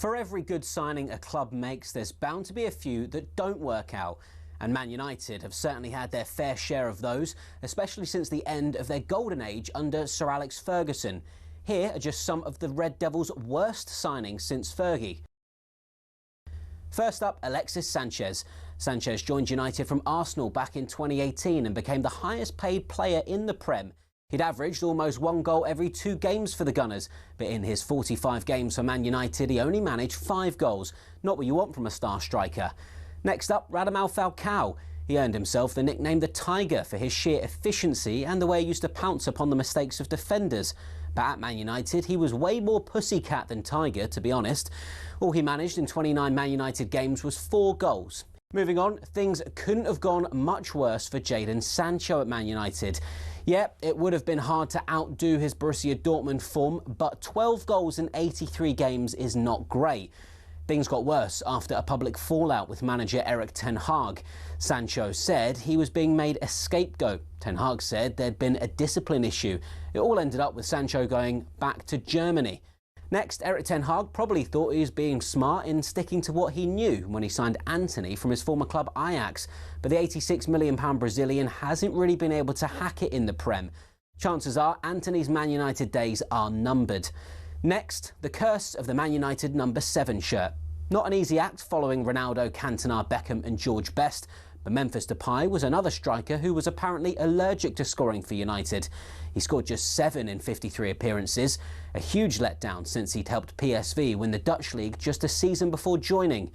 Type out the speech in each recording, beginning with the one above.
For every good signing a club makes, there's bound to be a few that don't work out. And Man United have certainly had their fair share of those, especially since the end of their golden age under Sir Alex Ferguson. Here are just some of the Red Devils' worst signings since Fergie. First up, Alexis Sanchez. Sanchez joined United from Arsenal back in 2018 and became the highest paid player in the Prem. He'd averaged almost 1 goal every 2 games for the Gunners, but in his 45 games for Man United he only managed 5 goals. Not what you want from a star striker. Next up, Radamel Falcao. He earned himself the nickname the Tiger for his sheer efficiency and the way he used to pounce upon the mistakes of defenders. But at Man United he was way more pussycat than Tiger, to be honest. All he managed in 29 Man United games was 4 goals. Moving on, things couldn't have gone much worse for Jadon Sancho at Man United. Yeah, it would have been hard to outdo his Borussia Dortmund form, but 12 goals in 83 games is not great. Things got worse after a public fallout with manager Erik ten Hag. Sancho said he was being made a scapegoat. Ten Hag said there'd been a discipline issue. It all ended up with Sancho going back to Germany. Next, Erik ten Hag probably thought he was being smart in sticking to what he knew when he signed Antony from his former club Ajax. But the £86 million Brazilian hasn't really been able to hack it in the Prem. Chances are Antony's Man United days are numbered. Next, the curse of the Man United number 7 shirt. Not an easy act following Ronaldo, Cantona, Beckham and George Best, but Memphis Depay was another striker who was apparently allergic to scoring for United. He scored just 7 in 53 appearances, a huge letdown since he'd helped PSV win the Dutch League just a season before joining.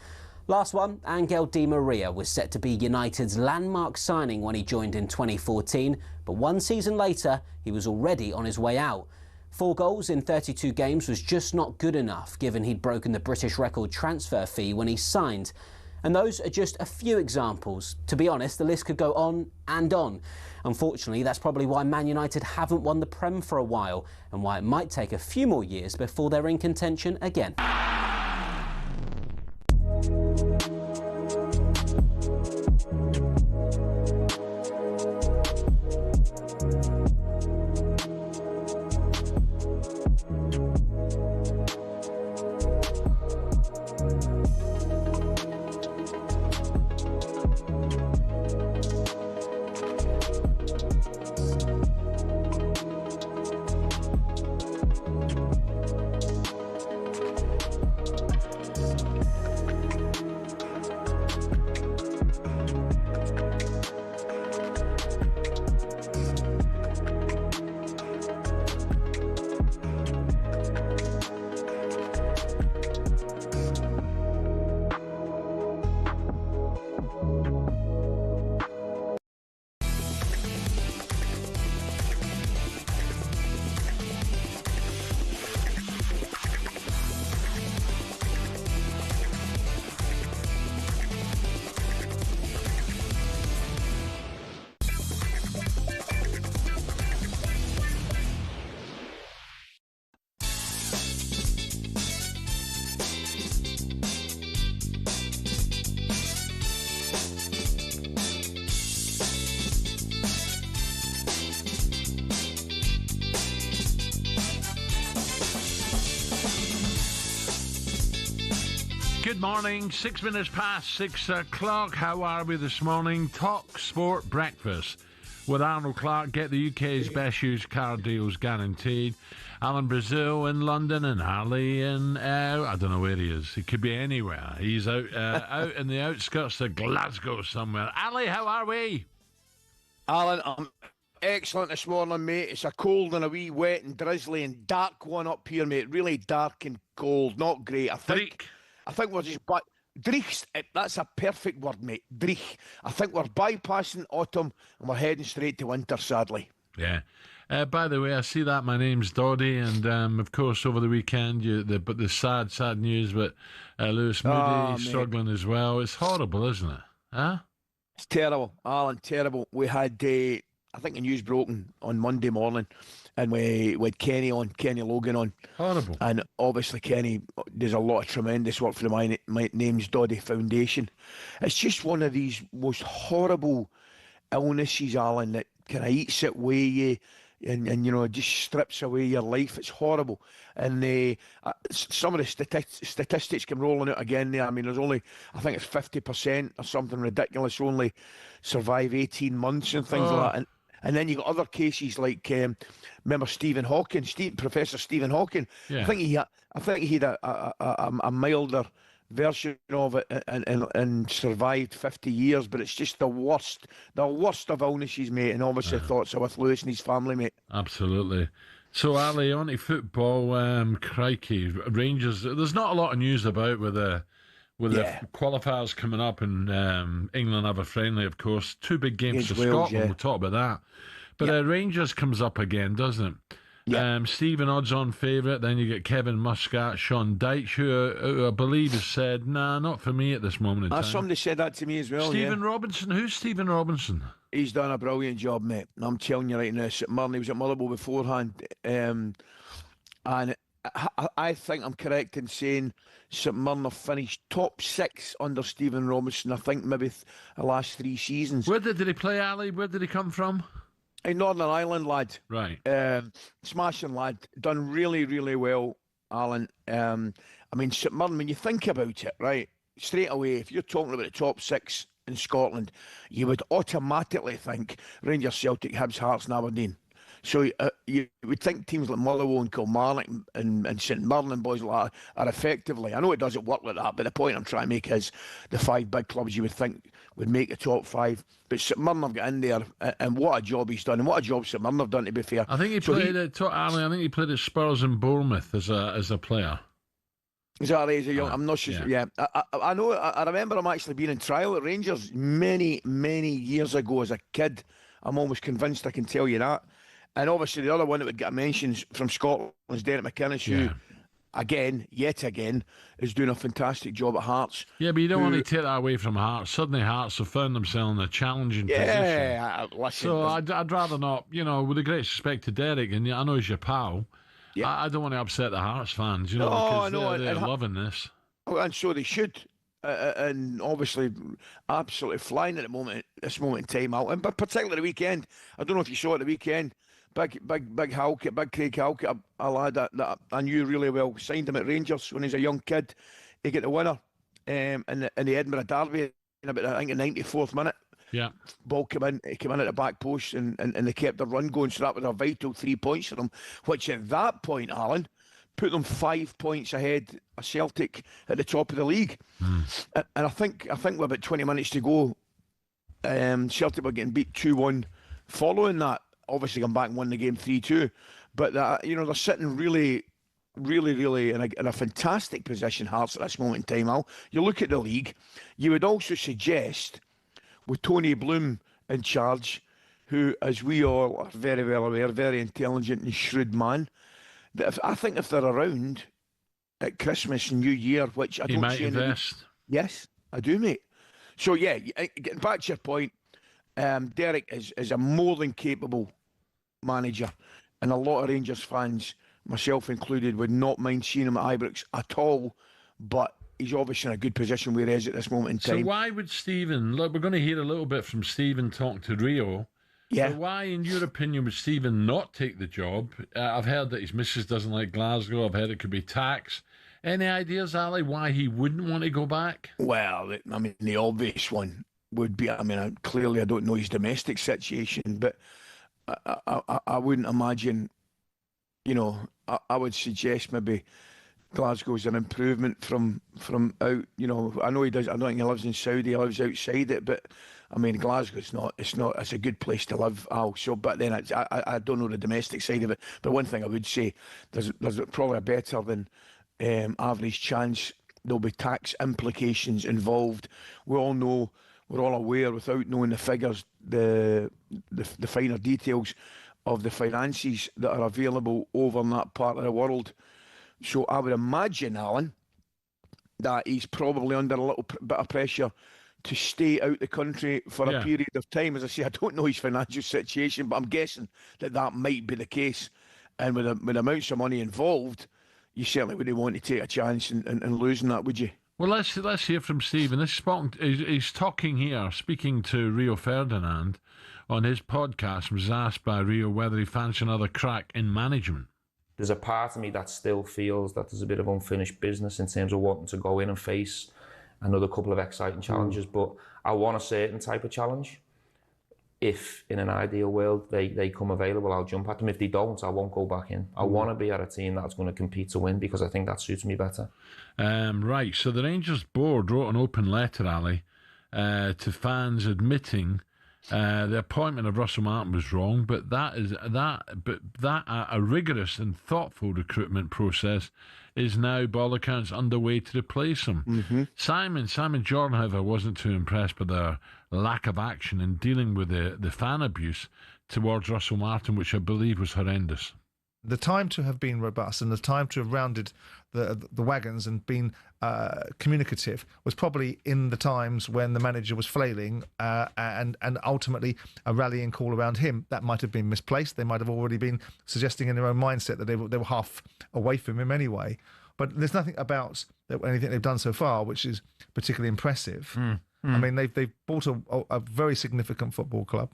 Last one, Angel Di Maria was set to be United's landmark signing when he joined in 2014, but 1 season later he was already on his way out. 4 goals in 32 games was just not good enough, given he'd broken the British record transfer fee when he signed. And those are just a few examples. To be honest, the list could go on and on. Unfortunately, that's probably why Man United haven't won the Prem for a while, and why it might take a few more years before they're in contention again. Good morning, 6 minutes past 6 o'clock. How are we this morning? Talk Sport Breakfast with Arnold Clark. Get the UK's best used car deals guaranteed. Alan Brazil in London and Ali in, I don't know where he is. He could be anywhere. He's out out in the outskirts of Glasgow somewhere. Ali, how are we? Alan, I'm excellent this morning, mate. It's a cold and a wee wet and drizzly and dark one up here, mate. Really dark and cold. Not great. I think we're just Dreich, that's a perfect word, mate. Dreich. I think we're bypassing autumn and we're heading straight to winter, sadly. Yeah. By the way, I see that my name's Doddy, and of course over the weekend, but the sad news, but Lewis Moody struggling as well. It's horrible, isn't it? Huh? It's terrible, Alan. Terrible. We had, I think, the news broken on Monday morning, and we had Kenny Logan on. Horrible. And obviously Kenny does a lot of tremendous work for the My Name's Doddy Foundation. It's just one of these most horrible illnesses, Alan, that kind of eats it away you. and you know, it just strips away your life. It's horrible. And some of the statistics come rolling out again there. I mean, there's only, I think it's 50% or something ridiculous only survive 18 months and things like that. And then you got other cases like, remember Stephen Hawking, Professor Stephen Hawking. Yeah. I think he had a milder version of it and survived 50 years, but it's just the worst of illnesses, mate. And obviously thoughts are with Lewis and his family, mate. Absolutely. So, Ali, on to football, crikey, Rangers, there's not a lot of news about with the qualifiers coming up, and England have a friendly, of course. 2 big games for Scotland, we'll talk about that. But Rangers comes up again, doesn't it? Yeah. Stephen odds-on favourite. Then you get Kevin Muscat, Sean Dyche, who I believe has said, nah, not for me at this moment in time. Somebody said that to me as well. Stephen Robinson. Who's Stephen Robinson? He's done a brilliant job, mate. I'm telling you right now, St Mirren, he was at Motherwell beforehand. And I think I'm correct in saying St Mirren have finished top 6 under Stephen Robinson, I think maybe the last 3 seasons. Where did he play, Ali? Where did he come from? A Northern Ireland lad. Right. Smashing lad. Done really, really well, Alan. I mean, St Mirren, when you think about it, right, straight away, if you're talking about the top 6 in Scotland, you would automatically think Rangers, Celtic, Hibs, Hearts and Aberdeen. So you would think teams like Motherwell and Kilmarnock and St Mirren and boys like that are effectively, I know it doesn't work like that, but the point I'm trying to make is the 5 big clubs you would think would make the top 5. But St Mirren have got in there, and what a job he's done, and what a job St Mirren have done, to be fair. I think he played at Spurs and Bournemouth as a player. Is that right? As a young, I'm not sure. Yeah, I know. I remember him actually being in trial at Rangers many, many years ago as a kid. I'm almost convinced I can tell you that. And obviously the other one that would get mentions from Scotland is Derek McInnes, who, yet again, is doing a fantastic job at Hearts. Yeah, but you don't want to take that away from Hearts. Suddenly Hearts have found themselves in a challenging position. Yeah, listen. So I'd rather not, you know, with the great respect to Derek, and I know he's your pal, I don't want to upset the Hearts fans, you know, because they're loving this. And so they should. And obviously absolutely flying at this moment in time, out, and particularly the weekend. I don't know if you saw it the weekend. Big Halkett, big Craig Halkett, a lad that I knew really well. Signed him at Rangers when he was a young kid. He got the winner in the Edinburgh Derby in about, I think, the 94th minute. Yeah. Ball came in at the back post, and they kept the run going. So that was a vital 3 points for them, which at that point, Alan, put them 5 points ahead of Celtic at the top of the league. And I think with about 20 minutes to go, Celtic were getting beat 2-1 following that. Obviously come back and won the game 3-2, but they're sitting really, really, really in a fantastic position, Hearts, at this moment in time. Al, you look at the league, you would also suggest, with Tony Bloom in charge, who, as we all are very well aware, very intelligent and shrewd man, that I think if they're around at Christmas and New Year, which I don't see invest. Yes, I do, mate. So yeah, getting back to your point, Derek is a more than capable manager, and a lot of Rangers fans, myself included, would not mind seeing him at Ibrox at all, but he's obviously in a good position where he is at this moment in time. So why would Stephen, look, we're going to hear a little bit from Stephen talk to Rio. Yeah. So why, in your opinion, would Stephen not take the job? I've heard that his missus doesn't like Glasgow. I've heard it could be tax. Any ideas, Ali, why he wouldn't want to go back? Well, I mean, the obvious one would be, clearly I don't know his domestic situation, but I wouldn't imagine, I would suggest maybe Glasgow's an improvement from out, I know he does, I don't think he lives in Saudi, he lives outside it, but Glasgow's it's a good place to live, Al. So, but then I don't know the domestic side of it, but one thing I would say, there's probably a better than average chance there'll be tax implications involved. We're all aware, without knowing the figures, the finer details of the finances that are available over in that part of the world. So I would imagine, Alan, that he's probably under a little bit of pressure to stay out the country for a period of time. As I say, I don't know his financial situation, but I'm guessing that might be the case. And with amounts of money involved, you certainly wouldn't want to take a chance in losing that, would you? Well, let's hear from Stephen. He's talking here, speaking to Rio Ferdinand on his podcast, was asked by Rio whether he fancied another crack in management. There's a part of me that still feels that there's a bit of unfinished business in terms of wanting to go in and face another couple of exciting challenges, but I want a certain type of challenge. If in an ideal world they come available, I'll jump at them. If they don't, I won't go back in. I want to be at a team that's going to compete to win because I think that suits me better. Right, so the Rangers board wrote an open letter, Ali, to fans admitting the appointment of Russell Martin was wrong, but a rigorous and thoughtful recruitment process is now, by all accounts, underway to replace him. Mm-hmm. Simon Jordan, however, wasn't too impressed by their lack of action in dealing with the fan abuse towards Russell Martin, which I believe was horrendous. The time to have been robust and the time to have rounded the wagons and been communicative was probably in the times when the manager was flailing and ultimately a rallying call around him. That might have been misplaced. They might have already been suggesting in their own mindset that they were half away from him anyway. But there's nothing about anything they've done so far which is particularly impressive. I mean, they've bought a very significant football club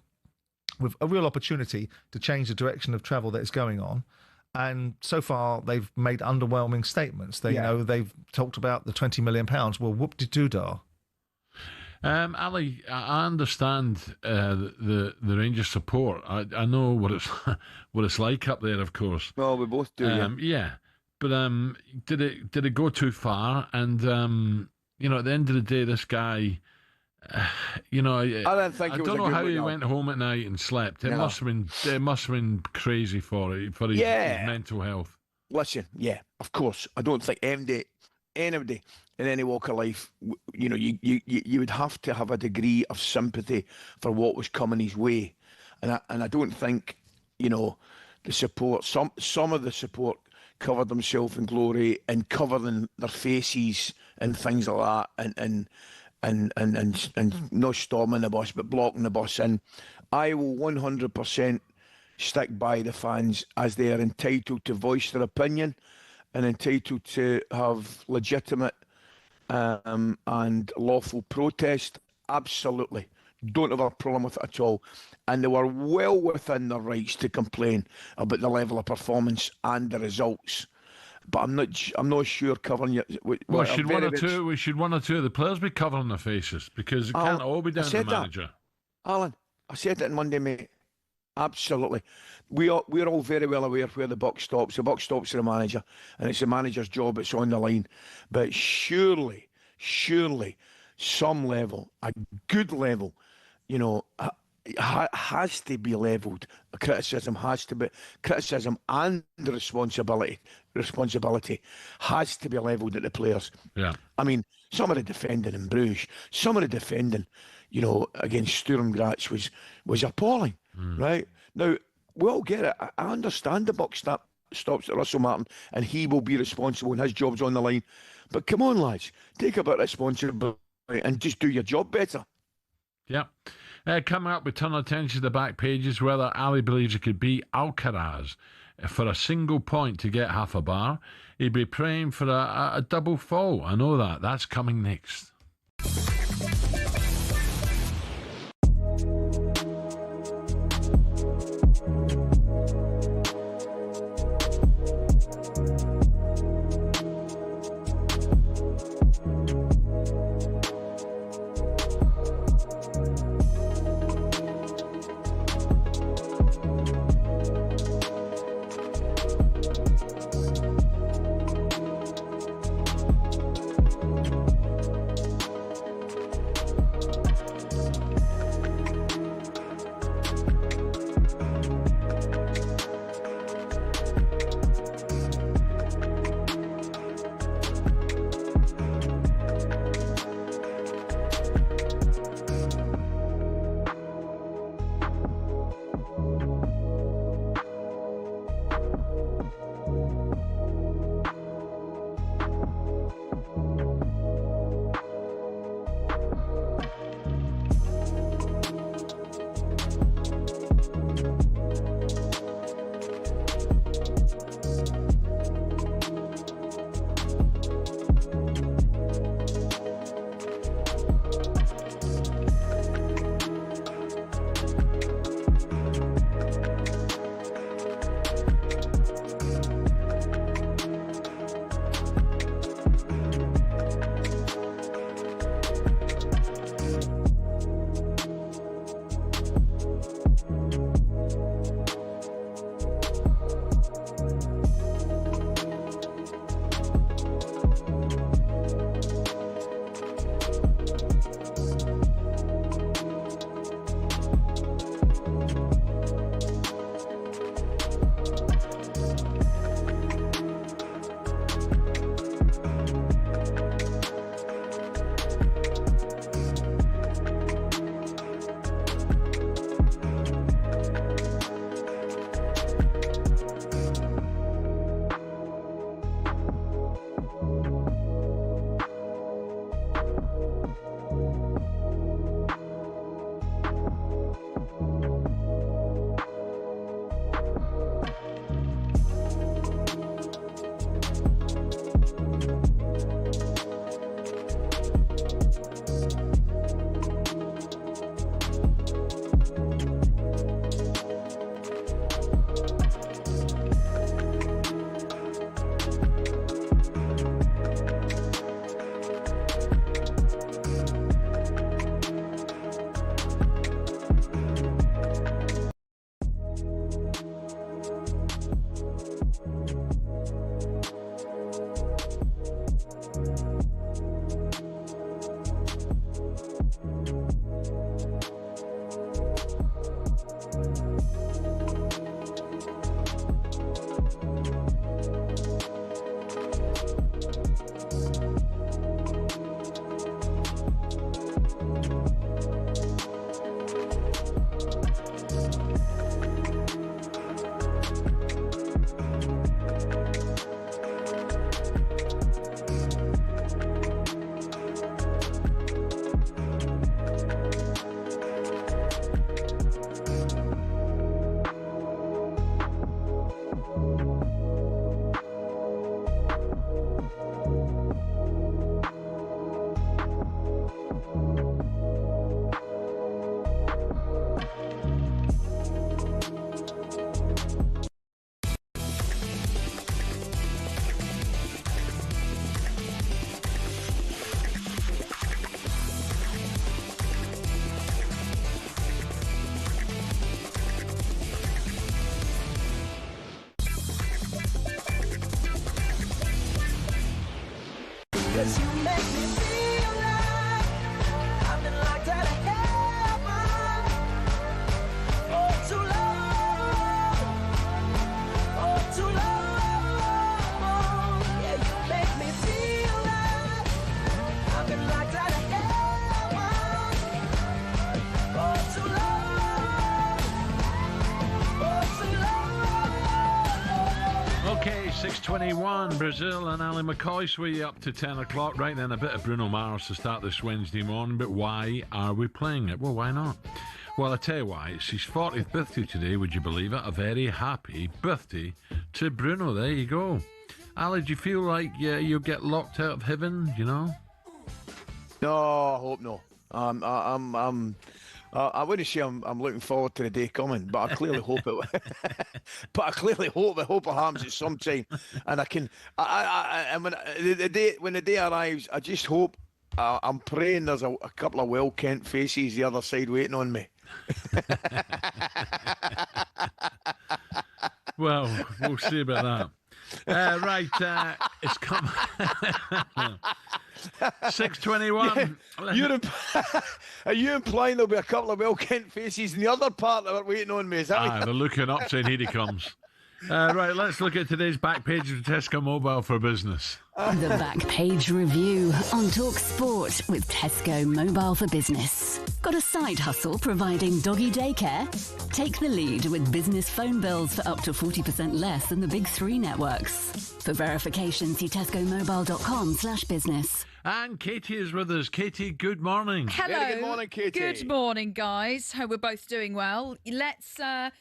with a real opportunity to change the direction of travel that is going on. And so far, they've made underwhelming statements. They've talked about the £20 million. Well, whoop-de-doo-dah. Ali, I understand the Rangers support. I know what it's like up there, of course. Well, we both do. Yeah, but did it go too far? And at the end of the day, this guy. I don't know how he went home at night and slept. It must have been crazy for his mental health. Listen, yeah, of course. I don't think anybody in any walk of life, you would have to have a degree of sympathy for what was coming his way, and I don't think the support. Some of the support covered themselves in glory and covering their faces and things like that, and not storming the bus but blocking the bus. And I will 100% stick by the fans as they are entitled to voice their opinion and entitled to have legitimate and lawful protest. Absolutely. Don't have a problem with it at all. And they were well within their rights to complain about the level of performance and the results. But I'm not sure covering it. Well, should one or two of the players be covering their faces? Because it can't all be down to the manager. Alan, I said it on Monday, mate. Absolutely. We're all very well aware where the buck stops. The buck stops to the manager, and it's the manager's job. It's on the line. But surely, some level, a good level, has to be levelled. Criticism has to be criticism, and the responsibility has to be levelled at the players. Yeah. I mean, some of the defending in Bruges, some of the defending, against Sturm Graz was appalling. Right now, we all get it. I understand the buck stops at Russell Martin, and he will be responsible, and his job's on the line. But come on, lads, take a bit of responsibility and just do your job better. Yeah. Coming up, we turn our attention to the back pages, whether Ali believes it could be Alcaraz for a single point to get half a bar. He'd be praying for a double fall. I know that. That's coming next. 'Cause you make me feel like I've been locked out of heaven for too long, for too long. Yeah, you make me feel like I've been locked out of heaven for too long, for too long. Okay, 6:21, Brazil and Ally McCoist. We're up to 10 o'clock. Right then, a bit of Bruno Mars to start this Wednesday morning. But why are we playing it? Well, why not? Well, I tell you why. It's his 40th birthday today, would you believe it? A very happy birthday to Bruno. There you go. Ally, do you feel like you'll get locked out of heaven, you know? No, I hope no. I wouldn't say I'm looking forward to the day coming, but I clearly hope it. But I clearly hope it happens at some time, and I can. And when the day arrives, I just hope. I'm praying there's a couple of well-kent faces the other side waiting on me. Well, we'll see about that. Right, it's come. 6:21. Are you implying there'll be a couple of well-kent faces in the other part that are waiting on me? Is that They're looking up saying, here he comes. Right, let's look at today's back page of Tesco Mobile for Business. The Back Page Review on talkSPORT with Tesco Mobile for Business. Got a side hustle providing doggy daycare? Take the lead with business phone bills for up to 40% less than the big three networks. For verification, see tescomobile.com/business. And Katie is with us. Katie, good morning. Hello. Yeah, good morning, Katie. Good morning, guys. Hope we're both doing well. So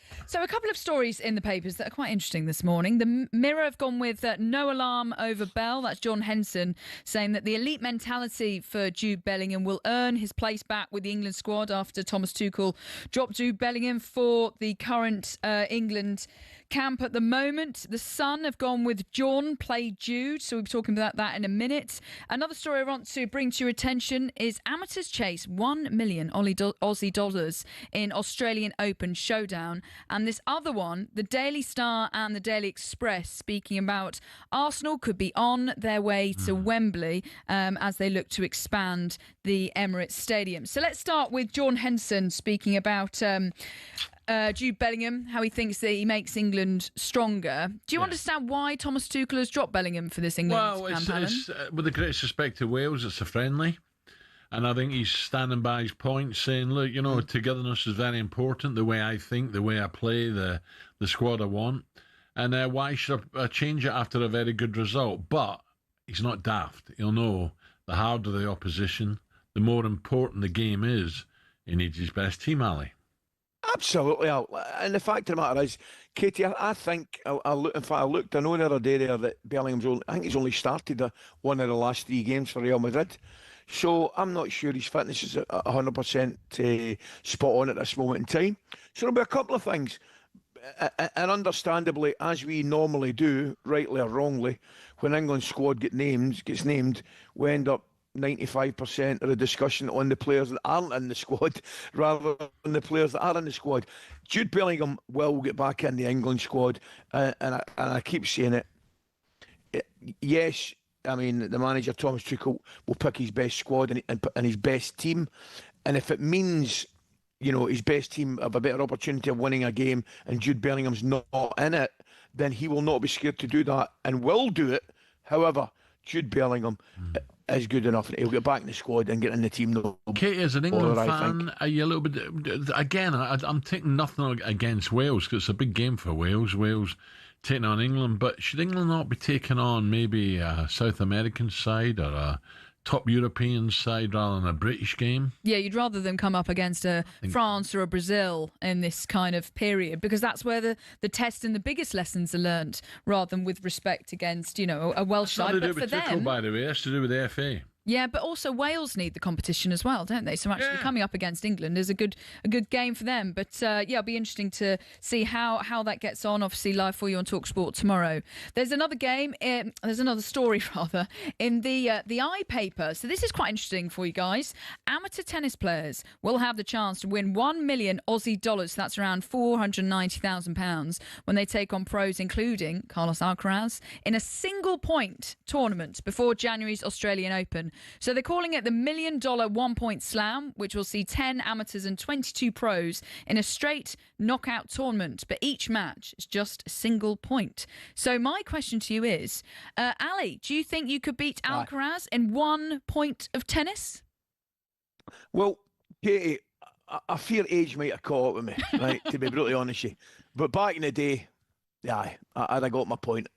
a couple of stories in the papers that are quite interesting this morning. The Mirror have gone with no alarm over Bell. That's John Henson saying that the elite mentality for Jude Bellingham will earn his place back with the England squad after Thomas Tuchel dropped Jude Bellingham for the current England camp at the moment. The Sun have gone with John played Jude, so we'll be talking about that in a minute. Another story I want to bring to your attention is amateurs chase 1 million Aussie dollars in Australian Open showdown. And this other one, the Daily Star and the Daily Express, speaking about Arsenal could be on their way to Wembley as they look to expand the Emirates Stadium. So let's start with John Henson speaking about Jude Bellingham, how he thinks that he makes England stronger. Do you understand why Thomas Tuchel has dropped Bellingham for this England campaign? It's with the greatest respect to Wales, it's a friendly. And I think he's standing by his point, saying, look, you know, togetherness is very important, the way I think, the way I play, the squad I want. And why should I change it after a very good result? But he's not daft. He'll know the harder the opposition, the more important the game is, he needs his best team, Ally. Absolutely, and the fact of the matter is, Katie, I think I looked. I know the other day there that Bellingham's he's only started one of the last 3 games for Real Madrid, so I'm not sure his fitness is 100% spot on at this moment in time. So there'll be a couple of things, and understandably, as we normally do, rightly or wrongly, when England's squad gets named, we end up 95% of the discussion on the players that aren't in the squad rather than the players that are in the squad. Jude Bellingham will get back in the England squad, and I keep saying it. Yes, I mean, the manager, Thomas Tuchel, will pick his best squad and his best team, and if it means, you know, his best team have a better opportunity of winning a game and Jude Bellingham's not in it, then he will not be scared to do that and will do it. However, Jude Bellingham, is good enough. He'll get back in the squad and get in the team. Katie, as an England fan, are you a little bit... Again, I'm taking nothing against Wales, because it's a big game for Wales. Wales taking on England, but should England not be taking on maybe a South American side or a top European side rather than a British game? Yeah, you'd rather them come up against a France or a Brazil in this kind of period, because that's where the test and the biggest lessons are learnt, rather than with respect against, a Welsh side. But for them, by the way, it has to do with the FA. Yeah, but also Wales need the competition as well, don't they? So actually coming up against England is a good game for them. But it'll be interesting to see how that gets on. Obviously, live for you on talkSPORT tomorrow. There's another game. There's another story rather in the I paper. So this is quite interesting for you guys. Amateur tennis players will have the chance to win 1 million Aussie dollars. That's around £490,000 when they take on pros, including Carlos Alcaraz, in a single point tournament before January's Australian Open. So they're calling it the $1 million 1-point slam, which will see 10 amateurs and 22 pros in a straight knockout tournament. But each match is just a single point. So my question to you is, Ali, do you think you could beat Alcaraz in 1 point of tennis? Well, Katie, I fear age might have caught up with me, right, to be brutally honest with you. But back in the day, I'd have got my point.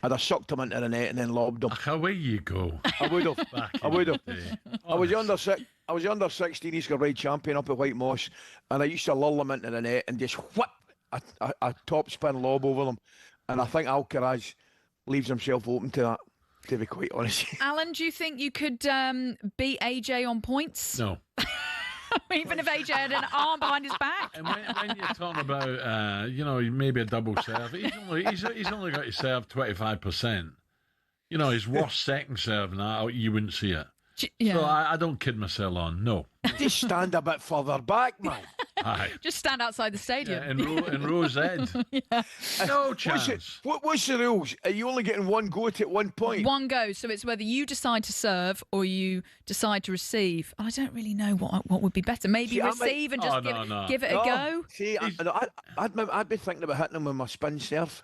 I'd have sucked him into the net and then lobbed him. Away you go. I would have. I would have. I was under 16 East Ride champion up at White Moss, and I used to lull him into the net and just whip a top spin lob over them. And I think Alcaraz leaves himself open to that, to be quite honest. Alan, do you think you could beat AJ on points? No. Even if AJ had an arm behind his back. And when you're talking about, maybe a double serve, he's only got to serve 25%. His worst second serve now, you wouldn't see it. Yeah. So I don't kid myself on, no. Just stand a bit further back, man. Aye. Just stand outside the stadium. Yeah, in Rose Ed. Yeah. No chance. What's the rules? Are you only getting one go at one point? One go, so it's whether you decide to serve or you decide to receive. I don't really know what would be better. Maybe receive and just give it a go? See, I'd be thinking about hitting him with my spin serve.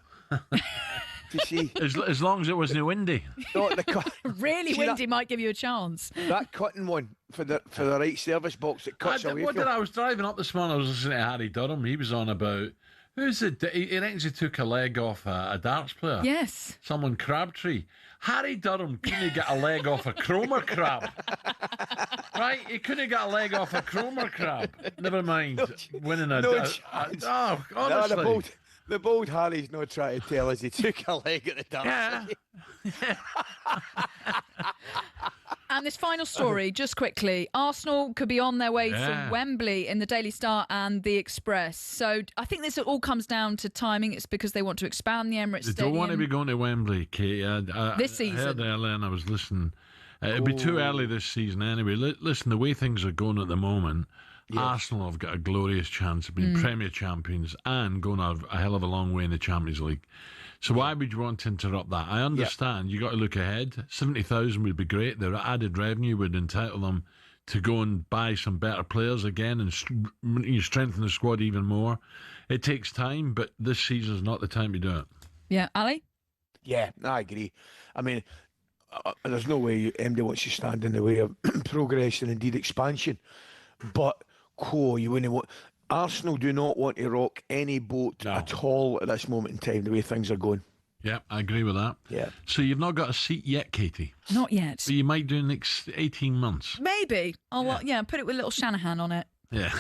To see. As long as it wasn't windy. Not the really see windy might give you a chance. That cutting one for the right service box that cuts away. I was driving up this morning, I was listening to Harry Durham. He was on about who's it? He actually took a leg off a darts player. Yes. Someone Crabtree. Harry Durham couldn't get a leg off a Cromer crab. Right? He couldn't get a leg off a Cromer crab. Never mind winning honestly. The bold Harry's not trying to tell us he took a leg at the dance. Yeah. And this final story, just quickly. Arsenal could be on their way to Wembley in the Daily Star and the Express. So I think this all comes down to timing. It's because they want to expand the Emirates Stadium. They don't want to be going to Wembley, Kate. This season. I heard earlier and I was listening. It'd be too early this season anyway. Listen, the way things are going at the moment, yes. Arsenal have got a glorious chance of being Premier champions and going a hell of a long way in the Champions League. So why would you want to interrupt that? I understand you got to look ahead. 70,000 would be great. Their added revenue would entitle them to go and buy some better players again and strengthen the squad even more. It takes time, but this season is not the time to do it. Yeah, Ali? Yeah, I agree. I mean, there's no way MD wants to stand in the way of progress and indeed expansion. But you wouldn't want. Arsenal do not want to rock any boat at all at this moment in time, the way things are going. Yeah, I agree with that. Yeah. So you've not got a seat yet, Katie? Not yet. But you might do in the next 18 months. Maybe. I'll put it with little Shanahan on it. Yeah.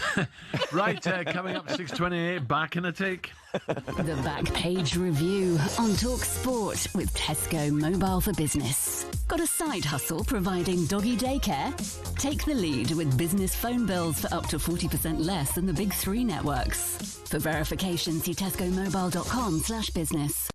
Right, coming up 6:28, back in a take. The Back Page Review on talkSPORT with Tesco Mobile for Business. Got a side hustle providing doggy daycare? Take the lead with business phone bills for up to 40% less than the big three networks. For verification, see tescomobile.com/business.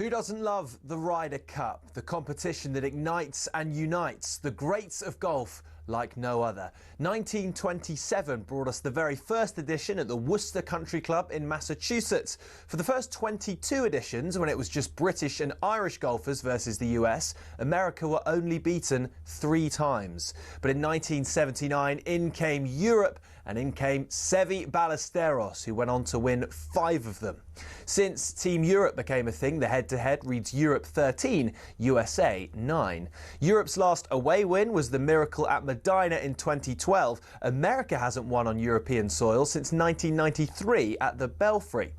Who doesn't love the Ryder Cup, the competition that ignites and unites the greats of golf like no other? 1927 brought us the very first edition at the Worcester Country Club in Massachusetts. For the first 22 editions, when it was just British and Irish golfers versus the US, America were only beaten 3 times. But in 1979, in came Europe, and in came Seve Ballesteros, who went on to win 5 of them. Since Team Europe became a thing, the head-to-head reads Europe 13, USA 9. Europe's last away win was the miracle at Medina in 2012. America hasn't won on European soil since 1993 at the Belfry.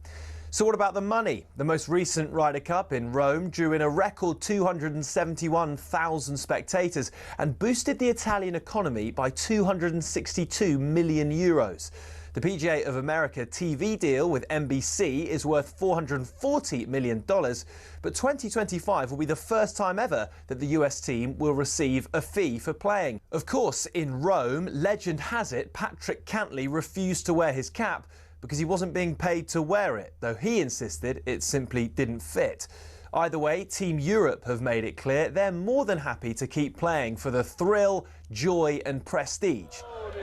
So what about the money? The most recent Ryder Cup in Rome drew in a record 271,000 spectators and boosted the Italian economy by €262 million. The PGA of America TV deal with NBC is worth $440 million, but 2025 will be the first time ever that the US team will receive a fee for playing. Of course, in Rome, legend has it Patrick Cantley refused to wear his cap because he wasn't being paid to wear it, though he insisted it simply didn't fit. Either way, Team Europe have made it clear they're more than happy to keep playing for the thrill, joy and prestige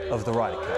of the Ryder Cup.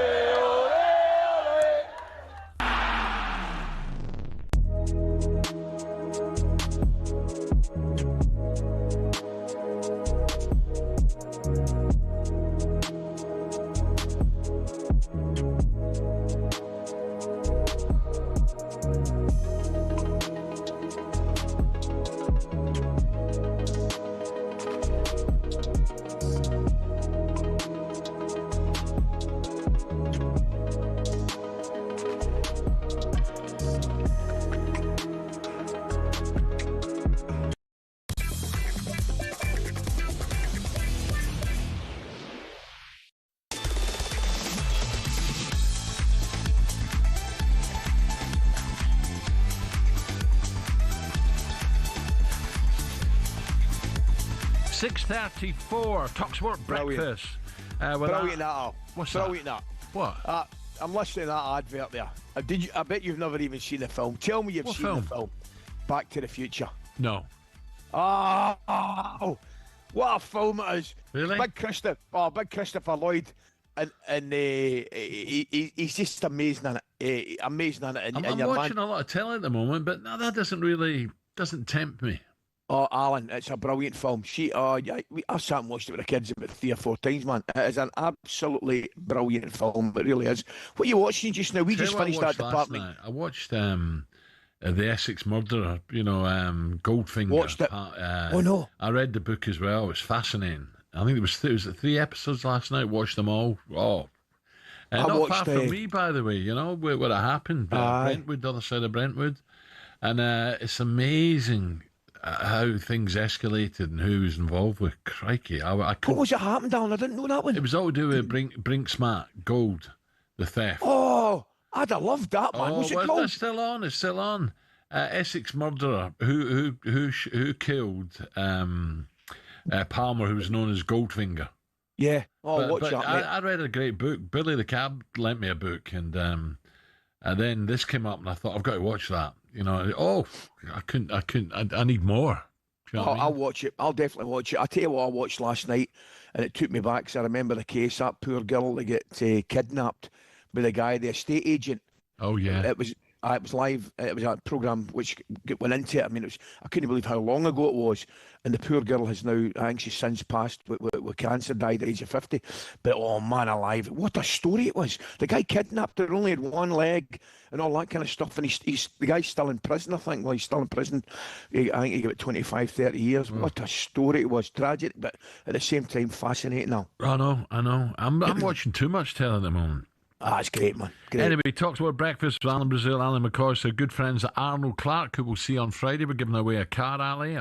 talkSPORT breakfast. Brilliant that. What's Brilliant that? that. What? I'm listening to that advert there. I bet you've never even seen the film. Tell me you've What seen film? the film. Back to the Future. No. Oh, what a film it is. Really? Big Christopher Lloyd. And he's just amazing in it. Amazing in it. I'm watching a lot of telly at the moment, but no, that doesn't tempt me. Oh, Alan, it's a brilliant film. I sat and watched it with the kids about 3 or 4 times, man. It is an absolutely brilliant film. It really is. What are you watching just now? We just finished that department. Night. I watched The Essex Murderer, Goldfinger. Watched it. Oh, no. I read the book as well. It was fascinating. I think it was 3 episodes last night. Watched them all. Not far from me, by the way, where it happened. Brentwood, the other side of Brentwood. And it's amazing how things escalated and who was involved with. Crikey. What was it happened, Alan? I didn't know that one. It was all to do with Brinksmart, gold, the theft. Oh, I'd have loved that, man. Was it gold? It's still on. It's still on. Essex Murderer, who killed Palmer, who was known as Goldfinger. Yeah. Watch that, mate. I read a great book. Billy the Cab lent me a book, and then this came up, and I thought I've got to watch that. I couldn't. I need more. You know what I mean? I'll watch it. I'll definitely watch it. I tell you what, I watched last night, and it took me back. Cause I remember the case. That poor girl that get kidnapped by the guy, the estate agent. Oh yeah. It was live. It was a programme which went into it. I mean, I couldn't believe how long ago it was. And the poor girl has now, I think she's since passed with cancer, died at the age of 50. But oh man alive, what a story it was. The guy kidnapped her, only had one leg and all that kind of stuff. And the guy's still in prison, I think. Well, he's still in prison. I think he got 25, 30 years. What a story it was. Tragic, but at the same time fascinating now. I know. I'm watching too much telly at the moment. It's great, man. Great. Anyway, talkSPORT breakfast with Alan Brazil Ally McCoist, our good friends at Arnold Clark, who we'll see on Friday. We're giving away a car, Ali.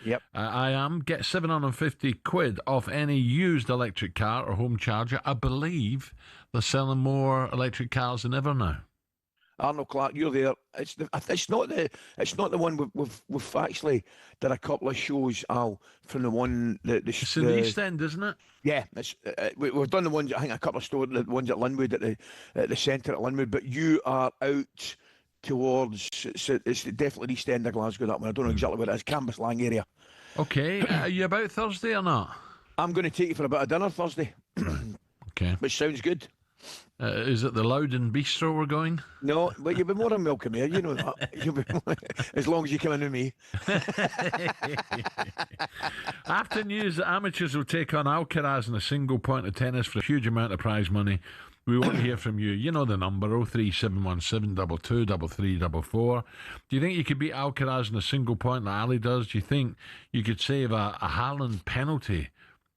Yep. I am. Get £750 off any used electric car or home charger. I believe they're selling more electric cars than ever now. Arnold Clark, you're there. It's not the one we've actually did a couple of shows, Al, from the one it's in the East End, isn't it? Yeah, we've done the ones. I think a couple of stores, the ones at Linwood at the centre at Linwood. But you are out towards, it's definitely East End of Glasgow, that one. I don't know exactly where it is, Cambuslang area. Okay, are you about Thursday or not? I'm going to take you for a bit of dinner Thursday. Okay. Which sounds good. Is it the Loudon Bistro we're going? No, but you'll be more than welcome here, you know that. You'll be, as long as you come in with me. After news that amateurs will take on Alcaraz in a single point of tennis for a huge amount of prize money, we want to hear from you. You know the number, 03717 22 Do you think you could beat Alcaraz in a single point like Ali does? Do you think you could save a Haaland penalty?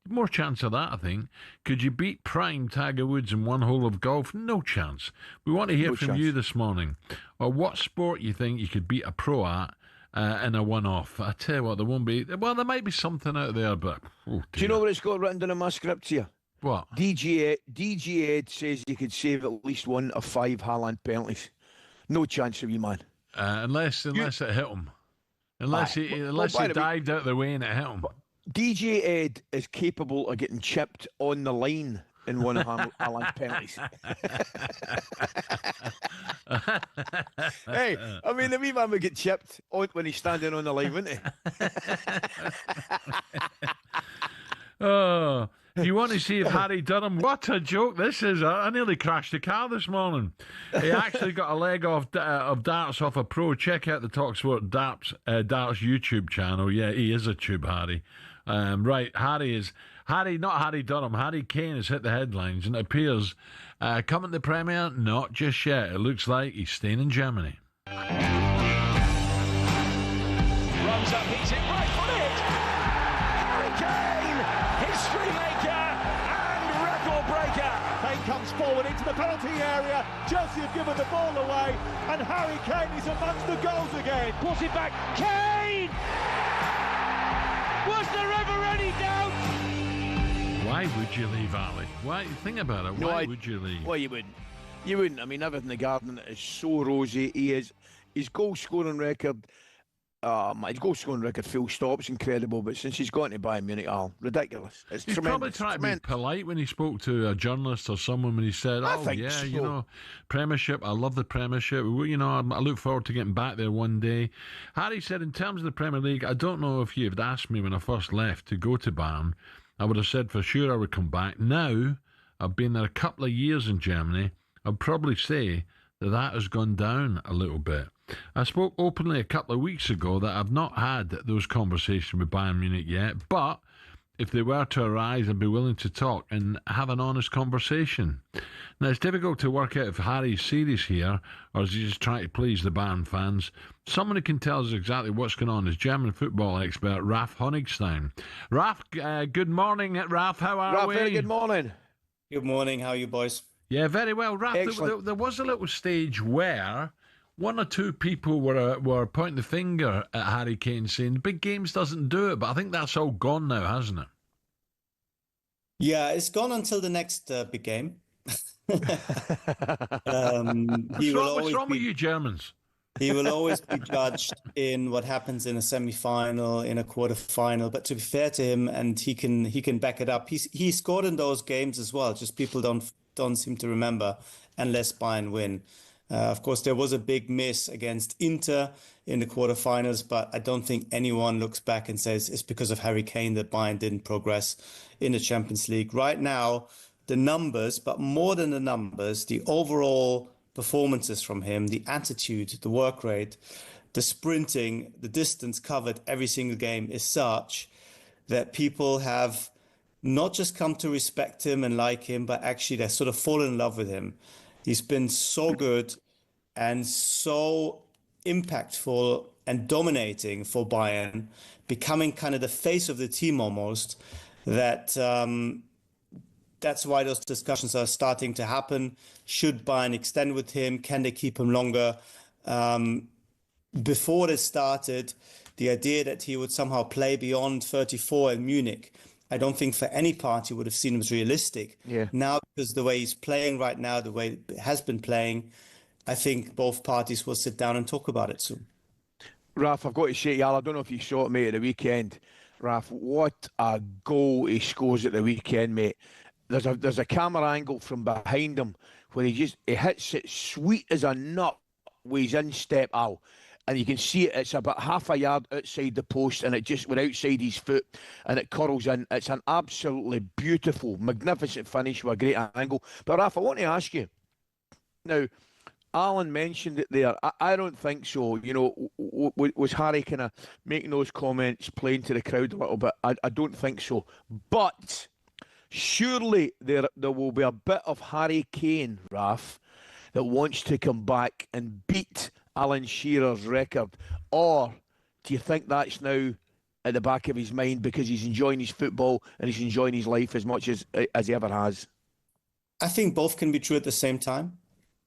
More chance of that, I think. Could you beat prime Tiger Woods in one hole of golf? No chance. We want to hear from you this morning. Or what sport you think you could beat a pro at in a one-off? I tell you what, there won't be. Well, there might be something out there, but do you know what it's got written down in my script here? What? DJ Ed says you could save at least 1 of 5 Haaland penalties. No chance of you, man. Unless it hit him. Unless he dived out of the way and it hit him. DJ Ed is capable of getting chipped on the line in one of Haaland's penalties. Hey, I mean, the wee man would get chipped when he's standing on the line, wouldn't he? Oh, you want to see if Harry Durham... What a joke this is. I nearly crashed the car this morning. He actually got a leg of darts off a pro. Check out the talkSPORT darts YouTube channel. Yeah, he is a tube, Harry. Right, not Harry Durham, Harry Kane has hit the headlines, and it appears coming to the Premier, not just yet. It looks like he's staying in Germany. Runs up, he's in right footed. Harry Kane, history maker and record breaker. Kane comes forward into the penalty area. Chelsea have given the ball away, and Harry Kane is amongst the goals again. Pulls it back. Kane! Was there ever any doubt? Why would you leave, Ali? Why? Think about it. Why would you leave? Well, you wouldn't. You wouldn't. I mean, everything in the garden is so rosy. His goal scoring record. His goal scoring record full stop. It's incredible. But since he's gone to Bayern Munich, ridiculous. It's he's tremendous. Probably tried to be polite when he spoke to a journalist or someone when he said, you know, Premiership, I love the Premiership. You know, I look forward to getting back there one day. Harry said, in terms of the Premier League, I don't know if you'd asked me when I first left to go to Bayern. I would have said for sure I would come back. Now, I've been there a couple of years in Germany. I'd probably say that has gone down a little bit. I spoke openly a couple of weeks ago that I've not had those conversations with Bayern Munich yet, but if they were to arise, I'd be willing to talk and have an honest conversation. Now, it's difficult to work out if Harry's serious here or is he just trying to please the Bayern fans. Someone who can tell us exactly what's going on is German football expert Ralf Honigstein. Ralf, good morning, Ralf. How are we? Very good morning. Good morning. How are you, boys? Yeah, very well. Ralf, there was a little stage where one or two people were pointing the finger at Harry Kane saying big games doesn't do it, but I think that's all gone now, hasn't it? Yeah, it's gone until the next big game. What's wrong with you Germans? He will always be judged in what happens in a semi-final, in a quarter-final. But to be fair to him, and he can back it up. He scored in those games as well. Just people don't seem to remember unless Bayern win. Of course, there was a big miss against Inter in the quarterfinals, but I don't think anyone looks back and says it's because of Harry Kane that Bayern didn't progress in the Champions League. Right now, the numbers, but more than the numbers, the overall performances from him, the attitude, the work rate, the sprinting, the distance covered every single game is such that people have not just come to respect him and like him, but actually they're sort of fallen in love with him. He's been so good and so impactful and dominating for Bayern, becoming kind of the face of the team almost, that that's why those discussions are starting to happen. Should Bayern extend with him? Can they keep him longer? Before this started, the idea that he would somehow play beyond 34 in Munich, I don't think for any party would have seen him as realistic. Yeah. Now, because the way he's playing right now, the way he has been playing, I think both parties will sit down and talk about it soon. Ralph, I've got to say, I don't know if you saw it, mate, at the weekend. Ralph, what a goal he scores at the weekend, mate. There's a camera angle from behind him where he hits it sweet as a nut with his instep, Al. And you can see it, it's about half a yard outside the post, and it just went outside his foot, and it curls in. It's an absolutely beautiful, magnificent finish with a great angle. But Raf, I want to ask you, now, Alan mentioned it there. I don't think so. You know, was Harry kind of making those comments, playing to the crowd a little bit? I don't think so. But surely there will be a bit of Harry Kane, Raf, that wants to come back and beat Alan Shearer's record, or do you think that's now at the back of his mind because he's enjoying his football and he's enjoying his life as much as he ever has? I think both can be true at the same time.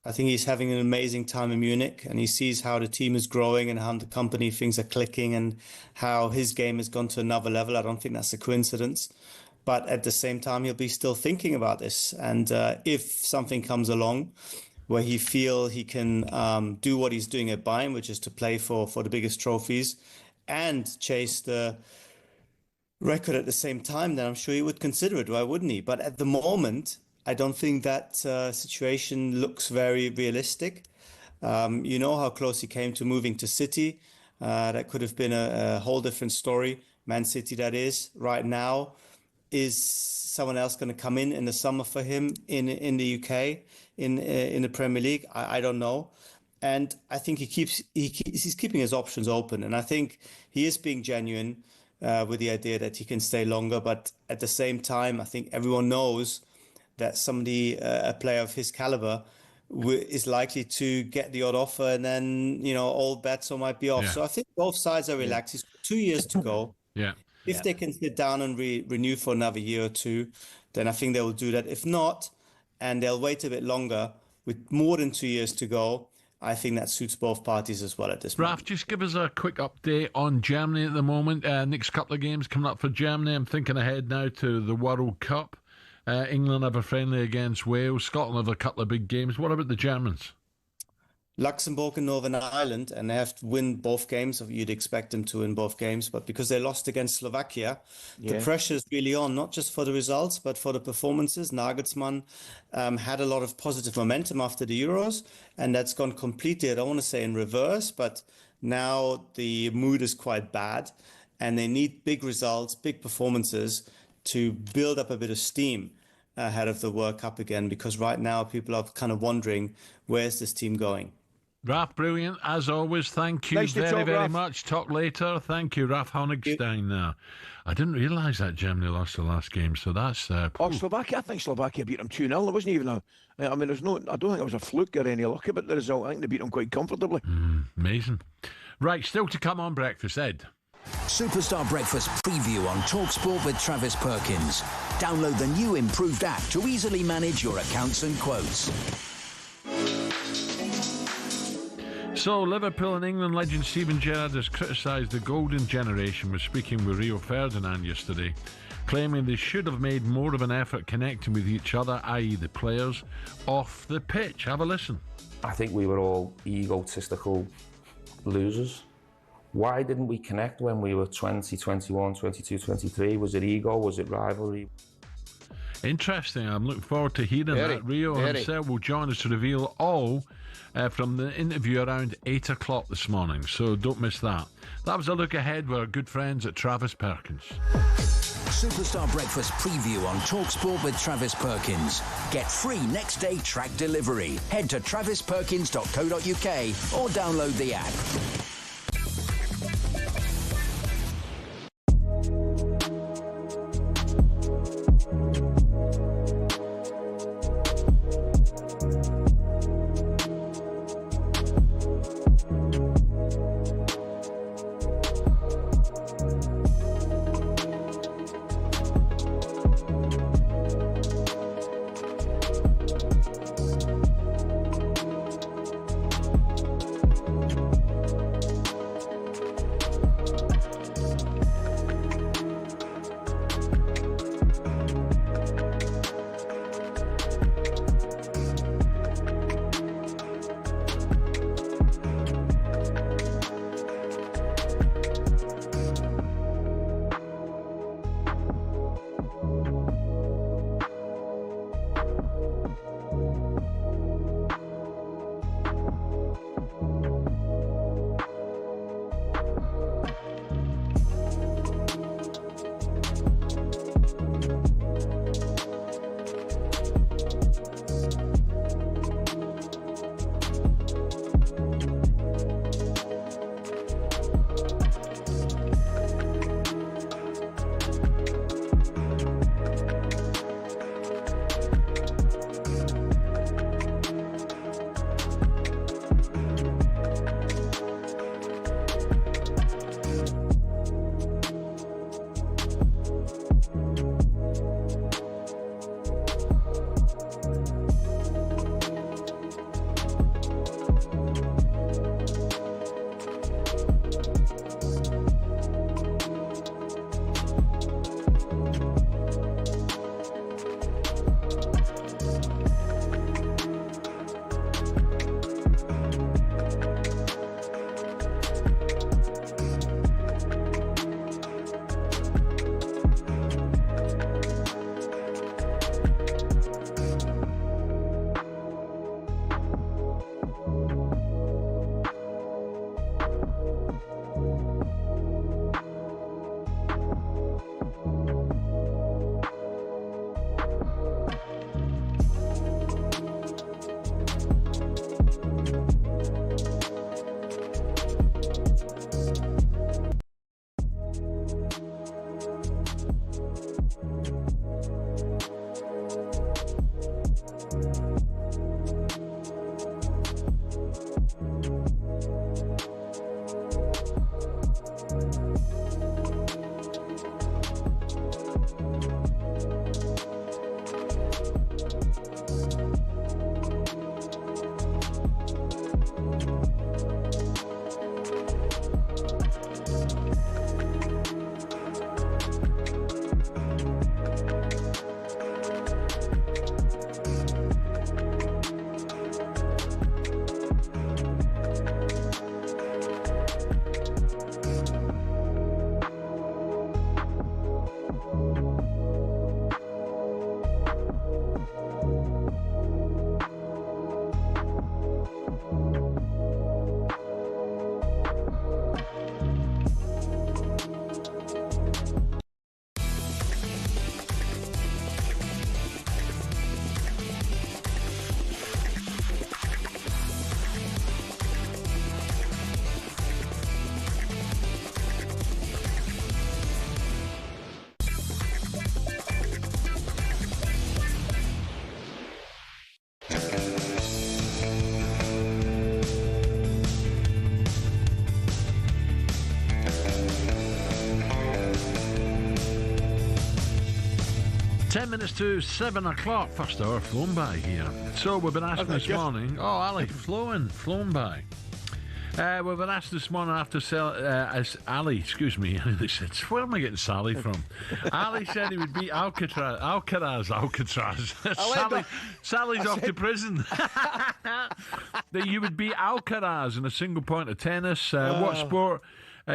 I think he's having an amazing time in Munich, and he sees how the team is growing and how the company things are clicking and how his game has gone to another level. I don't think that's a coincidence. But at the same time, he'll be still thinking about this. And if something comes along where he feel he can do what he's doing at Bayern, which is to play for the biggest trophies and chase the record at the same time, then I'm sure he would consider it. Why wouldn't he? But at the moment, I don't think that situation looks very realistic. You know how close he came to moving to City. That could have been a whole different story. Man City, that is. Right now, is someone else going to come in the summer for him in the UK, in the Premier League? I don't know. And I think he's keeping his options open. And I think he is being genuine with the idea that he can stay longer. But at the same time, I think everyone knows that somebody, a player of his caliber, is likely to get the odd offer, and then, you know, all bets might be off. Yeah. So I think both sides are relaxed. He's got 2 years to go. Yeah. If they can sit down and renew for another year or two, then I think they will do that. If not, and they'll wait a bit longer with more than 2 years to go, I think that suits both parties as well at this moment. Raf, just give us a quick update on Germany at the moment. Next couple of games coming up for Germany. I'm thinking ahead now to the World Cup. England have a friendly against Wales. Scotland have a couple of big games. What about the Germans? Luxembourg and Northern Ireland, and they have to win both games. You'd expect them to win both games, but because they lost against Slovakia, the pressure is really on, not just for the results, but for the performances. Nagelsmann had a lot of positive momentum after the Euros, and that's gone completely, I don't want to say in reverse, but now the mood is quite bad, and they need big results, big performances to build up a bit of steam ahead of the World Cup again, because right now people are kind of wondering, where's this team going? Raf, brilliant. As always, thank you very much. Talk later. Thank you, Raf Honigstein there. I didn't realise that Germany lost the last game, so that's... Slovakia, I think Slovakia beat them 2-0. There wasn't even I don't think it was a fluke or any luck about the result. I think they beat them quite comfortably. Amazing. Right, still to come on Breakfast, Ed. Superstar Breakfast preview on talkSPORT with Travis Perkins. Download the new improved app to easily manage your accounts and quotes. So, Liverpool and England legend Steven Gerrard has criticised the golden generation when speaking with Rio Ferdinand yesterday, claiming they should have made more of an effort connecting with each other, i.e. the players, off the pitch. Have a listen. I think we were all egotistical losers. Why didn't we connect when we were 20, 21, 22, 23? Was it ego? Was it rivalry? Interesting. I'm looking forward to hearing that. Rio himself will join us to reveal all from the interview around 8 o'clock this morning, so don't miss that. That was a look ahead with our good friends at Travis Perkins. Superstar Breakfast preview on talkSPORT with Travis Perkins. Get free next day track delivery. Head to travisperkins.co.uk or download the app. 10 minutes to 7 o'clock. First hour flown by here. So we've been asked this morning. Oh, Ali, flown by. We've been asked this morning after as Ali, excuse me, they said, where am I getting Sally from? Ali said he would beat Alcaraz. Sally's off to prison. That you would beat Alcaraz in a single point of tennis. What sport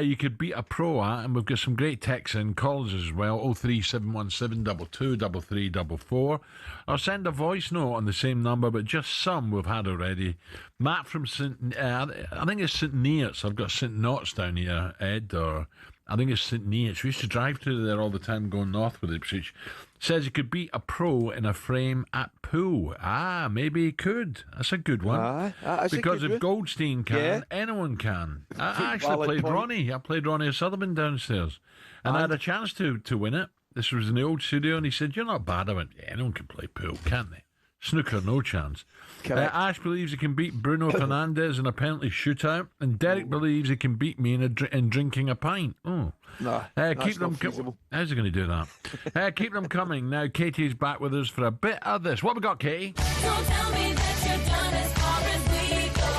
you could beat a pro at? And we've got some great texts in, calls as well, 03717 223344, or send a voice note on the same number, but just some we've had already. Matt from I think it's St Neots. I've got St Knots down here, Ed, or I think it's St Neots. We used to drive through there all the time going north with Ipswich. Says he could beat a pro in a frame at pool. Maybe he could. That's a good one. Because if Goldstein can, anyone can. I actually played Ronnie. I played Ronnie O'Sullivan downstairs. And I had a chance to win it. This was in the old studio, and he said, "You're not bad." I went, "Yeah, anyone can play pool, can't they?" Snooker, no chance. Ash believes he can beat Bruno Fernandes in a penalty shootout, and Derek believes he can beat me in drinking a pint. Oh, no, keep them. How's he going to do that? Keep them coming. Now Katie's back with us for a bit of this. What we got, Katie? Don't tell me that you're done as far as we go.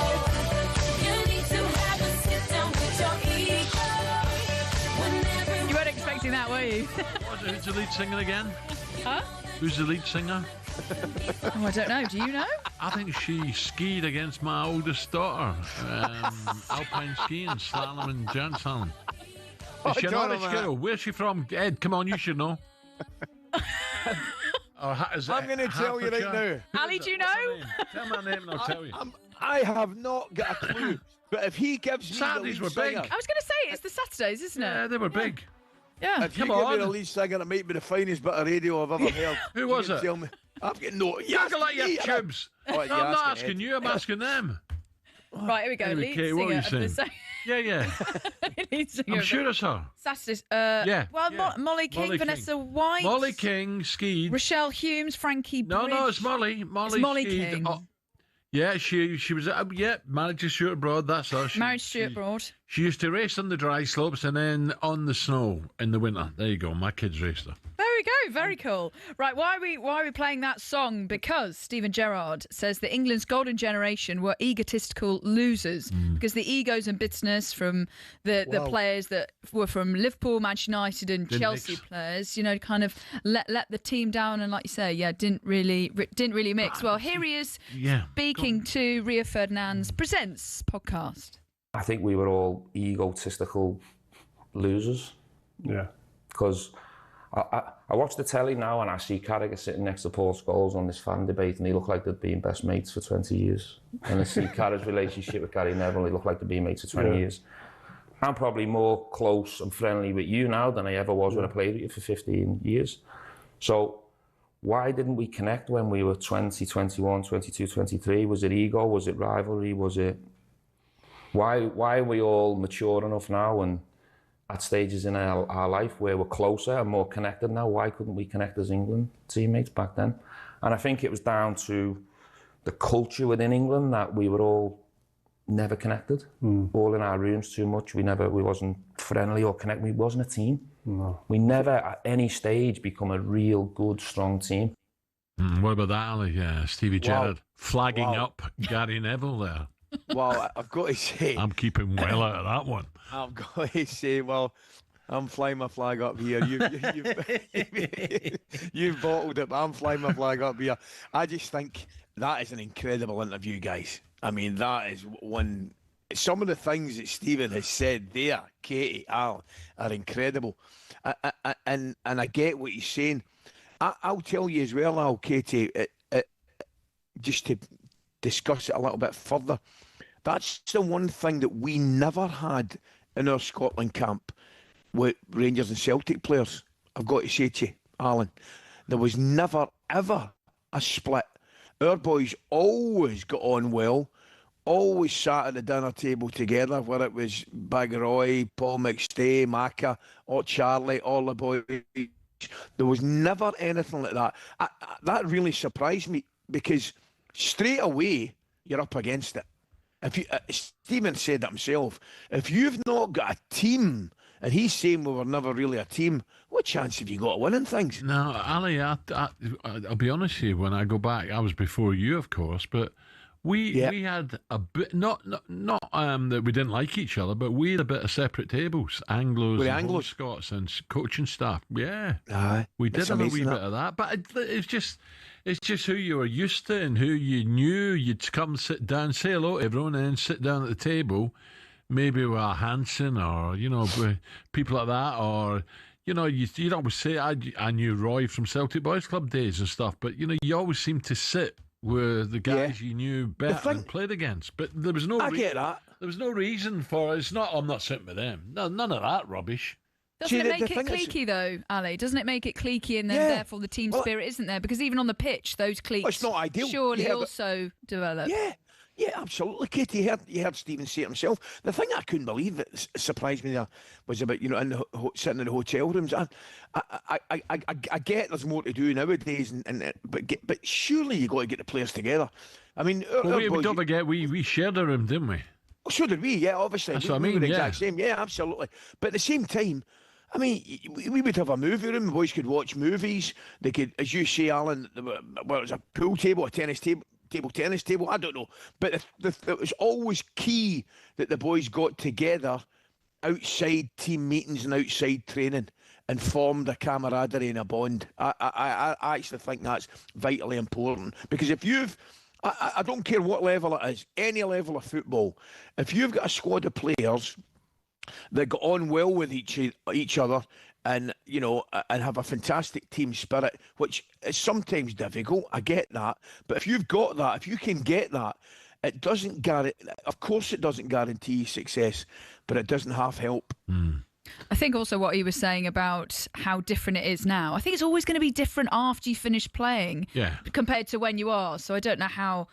You need to have a sit down with your ego. You weren't expecting that, were you? Who's the lead singer again? Huh? Who's the lead singer? Oh, I don't know. Do you know? I think she skied against my oldest daughter. Alpine skiing, slalom and giant slalom. Is she a Norwich girl? Where's she from? Ed, come on, you should know. I'm going to tell you right now. Ali, do you know? Tell my name and I'll tell you. I have not got a clue. But if he gives me Saturdays the lead were big. singer, I was going to say, it's the Saturdays, isn't it? Yeah, they were big. Yeah. If you give me the lead singer, it might be the finest bit of radio I've ever heard. Who was it? Tell me. I've got no... You're like your tubes. No, I'm not asking you, I'm asking them. Right, here we go. Anyway, Lead Kate, what were singer you of the Yeah. Lead singer I'm of sure it's her. Saturdays. Yeah. Well, Molly King, Vanessa White. Molly King skied. Rochelle Humes, Frankie Bridge. No, it's Molly. Molly skied. King. Oh, yeah, she was, married to Stuart Broad, that's her. Married Stuart Broad. She used to race on the dry slopes and then on the snow in the winter. There you go, my kids raced her. There we go, very cool. Right, why are we playing that song? Because Stephen Gerrard says that England's golden generation were egotistical losers because the egos and bitterness from the players that were from Liverpool, Manchester United and Chelsea players, kind of let the team down, and like you say, didn't really mix. Well, here he is speaking to Rio Ferdinand's Presents podcast. I think we were all egotistical losers. Yeah. Because I watch the telly now and I see Carragher sitting next to Paul Scholes on this fan debate, and they look like they've been best mates for 20 years. And I see Carragher's relationship with Gary Neville, they look like they've been mates for 20 years. I'm probably more close and friendly with you now than I ever was when I played with you for 15 years. So why didn't we connect when we were 20, 21, 22, 23? Was it ego? Was it rivalry? Was it... Why are we all mature enough now and at stages in our life where we're closer and more connected now? Why couldn't we connect as England teammates back then? And I think it was down to the culture within England that we were all never connected, all in our rooms too much. We wasn't friendly or connected. We wasn't a team. No. We never at any stage become a real good, strong team. What about that, Ali? Yeah, Stevie Gerrard flagging up Gary Neville there. Well, I've got to say... I'm keeping well out of that one. I've got to say, I'm flying my flag up here. You've bottled it, but I'm flying my flag up here. I just think that is an incredible interview, guys. I mean, that is one... Some of the things that Stephen has said there, Katie, Alan, are incredible. And I get what he's saying. I'll tell you as well, Al, Katie, just to discuss it a little bit further, that's the one thing that we never had in our Scotland camp with Rangers and Celtic players. I've got to say to you, Alan, there was never, ever a split. Our boys always got on well, always sat at the dinner table together, whether it was Bagroy, Paul McStay, Macca, or Charlie, all the boys. There was never anything like that. That really surprised me, because straight away you're up against it. If you, Stephen said that himself, if you've not got a team and he's saying we were never really a team. What chance have you got of winning things? No, Ali, I'll be honest with you. When I go back, I was before you, of course, but we had a bit not that we didn't like each other, but we had a bit of separate tables, Anglos and Home Scots and coaching staff. Yeah, we did have a wee bit of that, but it's just who you were used to and who you knew. You'd come sit down, say hello to everyone, and then sit down at the table. Maybe with a Hansen or people like that, or you'd always say I knew Roy from Celtic Boys Club days and stuff, but you always seem to sit with the guys you knew better and played against. But there was no. I get that. There was no reason for it. It's not. I'm not sitting with them. No, none of that rubbish. Doesn't it make it cliquey though, Ali? Doesn't it make it cliquey, and then therefore the team spirit isn't there? Because even on the pitch, those cliques it's not ideal. surely also develop. Yeah, absolutely, Katie. You heard Stephen say it himself. The thing I couldn't believe that surprised me there was about sitting in the hotel rooms. I get there's more to do nowadays, but surely you got to get the players together. I mean, we don't forget we shared a room, didn't we? So did we? Yeah, obviously. That's what I mean. We were the exact same. Yeah, absolutely. But at the same time, I mean, we would have a movie room. The boys could watch movies. They could, as you say, Alan, it was a pool table, a tennis table. Table tennis table, I don't know, but it was always key that the boys got together outside team meetings and outside training and formed a camaraderie and a bond. I actually think that's vitally important, because if I don't care what level it is, any level of football, if you've got a squad of players that got on well with each other and and have a fantastic team spirit, which is sometimes difficult, I get that, but if you've got that, if you can get that, it doesn't of course it doesn't guarantee success, but it doesn't half help. I think also what he was saying about how different it is now. I think it's always going to be different after you finish playing compared to when you are. So I don't know how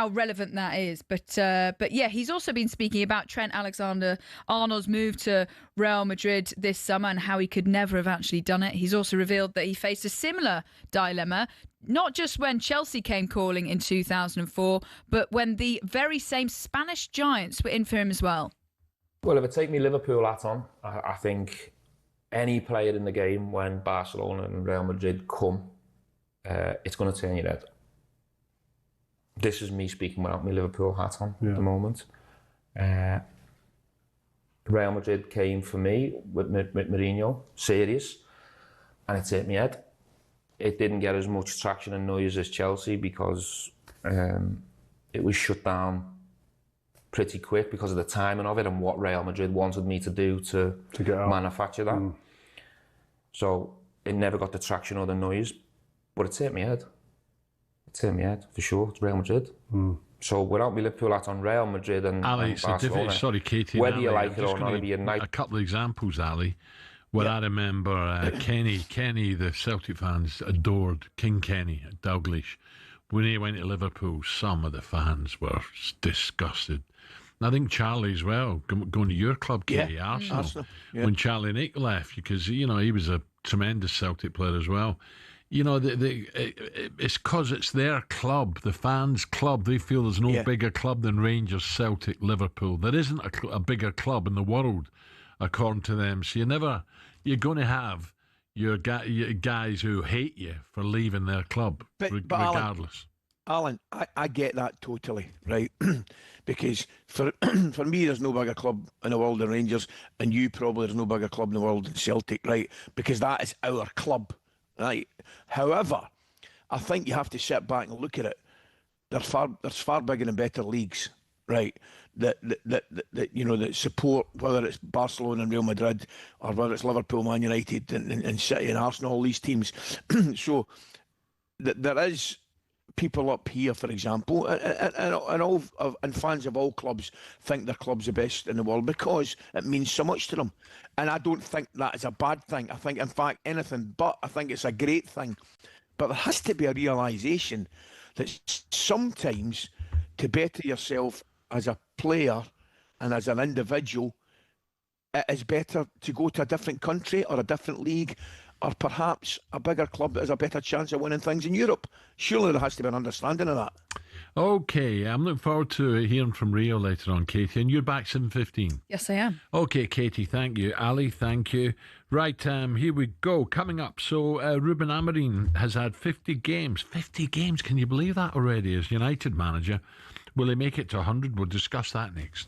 relevant that is. But yeah, he's also been speaking about Trent Alexander-Arnold's move to Real Madrid this summer and how he could never have actually done it. He's also revealed that he faced a similar dilemma, not just when Chelsea came calling in 2004, but when the very same Spanish giants were in for him as well. Well, if I take my Liverpool hat on, I think any player in the game, when Barcelona and Real Madrid come, it's going to turn your head. This is me speaking without my Liverpool hat on at the moment. Real Madrid came for me with Mourinho, serious, and it hit my head. It didn't get as much traction and noise as Chelsea because it was shut down pretty quick because of the timing of it and what Real Madrid wanted me to do to manufacture that. So it never got the traction or the noise, but it's hit me head. It's hit me head for sure. It's Real Madrid. So without me Liverpool hat on, Real Madrid and Barcelona, sorry, Katie, whether Ali, you like it or not, it'll be a couple of examples, Ali, where I remember Kenny, the Celtic fans adored King Kenny at Dalglish. When he went to Liverpool, some of the fans were disgusted. I think Charlie as well, going to your club, Katie, Arsenal. When Charlie Nick left, because, he was a tremendous Celtic player as well. It's because it's their club, the fans' club. They feel there's no bigger club than Rangers, Celtic, Liverpool. There isn't a bigger club in the world, according to them. So you're going to have your guys who hate you for leaving their club, regardless. Alan, I get that totally, right? Because for me, there's no bigger club in the world than Rangers, and you probably there's no bigger club in the world than Celtic, right? Because that is our club, right? However, I think you have to sit back and look at it. There's far bigger and better leagues, right? That support, whether it's Barcelona and Real Madrid, or whether it's Liverpool, Man United, and City and Arsenal, all these teams. So there is people up here, for example, and fans of all clubs think their club's the best in the world because it means so much to them. And I don't think that is a bad thing. I think, in fact, anything but. I think it's a great thing. But there has to be a realisation that sometimes to better yourself as a player and as an individual, it is better to go to a different country or a different league, or perhaps a bigger club that has a better chance of winning things in Europe. Surely there has to be an understanding of that. Okay, I'm looking forward to hearing from Rio later on, Katie. And you're back 7:15. Yes, I am. Okay, Katie, thank you. Ali, thank you. Right, here we go. Coming up, so Ruben Amorim has had 50 games. 50 games, can you believe that already as United manager? Will he make it to 100? We'll discuss that next.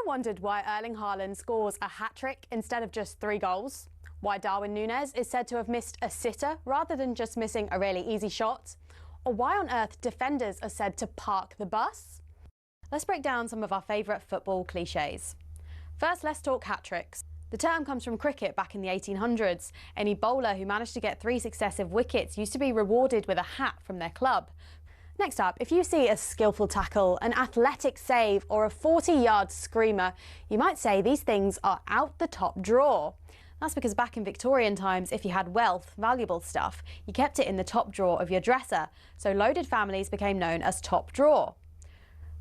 Wondered why Erling Haaland scores a hat-trick instead of just 3 goals? Why Darwin Núñez is said to have missed a sitter rather than just missing a really easy shot? Or why on earth defenders are said to park the bus? Let's break down some of our favourite football cliches. First, let's talk hat-tricks. The term comes from cricket back in the 1800s. Any bowler who managed to get 3 successive wickets used to be rewarded with a hat from their club. Next up, if you see a skillful tackle, an athletic save or a 40-yard screamer, you might say these things are out the top drawer. That's because back in Victorian times, if you had wealth, valuable stuff, you kept it in the top drawer of your dresser, so loaded families became known as top drawer.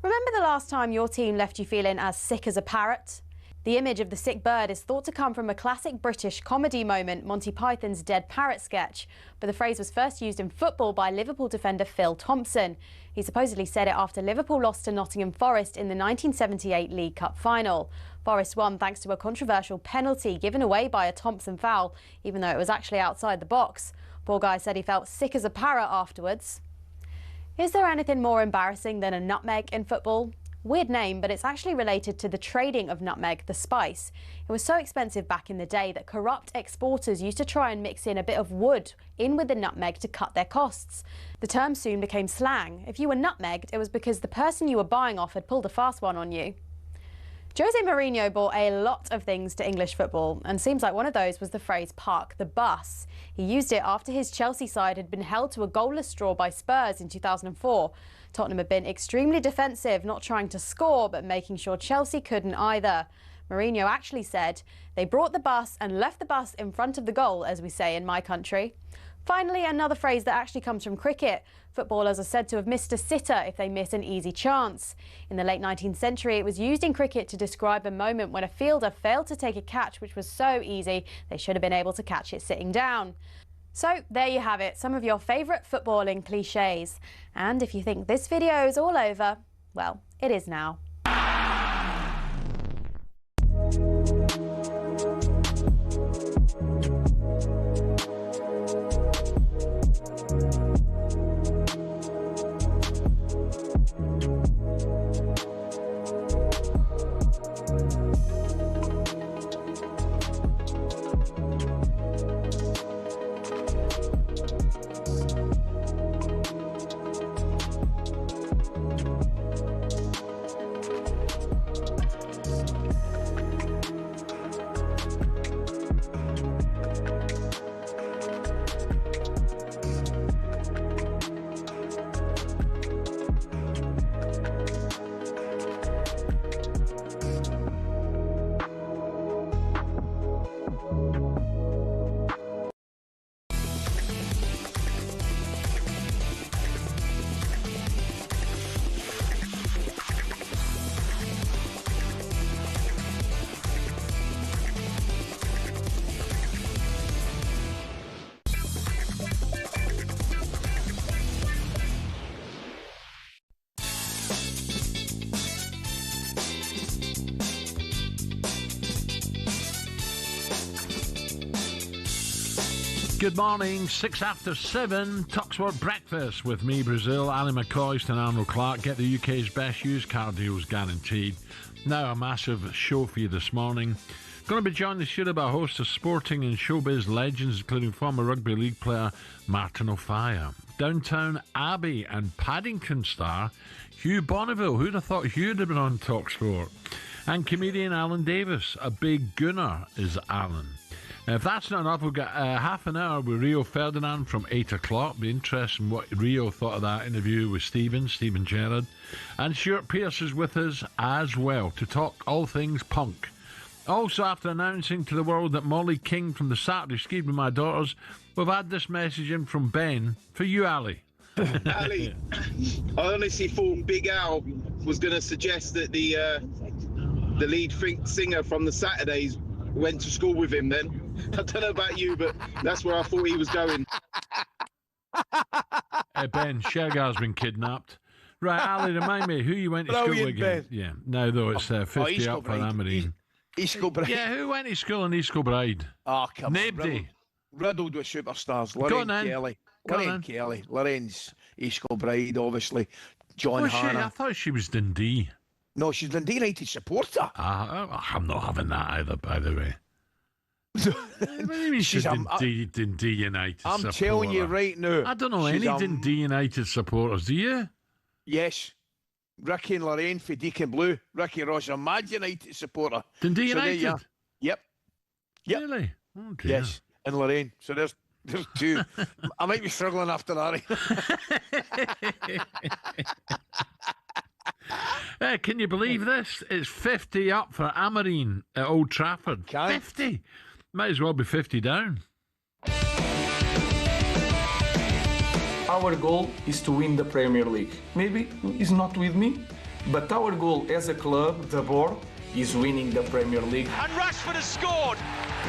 Remember the last time your team left you feeling as sick as a parrot? The image of the sick bird is thought to come from a classic British comedy moment, Monty Python's Dead Parrot sketch, but the phrase was first used in football by Liverpool defender Phil Thompson. He supposedly said it after Liverpool lost to Nottingham Forest in the 1978 League Cup final. Forest won thanks to a controversial penalty given away by a Thompson foul, even though it was actually outside the box. Poor guy said he felt sick as a parrot afterwards. Is there anything more embarrassing than a nutmeg in football? Weird name, but it's actually related to the trading of nutmeg, the spice. It was so expensive back in the day that corrupt exporters used to try and mix in a bit of wood in with the nutmeg to cut their costs. The term soon became slang. If you were nutmegged, it was because the person you were buying off had pulled a fast one on you. Jose Mourinho brought a lot of things to English football, and seems like one of those was the phrase "park the bus." He used it after his Chelsea side had been held to a goalless draw by Spurs in 2004. Tottenham had been extremely defensive, not trying to score, but making sure Chelsea couldn't either. Mourinho actually said, "They brought the bus and left the bus in front of the goal," as we say in my country. Finally, another phrase that actually comes from cricket. Footballers are said to have missed a sitter if they miss an easy chance. In the late 19th century, it was used in cricket to describe a moment when a fielder failed to take a catch which was so easy they should have been able to catch it sitting down. So there you have it, some of your favourite footballing cliches. And if you think this video is all over, well, it is now. Good morning, 6 after 7, talkSPORT breakfast with me, Brazil, Ally McCoist and Arnold Clark. Get the UK's best used car deals guaranteed. Now a massive show for you this morning. Going to be joined this year by a host of sporting and showbiz legends, including former Rugby League player Martin O'Fire, Downtown Abbey and Paddington star Hugh Bonneville. Who'd have thought Hugh'd have been on talkSPORT? And comedian Alan Davis. A big gunner is Alan. If that's not enough, we'll get half an hour with Rio Ferdinand from 8 o'clock. Be interesting what Rio thought of that interview with Scholes and Gerrard. And Stuart Pearce is with us as well to talk all things punk. Also, after announcing to the world that Molly King from the Saturday skied with my daughters, we've had this message in from Ben for you, Ali. Ali, I honestly thought Big Al was going to suggest that the lead singer from the Saturdays went to school with him then. I don't know about you, but that's where I thought he was going. Hey, Ben, Shergar's been kidnapped. Right, Ali, remind me who you went to school with. Ben. Yeah, no, though, it's 50 up for Amorim. East Kilbride. Yeah, who went to school in East Kilbride? Oh, come Nobody. on. Riddled with superstars. Go on, Lorraine then. Kelly. Go on, Lorraine then. Kelly. Lorraine's East Kilbride, obviously. John Was she? Hannah. I thought she was Dundee. No, she's Dundee United supporter. I'm not having that either, by the way. What do you mean she's Dundee United I'm supporter? telling you right now. I don't know she's any Dundee United supporters, do you? Yes. Ricky and Lorraine for Deacon Blue. Ricky Ross, a Mad United supporter. Dundee So there United? you are. Yep. Really? Oh, dear. Yes. And Lorraine. So there's two. I might be struggling after that. Can you believe this? It's 50 up for Amorim at Old Trafford. 50. Might as well be 50 down. Our goal is to win the Premier League. Maybe it's not with me, but our goal as a club, the board, is winning the Premier League. And Rashford has scored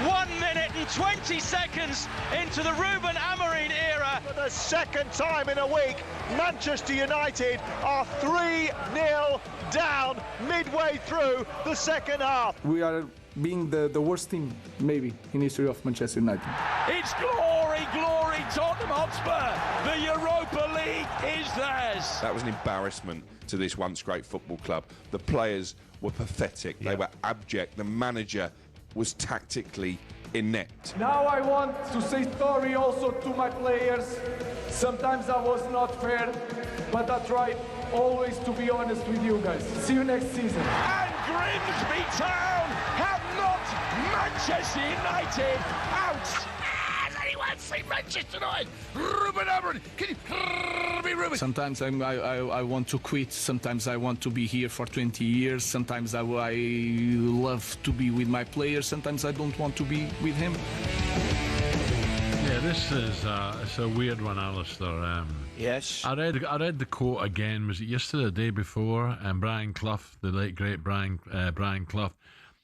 1 minute and 20 seconds into the Ruben Amorim era. For the second time in a week, Manchester United are 3-0 down midway through the second half. We are being the worst team, maybe, in history of Manchester United. It's glory, glory, Tottenham Hotspur. The Europa League is theirs. That was an embarrassment to this once great football club. The players were pathetic. They were abject. The manager was tactically inept. Now I want to say sorry also to my players. Sometimes I was not fair, but I tried always to be honest with you guys. See you next season. And Grimsby Town have knocked Manchester United out. Has anyone seen Manchester United? Ruben Amorim, can you be Ruben? Sometimes I want to quit. Sometimes I want to be here for 20 years. Sometimes I love to be with my players. Sometimes I don't want to be with him. Yeah, This is it's a weird one, Alistair. Yes. I read the quote again. Was it yesterday, the day before? And Brian Clough, the late great Brian Clough,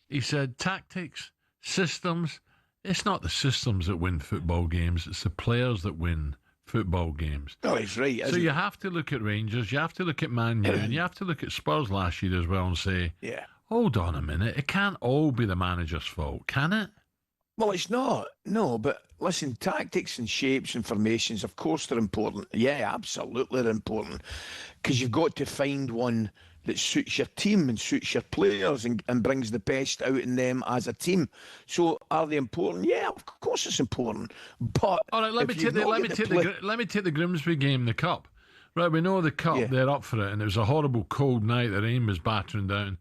he said, "Tactics, systems. It's not the systems that win football games. It's the players that win football games." Oh, he's right. So you have to look at Rangers, you have to look at Man U, and you have to look at Spurs last year as well and say, yeah, hold on a minute, it can't all be the manager's fault, can it? Well, it's not. No, but listen, tactics and shapes and formations, of course they're important. Yeah, absolutely they're important. Because you've got to find one that suits your team and suits your players and brings the best out in them as a team. So are they important? Yeah, of course it's important. But all right, let me take the Grimsby game, the cup. Right, we know the cup, they're up for it, and it was a horrible cold night, the rain was battering down.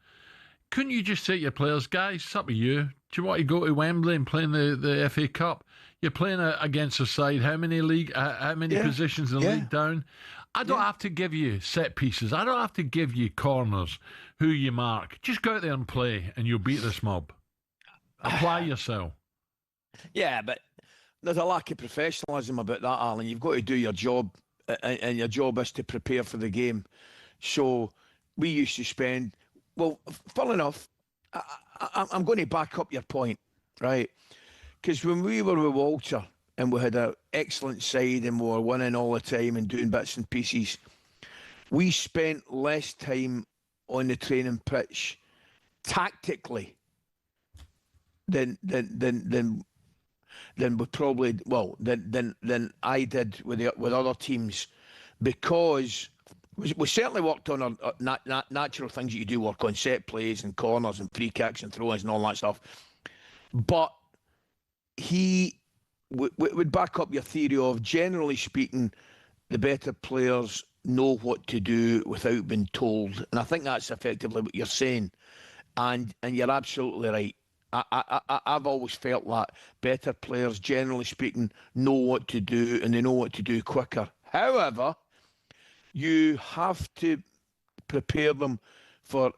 Couldn't you just say to your players, guys, it's up to you. Do you want to go to Wembley and play in the FA Cup? You're playing against a side, how many positions in the league down? I don't have to give you set pieces. I don't have to give you corners, who you mark. Just go out there and play, and you'll beat this mob. Apply yourself. Yeah, but there's a lack of professionalism about that, Alan. You've got to do your job, and your job is to prepare for the game. So we used to spend... Well, funnily enough, I'm going to back up your point, right? Because when we were with Walter and we had an excellent side and we were winning all the time and doing bits and pieces, we spent less time on the training pitch tactically than we probably than I did with other teams, because we certainly worked on our natural things that you do work on, set plays and corners and free kicks and throw-ins and all that stuff. But he would back up your theory of, generally speaking, the better players know what to do without being told. And I think that's effectively what you're saying. And you're absolutely right. I've always felt that better players, generally speaking, know what to do, and they know what to do quicker. However, you have to prepare them for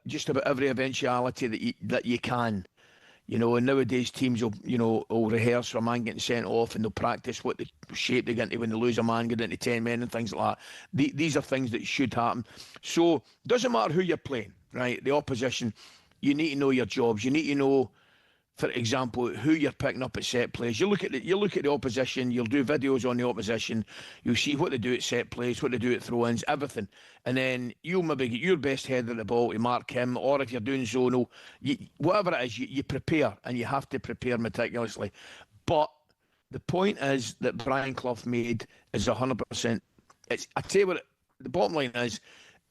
just about every eventuality that you can. You know, and nowadays teams will rehearse for a man getting sent off, and they'll practice what the shape they get into when they lose a man, get into 10 men and things like that. These are things that should happen. So it doesn't matter who you're playing, right? The opposition, you need to know your jobs. You need to know, for example, who you're picking up at set plays. You look at the opposition, you'll do videos on the opposition, you'll see what they do at set plays, what they do at throw-ins, everything. And then you'll maybe get your best header of the ball to mark him, or if you're doing zonal, whatever it is, you prepare, and you have to prepare meticulously. But the point is that Brian Clough made is 100%. I tell you what, the bottom line is,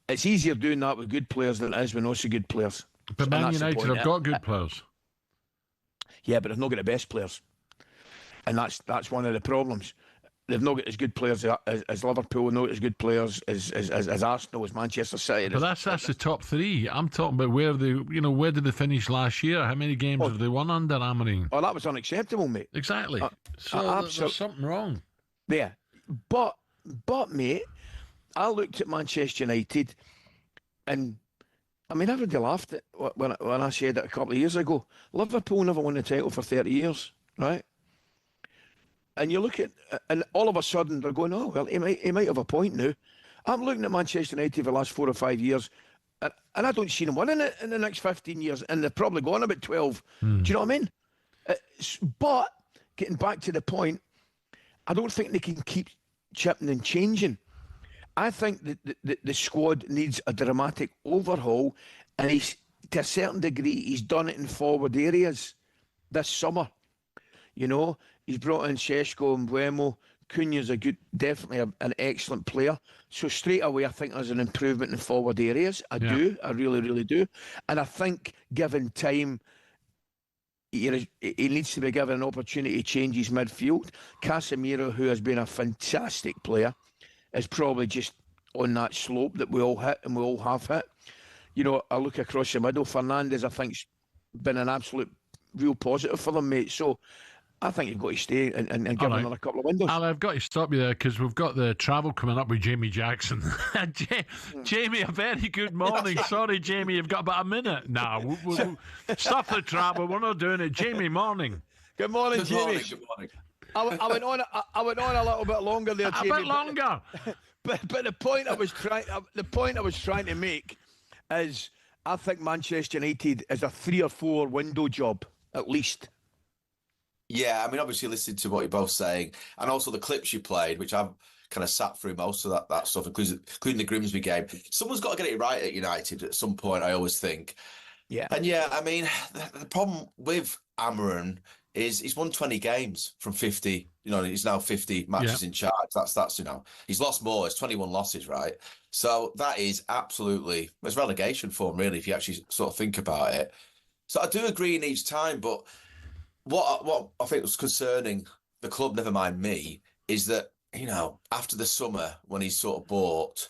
it's easier doing that with good players than it is with not so good players. But Man United have got good players. Yeah, but they've not got the best players, and that's one of the problems. They've not got as good players as Liverpool, not as good players as Arsenal, as Manchester City. But that's the top three. I'm talking about where did they finish last year? How many games have they won under Amorim? Oh, that was unacceptable, mate. Exactly. So there's something wrong. Yeah, but mate, I looked at Manchester United, and I mean, everybody laughed at when I said it a couple of years ago. Liverpool never won the title for 30 years, right? And you look at, and all of a sudden they're going, oh, well, he might have a point now. I'm looking at Manchester United for the last 4 or 5 years, and I don't see them winning it in the next 15 years, and they're probably going about 12. Do you know what I mean? But getting back to the point, I don't think they can keep chipping and changing. I think that the squad needs a dramatic overhaul, and to a certain degree, he's done it in forward areas this summer. You know, he's brought in Šeško and Buemo. Cunha's definitely an excellent player. So straight away, I think there's an improvement in forward areas. I really, really do. And I think, given time, he needs to be given an opportunity to change his midfield. Casemiro, who has been a fantastic player, is probably just on that slope that we all hit and we all have hit. You know, I look across the middle. Fernandes, I think, has been an absolute real positive for them, mate. So I think you've got to stay and give them a couple of windows. Alan, I've got to stop you there because we've got the travel coming up with Jamie Jackson. Jamie, a very good morning. Sorry, Jamie, you've got about a minute. Nah, we'll stop the travel. We're not doing it. Jamie, morning. Good morning, Jamie. Good morning. I went on a little bit longer there, Jamie. A bit longer. But the point I was trying to make is, I think Manchester United is a 3 or 4 window job at least. Yeah, I mean, obviously listening to what you're both saying, and also the clips you played, which I've kind of sat through most of that stuff, including the Grimsby game. Someone's got to get it right at United at some point, I always think. Yeah. And yeah, I mean, the problem with Amorim is he's won 20 games from 50. You know, he's now 50 matches in charge. That's you know, he's lost more. It's 21 losses, right? So that is absolutely, it's relegation for him, really, if you actually sort of think about it. So I do agree he needs time, but what I think was concerning the club, never mind me, is that, you know, after the summer when he's sort of bought,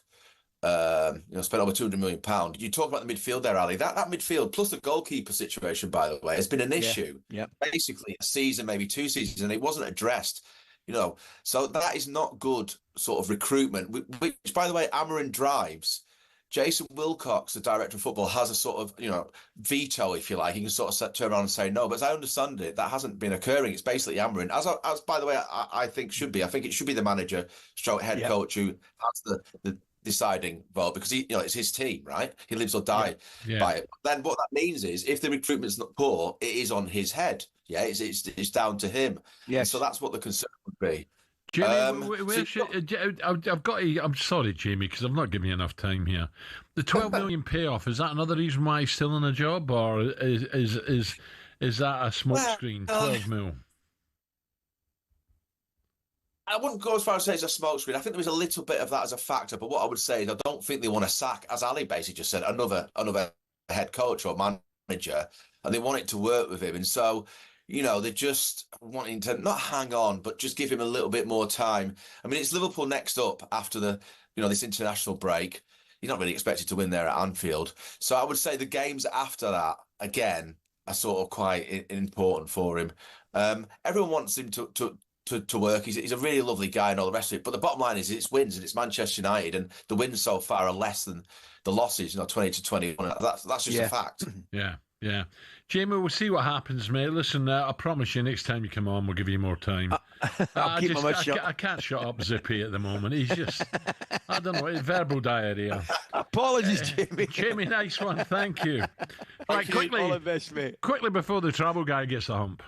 spent over £200 million. You talk about the midfield there, Ali. That midfield, plus the goalkeeper situation, by the way, has been an issue. Yeah. Basically, a season, maybe 2 seasons, and it wasn't addressed. You know, so that is not good sort of recruitment. Which, by the way, Amorim drives. Jason Wilcox, the director of football, has a sort of, you know, veto, if you like. He can sort of turn around and say no. But as I understand it, that hasn't been occurring. It's basically Amorim, as by the way, I think should be. I think it should be the manager, stroke head coach, who has the deciding vote, because it's his team, right? He lives or dies by it. Then what that means is, if the recruitment's not poor, it is on his head. Yeah, it's down to him. Yeah. So that's what the concern would be. Jamie, I've got to, I'm sorry, Jamie, because I'm not giving you enough time here. The 12 million payoff, is that another reason why he's still in a job, or is that a smokescreen? 12 mil. I wouldn't go as far as say it's a smokescreen. I think there was a little bit of that as a factor, but what I would say is I don't think they want to sack, as Ali basically just said, another head coach or manager, and they want it to work with him. And so, you know, they're just wanting to not hang on, but just give him a little bit more time. I mean, it's Liverpool next up after this international break. You're not really expected to win there at Anfield. So I would say the games after that, again, are sort of quite important for him. Everyone wants him to work. He's a really lovely guy and all the rest of it. But the bottom line is it's wins, and it's Manchester United, and the wins so far are less than the losses, 20-21. That's just a fact. Yeah. Yeah. Jamie, we'll see what happens, mate. Listen, I promise you, next time you come on, we'll give you more time. I'll keep my mouth shut. I can't shut up Zippy at the moment. He's just, I don't know, verbal diarrhea. Apologies, Jamie. Jamie, nice one. Thank you. Right, quickly, all the best, mate. Quickly before the travel guy gets the hump.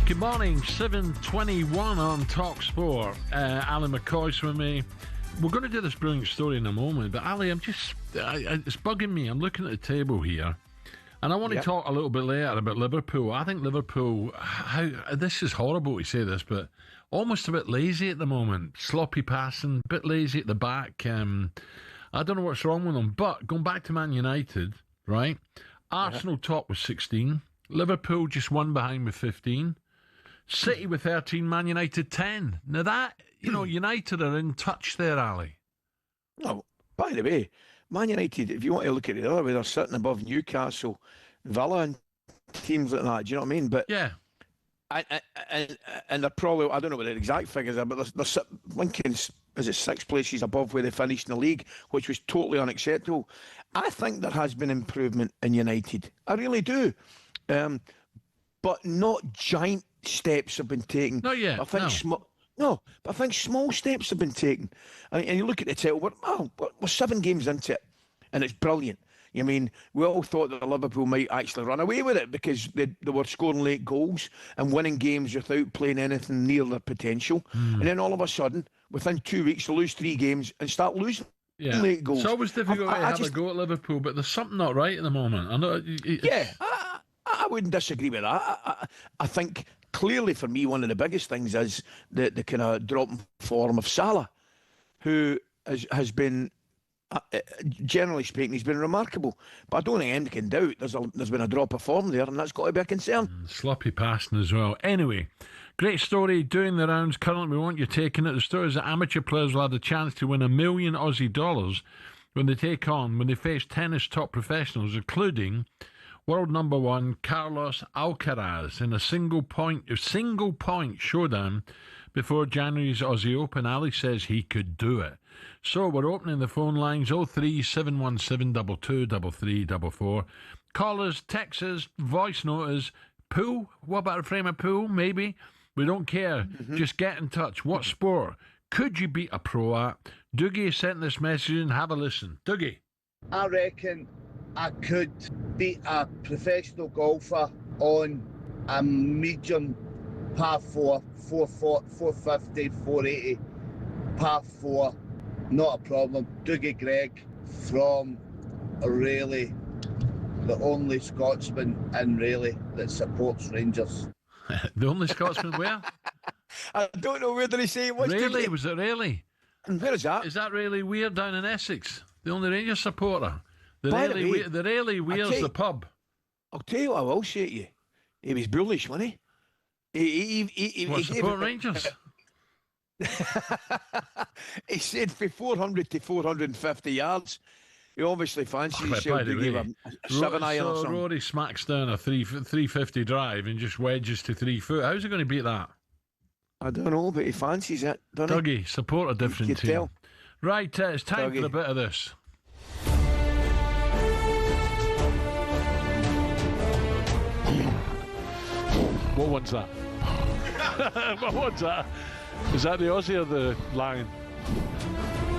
Good morning, 7:21 on talkSPORT. Alan McCoist with me. We're going to do this brilliant story in a moment, but Ali, it's bugging me. I'm looking at the table here, and I want to talk a little bit later about Liverpool. I think Liverpool, this is horrible to say this, but almost a bit lazy at the moment. Sloppy passing, a bit lazy at the back. I don't know what's wrong with them, but going back to Man United, right? Arsenal top with 16. Liverpool just one behind with 15. City with 13, Man United 10. Now that, United are in touch there, Ali. No, by the way, Man United, if you want to look at it the other way, they're sitting above Newcastle, Villa and teams like that. Do you know what I mean? But yeah. And they're probably, I don't know what the exact figures are, but they're Lincoln's, is it 6 places above where they finished in the league, which was totally unacceptable. I think there has been improvement in United. I really do. But not giant steps have been taken. Not yet. I think but I think small steps have been taken. And you look at the title, we're 7 games into it, and it's brilliant. I mean, we all thought that Liverpool might actually run away with it because they were scoring late goals and winning games without playing anything near their potential. And then all of a sudden, within 2 weeks, they lose 3 games and start losing late goals. It's always difficult to have a go at Liverpool, but there's something not right at the moment. I know. I wouldn't disagree with that. I think clearly for me, one of the biggest things is the kind of dropping form of Salah, who has been, generally speaking, he's been remarkable. But I don't think anyone can doubt there's been a drop of form there, and that's got to be a concern. Sloppy passing as well. Anyway, great story doing the rounds currently. We want you taking it. The story is that amateur players will have the chance to win $1 million Aussie when they face tennis top professionals, including world number 1 Carlos Alcaraz in a single point showdown before January's Aussie Open. Ali says he could do it. So we're opening the phone lines 03717 223344. Callers, texters, voice noters, pool. What about a frame of pool? Maybe. We don't care. Just get in touch. What sport could you beat a pro at? Dougie sent this message and have a listen. Dougie. I reckon I could beat a professional golfer on a medium par 4, 450, 480, par 4, not a problem. Dougie Gregg from Rayleigh, the only Scotsman in Rayleigh that supports Rangers. The only Scotsman where? I don't know, where did he say it was? Rayleigh, was it Rayleigh? And where is that? Is that Rayleigh Weir down in Essex? The only Rangers supporter? The Rayleigh Weir's the pub. I'll tell you what I will say to you. He was bullish, wasn't he? He support Rangers? He said for 400 to 450 yards. He obviously fancies himself to give him a 7-iron or something. Rory smacks down a 350 drive and just wedges to 3 foot. How's he going to beat that? I don't know, but he fancies it, doesn't he? Dougie, support a different team. Tell. Right, it's time for a bit of this. What one's that? What one's that? Is that the Aussie or the Lion?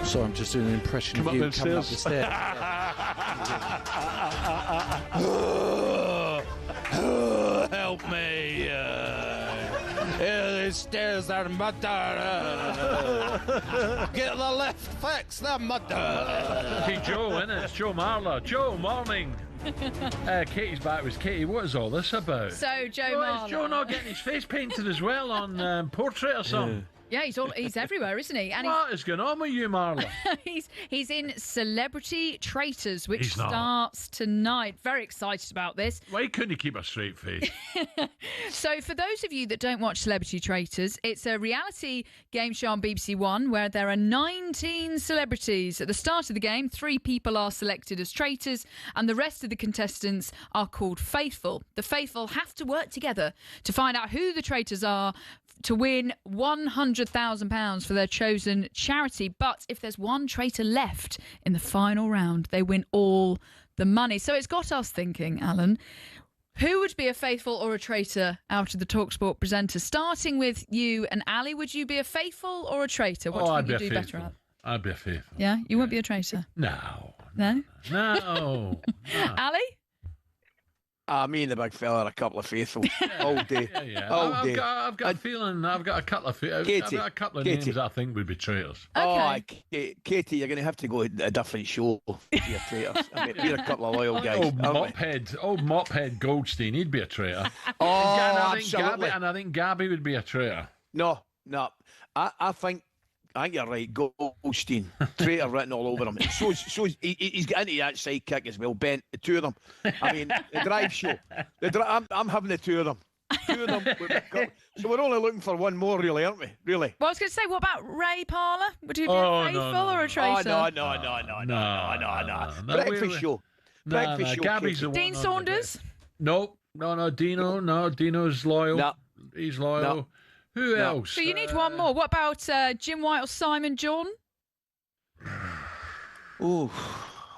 Sorry, I'm just doing an impression of you coming up the stairs. Help me! The stairs are mudder. Get the lift, fix the mudder. Hey, Joe, innit? It's Joe Marler. Joe, morning. Katie's back with Katie. What is all this about? So, Joe Marler. Is Joe not getting his face painted as well on Portrait or something? Yeah, he's everywhere, isn't he? And what is going on with you, Marla? he's in Celebrity Traitors, which starts tonight. Very excited about this. Why couldn't he keep a straight face? So for those of you that don't watch Celebrity Traitors, it's a reality game show on BBC One where there are 19 celebrities. At the start of the game, 3 people are selected as traitors and the rest of the contestants are called faithful. The faithful have to work together to find out who the traitors are to win £100,000 for their chosen charity. But if there's one traitor left in the final round, they win all the money. So it's got us thinking, Alan, who would be a faithful or a traitor out of the talkSPORT presenters? Starting with you and Ali, would you be a faithful or a traitor? What do you think you'd do better at? I'd be a faithful. Yeah? You won't be a traitor? No. No? No. Ali? Me and the big fella are a couple of faithfuls all day. All day. I've got a feeling. I've got a couple of. I've got a couple of names I think would be traitors. Oh, Katie, you're going to have to go to a different show for your traitors. I mean, we're a couple of loyal guys. Old mophead Goldstein, he'd be a traitor. Absolutely. I think Gabby would be a traitor. No. I think you're right. Goldstein, traitor written all over him. He's got into that sidekick as well. Bent, the two of them. I mean, the drive show. I'm having the two of them. So we're only looking for one more, really, aren't we? Really? Well, I was going to say, what about Ray Parlour? Would you be a faithful or a traitor? No. Breakfast show. Breakfast show. Gabby's the one. Dean Saunders? No. Dino. No, Dino's loyal. No. He's loyal. No. Who else? So you need one more. What about Jim White or Simon Jordan? Oh,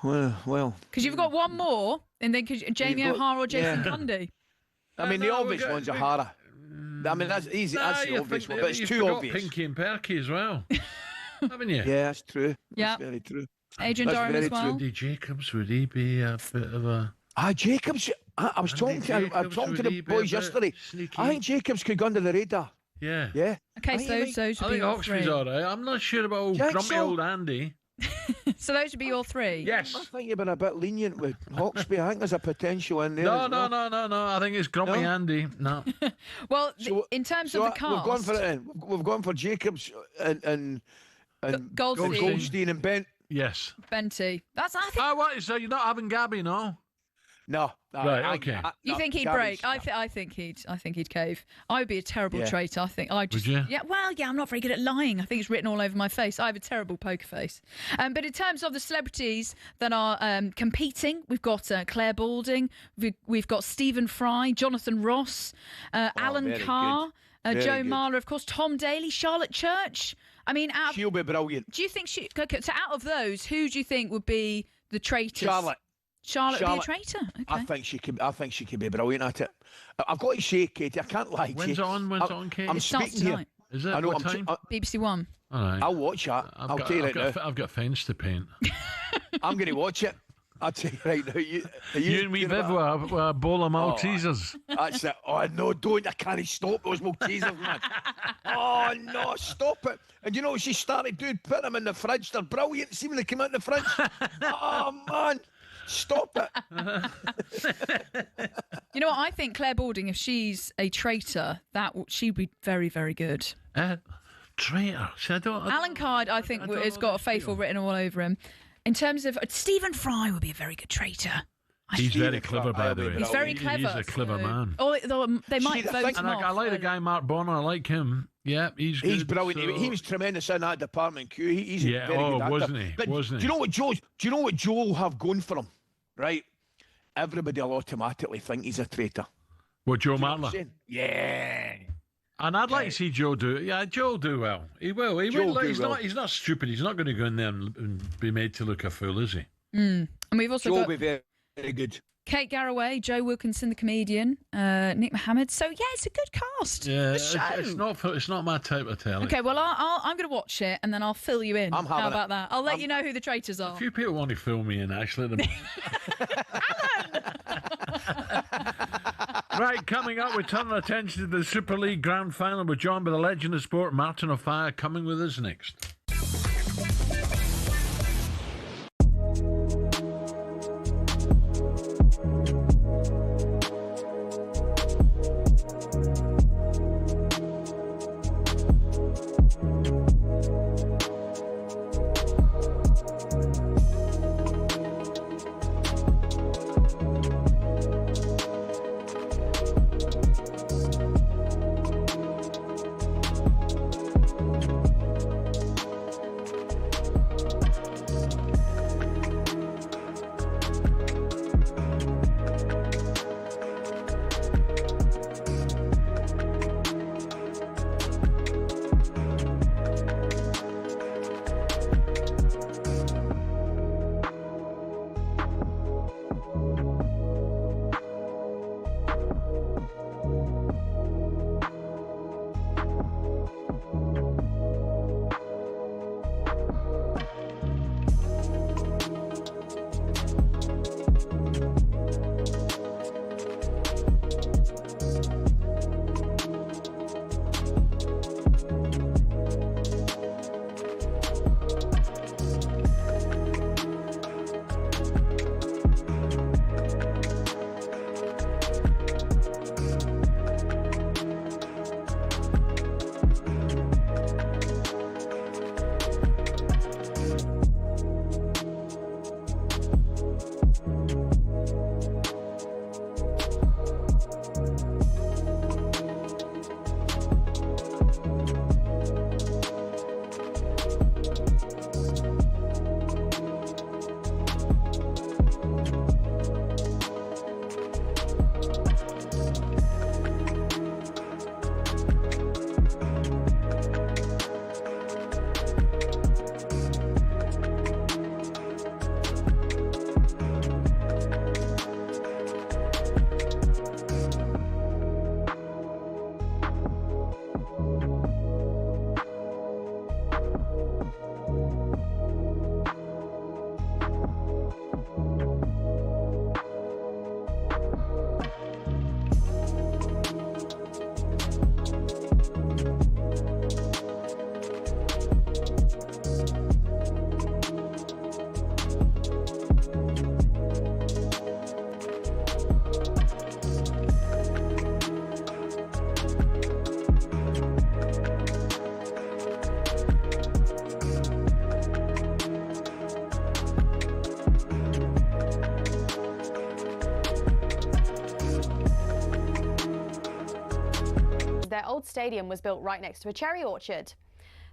well. Because you've got one more, and then Jamie O'Hara or Jason Cundy. I mean, the obvious one's O'Hara. I mean, that's easy. That's the obvious one, but it's too obvious. Pinky and Perky as well, haven't you? Yeah, that's true. Yeah, that's very true. Adrian Durham as well. Andy Jacobs, would he be a bit of a? Jacobs. I was talking to the boys yesterday. Sneaky? I think Jacobs could go under the radar. Yeah. Okay, so those would be your Oxford's three. all right. I'm not sure about old grumpy old Andy. So those would be your three. Yes. I think you've been a bit lenient with Hawksby. I think there's a potential in there. No. I think it's grumpy Andy. No. Well, in terms of the cast, we've gone for it. Then. We've gone for Jacobs and Goldstein and Bent. Yes. Benty. That's I think. What? So you're not having Gabby, no? No. Right. Okay. You think he'd break? I think he'd cave. I would be a terrible traitor. I think I just. Would you? Yeah. Well, yeah. I'm not very good at lying. I think it's written all over my face. I have a terrible poker face. But in terms of the celebrities that are competing, we've got Claire Balding, we've got Stephen Fry, Jonathan Ross, Alan Carr, Joe Marler, of course, Tom Daly, Charlotte Church. I mean, she'll be brilliant. Do you think so out of those, who do you think would be the traitors? Charlotte would be a traitor. Okay. I think she could be brilliant at it. I've got to say, Katie, I can't lie to you. When's on, Katie? I'm It starts speaking tonight. here. Is it? I know. What time? BBC One. All right. I'll watch that. I'll tell you right now. I've got a fence to paint. I'm going to watch it. I'll tell you right now. You and me, Viv, were a bowl of Maltesers. That's it. Oh, no, don't. I can't stop those Maltesers, man. Oh, no, stop it. And you know what she started doing? Put them in the fridge. They're brilliant. See when they come out in the fridge? Oh, man. Stop it. You know what? I think Claire Balding, if she's a traitor, she'd be very, very good. Traitor? See, Alan Carr, I think, has got a faithful written all over him. In terms of Stephen Fry would be a very good traitor. He's very clever, by the way. He's very clever. He's a clever man. Although they might vote him off. I like the guy Mark Bonner. I like him. Yeah, he's brilliant. So... He was tremendous in that department. He's a very good actor. wasn't he? But wasn't do you know what Joe? Do you know what Joe will have going for him? Right. Everybody will automatically think he's a traitor. What, Joe Marler? Yeah. And I'd like to see Joe do it. Yeah, Joe will do well. He will. He will. He's not stupid. He's not going to go in there and be made to look a fool, is he? And we've also Joe got will be very, very good. Kate Garraway, Joe Wilkinson, the comedian, Nick Mohammed. So yeah, it's a good cast. Yeah, it's not my type of telly. Okay, well I'm going to watch it and then I'll fill you in. I'm having How about that? I'll let you know who the traitors are. A few people want to fill me in actually. Right, coming up, we turn our attention to the Super League Grand Final. We're joined by the legend of sport, Martin O'Fire, coming with us next. old stadium was built right next to a cherry orchard.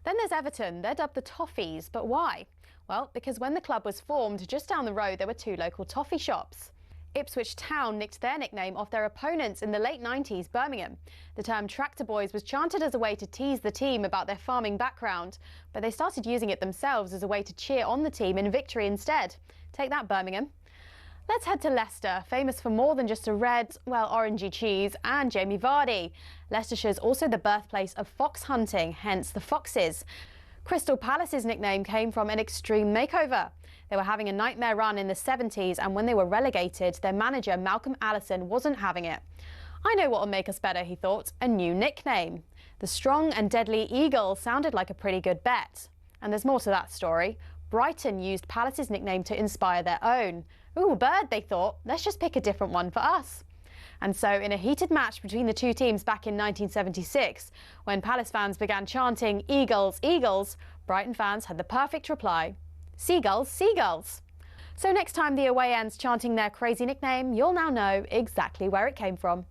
Then there's Everton. They're dubbed the Toffees, but why? Well, because when the club was formed, just down the road there were 2 local toffee shops. Ipswich Town nicked their nickname off their opponents in the late 90s, Birmingham. The term Tractor Boys was chanted as a way to tease the team about their farming background, but they started using it themselves as a way to cheer on the team in victory instead. Take that, Birmingham. Let's head to Leicester, famous for more than just a red, well, orangey cheese and Jamie Vardy. Leicestershire's also the birthplace of fox hunting, hence the Foxes. Crystal Palace's nickname came from an extreme makeover. They were having a nightmare run in the 70s, and when they were relegated, their manager, Malcolm Allison, wasn't having it. I know what will make us better, he thought, a new nickname. The Strong and Deadly Eagle sounded like a pretty good bet. And there's more to that story. Brighton used Palace's nickname to inspire their own. Ooh, bird, they thought. Let's just pick a different one for us. And so, in a heated match between the two teams back in 1976, when Palace fans began chanting Eagles, Eagles, Brighton fans had the perfect reply. Seagulls, seagulls. So next time the away end's chanting their crazy nickname, you'll now know exactly where it came from.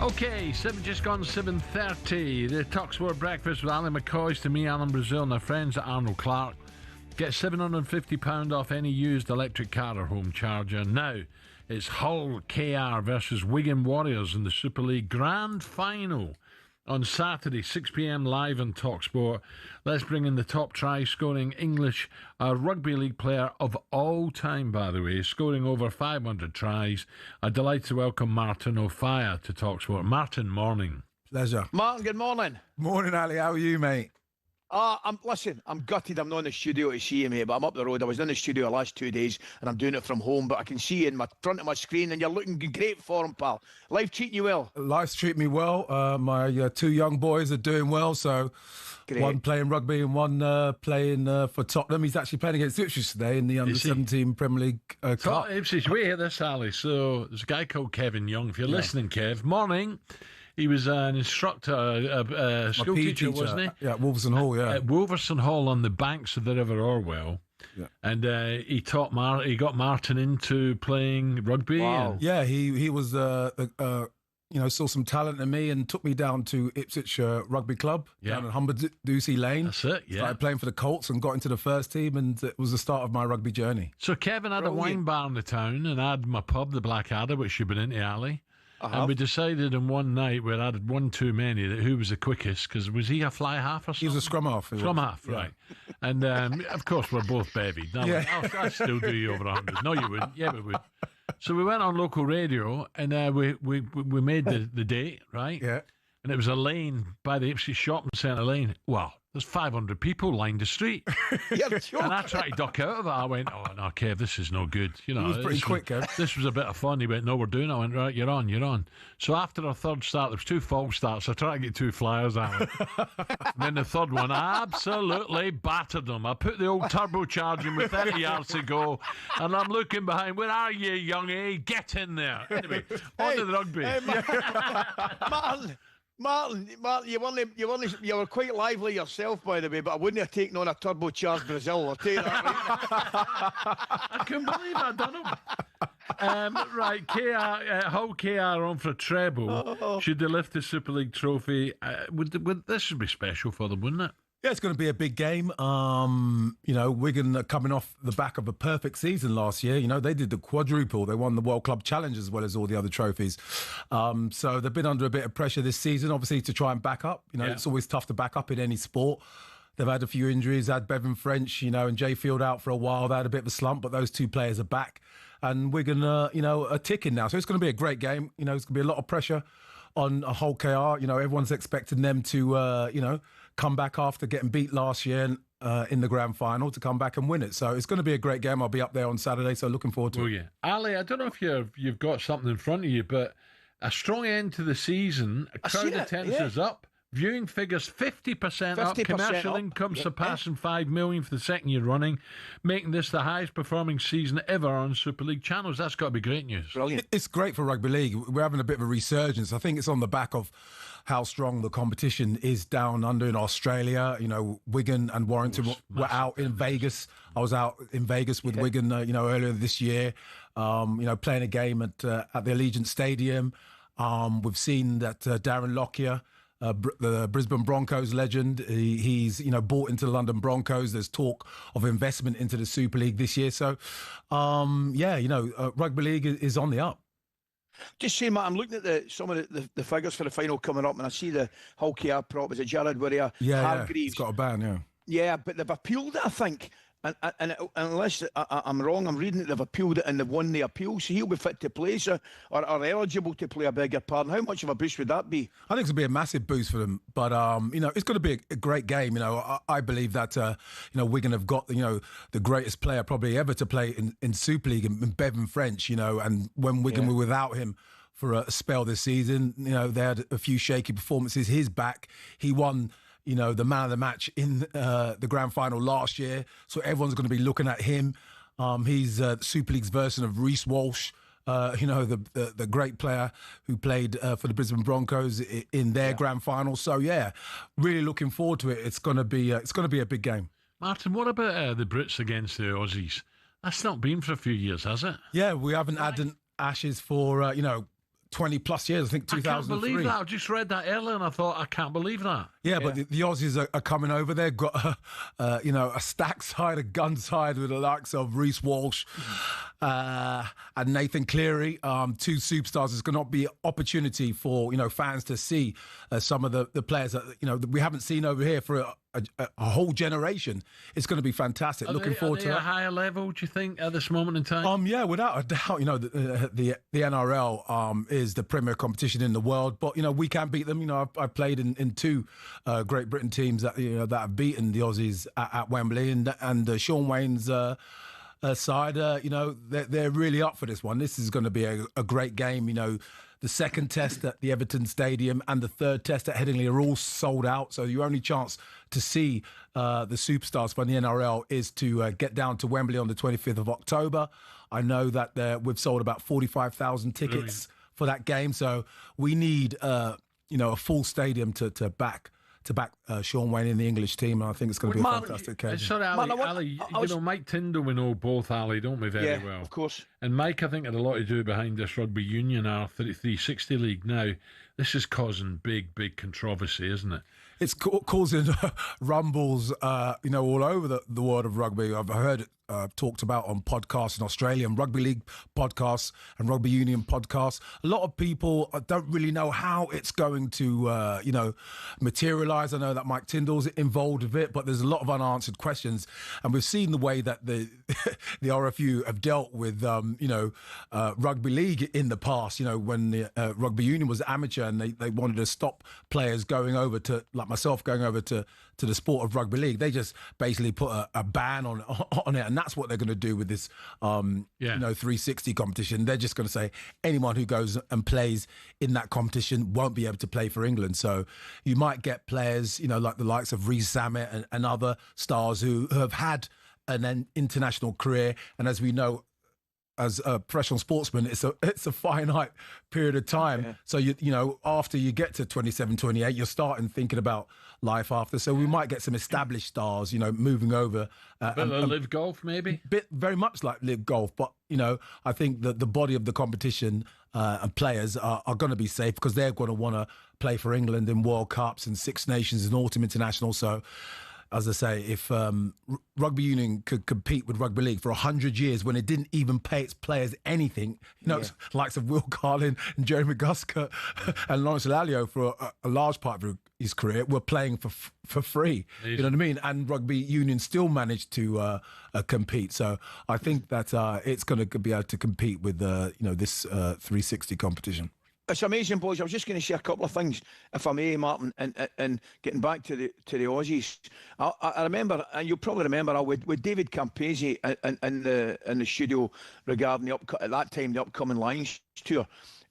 Okay, just gone 7:30. The talkSPORT breakfast with Alan McCoist and me, Alan Brazil, and our friends at Arnold Clark. Get £750 off any used electric car or home charger. Now, it's Hull KR versus Wigan Warriors in the Super League Grand Final on Saturday, 6 p.m. live on talkSPORT. Let's bring in the top try-scoring English rugby league player of all time, by the way, scoring over 500 tries. A delight to welcome Martin O'Fire to talkSPORT. Martin, morning. Pleasure. Martin, good morning. Morning, Ali. How are you, mate? I'm gutted I'm not in the studio to see you, mate, but I'm up the road. I was in the studio the last 2 days and I'm doing it from home, but I can see you in front of my screen and you're looking in great form, pal. Life treating you well? Life's treating me well. My 2 young boys are doing well, so great. One playing rugby and one playing for Tottenham. He's actually playing against Ipswich today in the Under-17 Premier League Cup. Ipswich, we hear this, Ali. So there's a guy called Kevin Young. If you're listening, Kev, morning. He was an instructor, a school teacher, wasn't he? Yeah, at Wolverson Hall, yeah. At Wolverson Hall on the banks of the River Orwell. Yeah. And he got Martin into playing rugby. Wow. And yeah, he was, saw some talent in me and took me down to Ipswich Rugby Club down at Humberducy Lane. That's it, yeah. Started playing for the Colts and got into the first team, and it was the start of my rugby journey. So Kevin had a wine bar in the town, and I had my pub, the Black Adder, which you've been into, Ali. And we decided on one night where I had one too many that who was the quickest, because was he a fly half or something? He was a scrum half. Scrum half, right. And of course we're both bevied. I'll still do you over 100. No, you wouldn't. Yeah, we would. So we went on local radio and we made the date, right? Yeah. And it was a lane by the Ipswich Shopping Centre lane. Wow. There's 500 people lined the street. And I tried to duck out of it. I went, oh, no, Kev, this is no good. You know, it was pretty quick, Kev. This was a bit of fun. He went, no, we're doing it. I went, right, you're on. So after our third start, there was 2 false starts. I tried to get 2 flyers out. And then the third one, I absolutely battered them. I put the old turbocharging with 30 yards to go, and I'm looking behind. Where are you, young A? Get in there. Anyway, on to the rugby. Martin, you were quite lively yourself, by the way, but I wouldn't have taken on a turbocharged Brazil. I'll tell you that. I couldn't believe I'd done him. Right, Hull KR on for a treble. Should they lift the Super League trophy? This would be special for them, wouldn't it? Yeah, it's going to be a big game. Wigan are coming off the back of a perfect season last year. They did the quadruple. They won the World Club Challenge as well as all the other trophies. So they've been under a bit of pressure this season, obviously, to try and back up. It's always tough to back up in any sport. They've had a few injuries, had Bevan French, and Jay Field out for a while. They had a bit of a slump, but those two players are back. And Wigan, are ticking now. So it's going to be a great game. It's going to be a lot of pressure on a whole KR. Everyone's expecting them to, come back after getting beat last year in the grand final to come back and win it. So it's going to be a great game. I'll be up there on Saturday, so looking forward to it. Yeah. Ali, I don't know if you've got something in front of you, but a strong end to the season. Crowd attendance is up. Viewing figures 50% up. Commercial income surpassing 5 million for the second year running, making this the highest performing season ever on Super League channels. That's got to be great news. Brilliant. It's great for Rugby League. We're having a bit of a resurgence. I think it's on the back of how strong the competition is down under in Australia. Wigan and Warrington were out in Vegas. I was out in Vegas with Wigan, earlier this year, playing a game at the Allegiant Stadium. We've seen that Darren Lockyer, the Brisbane Broncos legend, he's bought into the London Broncos. There's talk of investment into the Super League this year. So, Rugby League is on the up. Just saying, Matt, I'm looking at some of the figures for the final coming up, and I see the Hull KR prop. Is it Gerrard Warrior? Hargreaves? He's got a ban, yeah. Yeah, but they've appealed it, I think. And unless I'm wrong, I'm reading that they've appealed it and they've won the appeal, so he'll be fit to play, so or eligible to play, I beg your pardon. How much of a boost would that be? I think it's going to be a massive boost for them, but it's going to be a great game. I believe that Wigan have got the greatest player probably ever to play in Super League, in Bevan French. And when Wigan were without him for a spell this season, they had a few shaky performances. He's back. He won the man of the match in the grand final last year. So everyone's going to be looking at him. He's the Super League's version of Reece Walsh, the great player who played for the Brisbane Broncos in their grand final. So, really looking forward to it. It's going to be a big game. Martin, what about the Brits against the Aussies? That's not been for a few years, has it? Yeah, we haven't had Ashes for, 20 plus years. I think 2003. I can't believe that. I just read that earlier and I thought, I can't believe that. Yeah, but the Aussies are coming over. They've got a stacked side, a gun side with the likes of Reece Walsh and Nathan Cleary, two superstars. It's going to be an opportunity for fans to see some of the players that we haven't seen over here for a whole generation. It's going to be fantastic. Looking forward to it. At a higher level, do you think, at this moment in time? Yeah, without a doubt. The NRL is the premier competition in the world, but we can beat them. I've played in two Great Britain teams that that have beaten the Aussies at Wembley, and Sean Wayne's side. They're really up for this one. This is going to be a great game. The second test at the Everton Stadium and the third test at Headingley are all sold out. So your only chance to see the superstars from the NRL is to get down to Wembley on the 25th of October. I know that we've sold about 45,000 tickets for that game. So we need a full stadium to back Sean Wayne in the English team, and I think it's going to be a fantastic occasion. Sorry, Ali, Mike Tyndall, we know both, Ali, don't we, very well? Of course. And Mike, I think, had a lot to do behind this Rugby Union, our 360 League now. This is causing big controversy, isn't it? It's causing rumbles, all over the world of rugby. I've heard it talked about on podcasts in Australia, and Rugby League podcasts and Rugby Union podcasts. A lot of people don't really know how it's going to, materialise. I know that Mike Tyndall's involved with it, but there's a lot of unanswered questions. And we've seen the way that the RFU have dealt with, Rugby League in the past, when the Rugby Union was amateur and they wanted to stop players going over to, like myself, going over to the sport of Rugby League. They just basically put a ban on it, and that's what they're going to do with this 360 competition. They're just going to say anyone who goes and plays in that competition won't be able to play for England. So you might get players, like the likes of Reece Zammit and other stars who have had an international career, and as we know, as a professional sportsman, it's a finite period of time. Yeah. So you know, after you get to 27, 28, you're starting thinking about life after. So we might get some established stars, you know, moving over. A bit of live golf, maybe. Very much like live golf, but you know, I think that the body of the competition and players are going to be safe because they're going to want to play for England in World Cups and Six Nations and Autumn International. So, as I say, if rugby union could compete with rugby league for 100 years when it didn't even pay its players anything, you know, likes of Will Carlin and Jerry McGusker and Lawrence Lalio for a large part of his career were playing for free. You know what I mean? And rugby union still managed to compete. So I think that it's going to be able to compete with you know, this 360 competition. It's amazing, boys. I was just going to say a couple of things, if I may, Martin, and getting back to the Aussies. I remember, and you'll probably remember, with David Campese in the studio regarding at that time the upcoming Lions tour,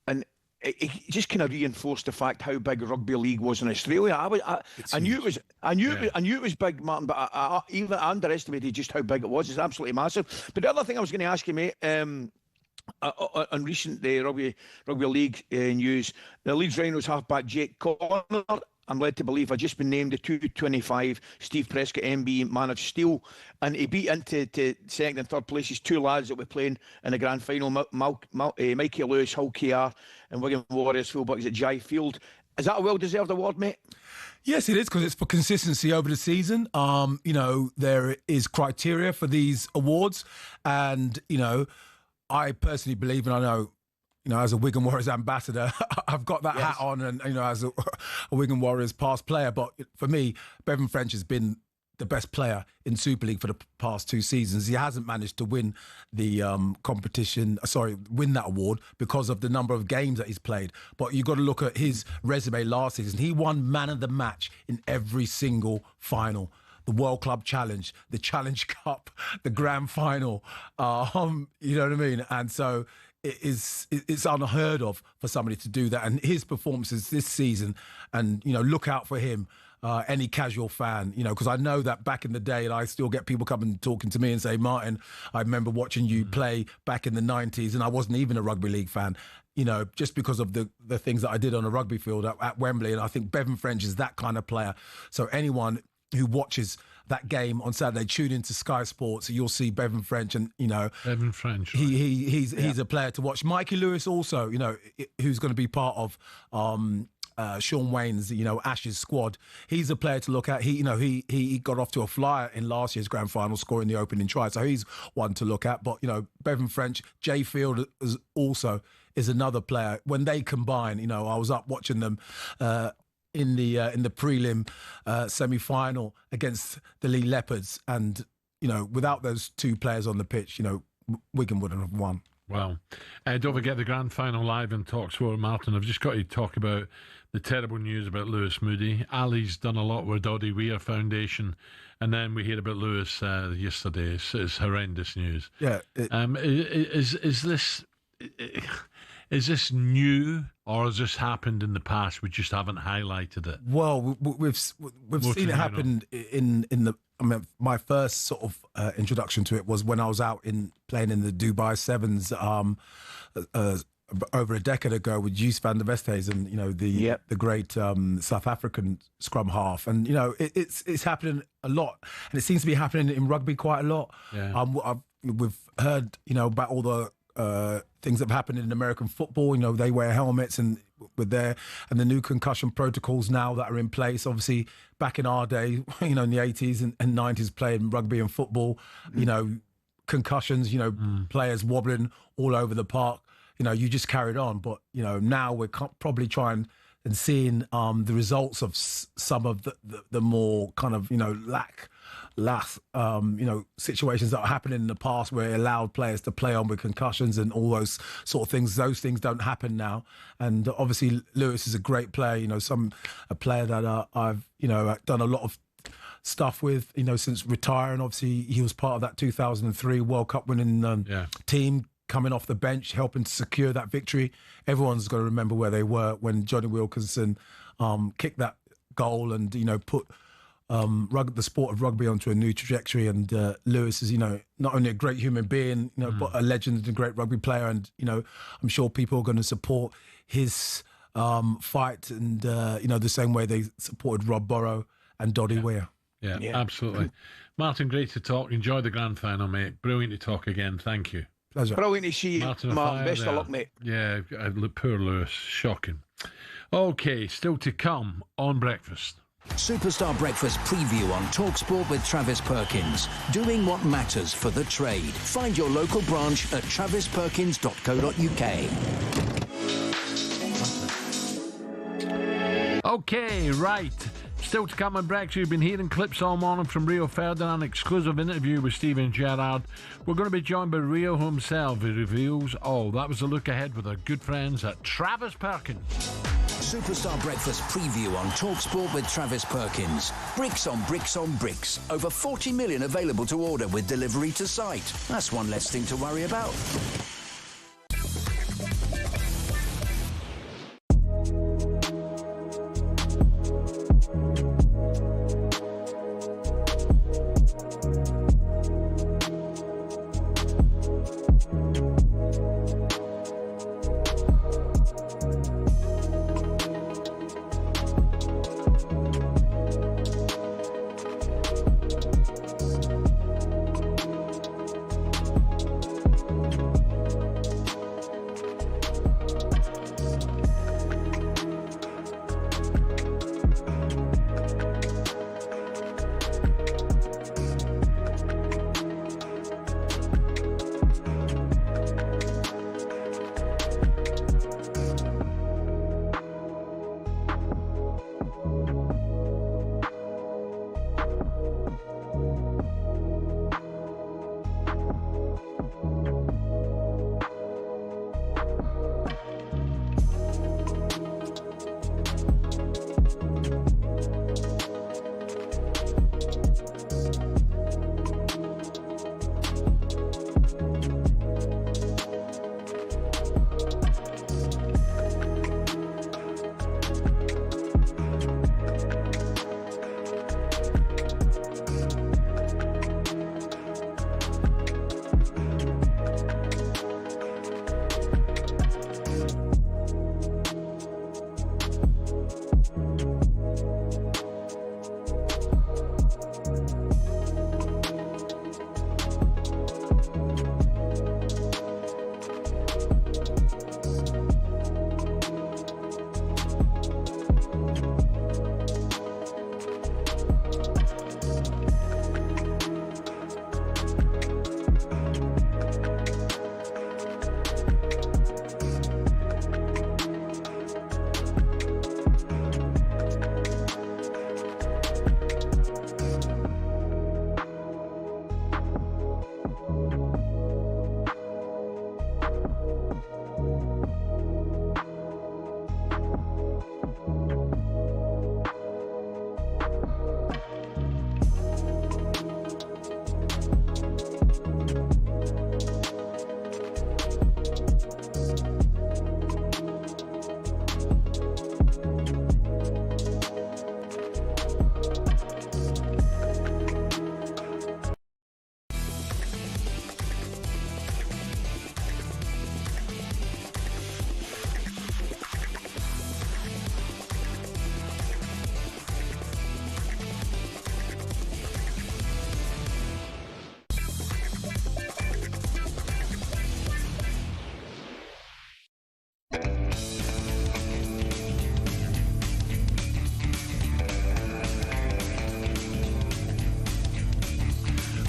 and it just kind of reinforced the fact how big rugby league was in Australia. I knew it was big, Martin, but I even underestimated just how big it was. It's absolutely massive. But the other thing I was going to ask you, mate. On recent Rugby League news, the Leeds Rhinos halfback Jake Connor, I'm led to believe, had just been named the 225 Steve Prescott MB Man of Steel, and he beat into second and third places two lads that were playing in the grand final, Mikey Lewis, Hull KR, and Wigan Warriors fullbacks at Jai Field. Is that a well-deserved award, mate? Yes, it is, because it's for consistency over the season. You know, there is criteria for these awards, and, you know, I personally believe, and I know, you know, as a Wigan Warriors ambassador, I've got that hat on, and, you know, as a Wigan Warriors past player. But for me, Bevan French has been the best player in Super League for the past 2 seasons. He hasn't managed to win the win that award because of the number of games that he's played. But you've got to look at his resume last season. He won man of the match in every single final. The World Club Challenge, the Challenge Cup, the Grand Final. You know what I mean? And so it's unheard of for somebody to do that. And his performances this season, and, you know, look out for him. Any casual fan, you know, because I know that back in the day, and I still get people coming talking to me and say, Martin, I remember watching you play back in the 90s, and I wasn't even a rugby league fan, you know, just because of the things that I did on a rugby field at Wembley. And I think Bevan French is that kind of player. So anyone who watches that game on Saturday, tune into Sky Sports, you'll see Bevan French, and, you know, Bevan French, right? He's a player to watch. Mikey Lewis also, you know, who's going to be part of Sean Wayne's, you know, Ashes squad. He's a player to look at. He got off to a flyer in last year's grand final, scoring the opening try. So he's one to look at. But, you know, Bevan French, Jay Field is another player. When they combine, you know, I was up watching them in the prelim semi-final against the Lee Leopards, and, you know, without those two players on the pitch, you know, Wigan wouldn't have won. Well, don't forget the grand final live in talkSPORT, Martin. I've just got to talk about the terrible news about Lewis Moody. Ali's done a lot with Doddy Weir Foundation, and then we hear about Lewis yesterday. It's horrendous news. Yeah. Is this new, or has this happened in the past? We just haven't highlighted it. Well, we've seen it happen in the. I mean, my first sort of introduction to it was when I was out playing in the Dubai Sevens over a decade ago with Juice van der Westhuizen, you know, the great South African scrum half, and, you know, it's happening a lot, and it seems to be happening in rugby quite a lot. Yeah. We've heard, you know, about all the things that have happened in American football. You know, they wear helmets and the new concussion protocols now that are in place. Obviously, back in our day, you know, in the 80s and 90s, playing rugby and football, you know, concussions, you know, players wobbling all over the park. You know, you just carried on. But, you know, now we're probably trying and seeing the results of some of the more kind of, you know, you know, situations that are happening in the past where it allowed players to play on with concussions and all those sort of things. Those things don't happen now. And obviously Lewis is a great player, you know, a player that I've, you know, done a lot of stuff with, you know, since retiring. Obviously he was part of that 2003 World Cup winning team, coming off the bench, helping to secure that victory. Everyone's got to remember where they were when Johnny Wilkinson kicked that goal and, you know, put the sport of rugby onto a new trajectory. And Lewis is, not only a great human being, but a legend and a great rugby player. And, I'm sure people are going to support his fight and, the same way they supported Rob Burrow and Doddy Weir. Yeah, absolutely. Martin, great to talk. Enjoy the grand final, mate. Brilliant to talk again. Thank you. Pleasure. Brilliant to see you, Martin. Best of luck, mate. Yeah, poor Lewis. Shocking. Okay, still to come on breakfast. Superstar Breakfast preview on talkSPORT with Travis Perkins. Doing what matters for the trade. Find your local branch at travisperkins.co.uk. Okay, right. Still to come on breakfast. You've been hearing clips all morning from Rio Ferdinand, exclusive interview with Scholes and Gerrard. We're going to be joined by Rio himself, who reveals all. That was a look ahead with our good friends at Travis Perkins. Superstar Breakfast preview on talkSPORT with Travis Perkins. Bricks on bricks on bricks. Over 40 million available to order with delivery to site. That's one less thing to worry about.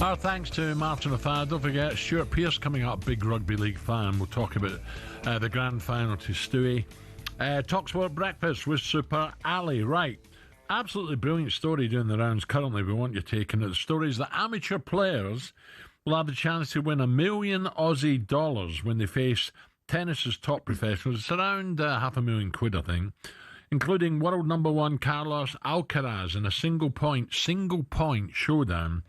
Our thanks to Martin O'Fara. Don't forget, Stuart Pearce coming up, big Rugby League fan. We'll talk about the grand final to Stewie. talkSPORT Breakfast with Super Ali. Right. Absolutely brilliant story doing the rounds currently. We want you taking it. The story is that amateur players will have the chance to win $1 million Aussie when they face tennis's top professionals. It's around £500,000, I think, including world number one Carlos Alcaraz in a single point showdown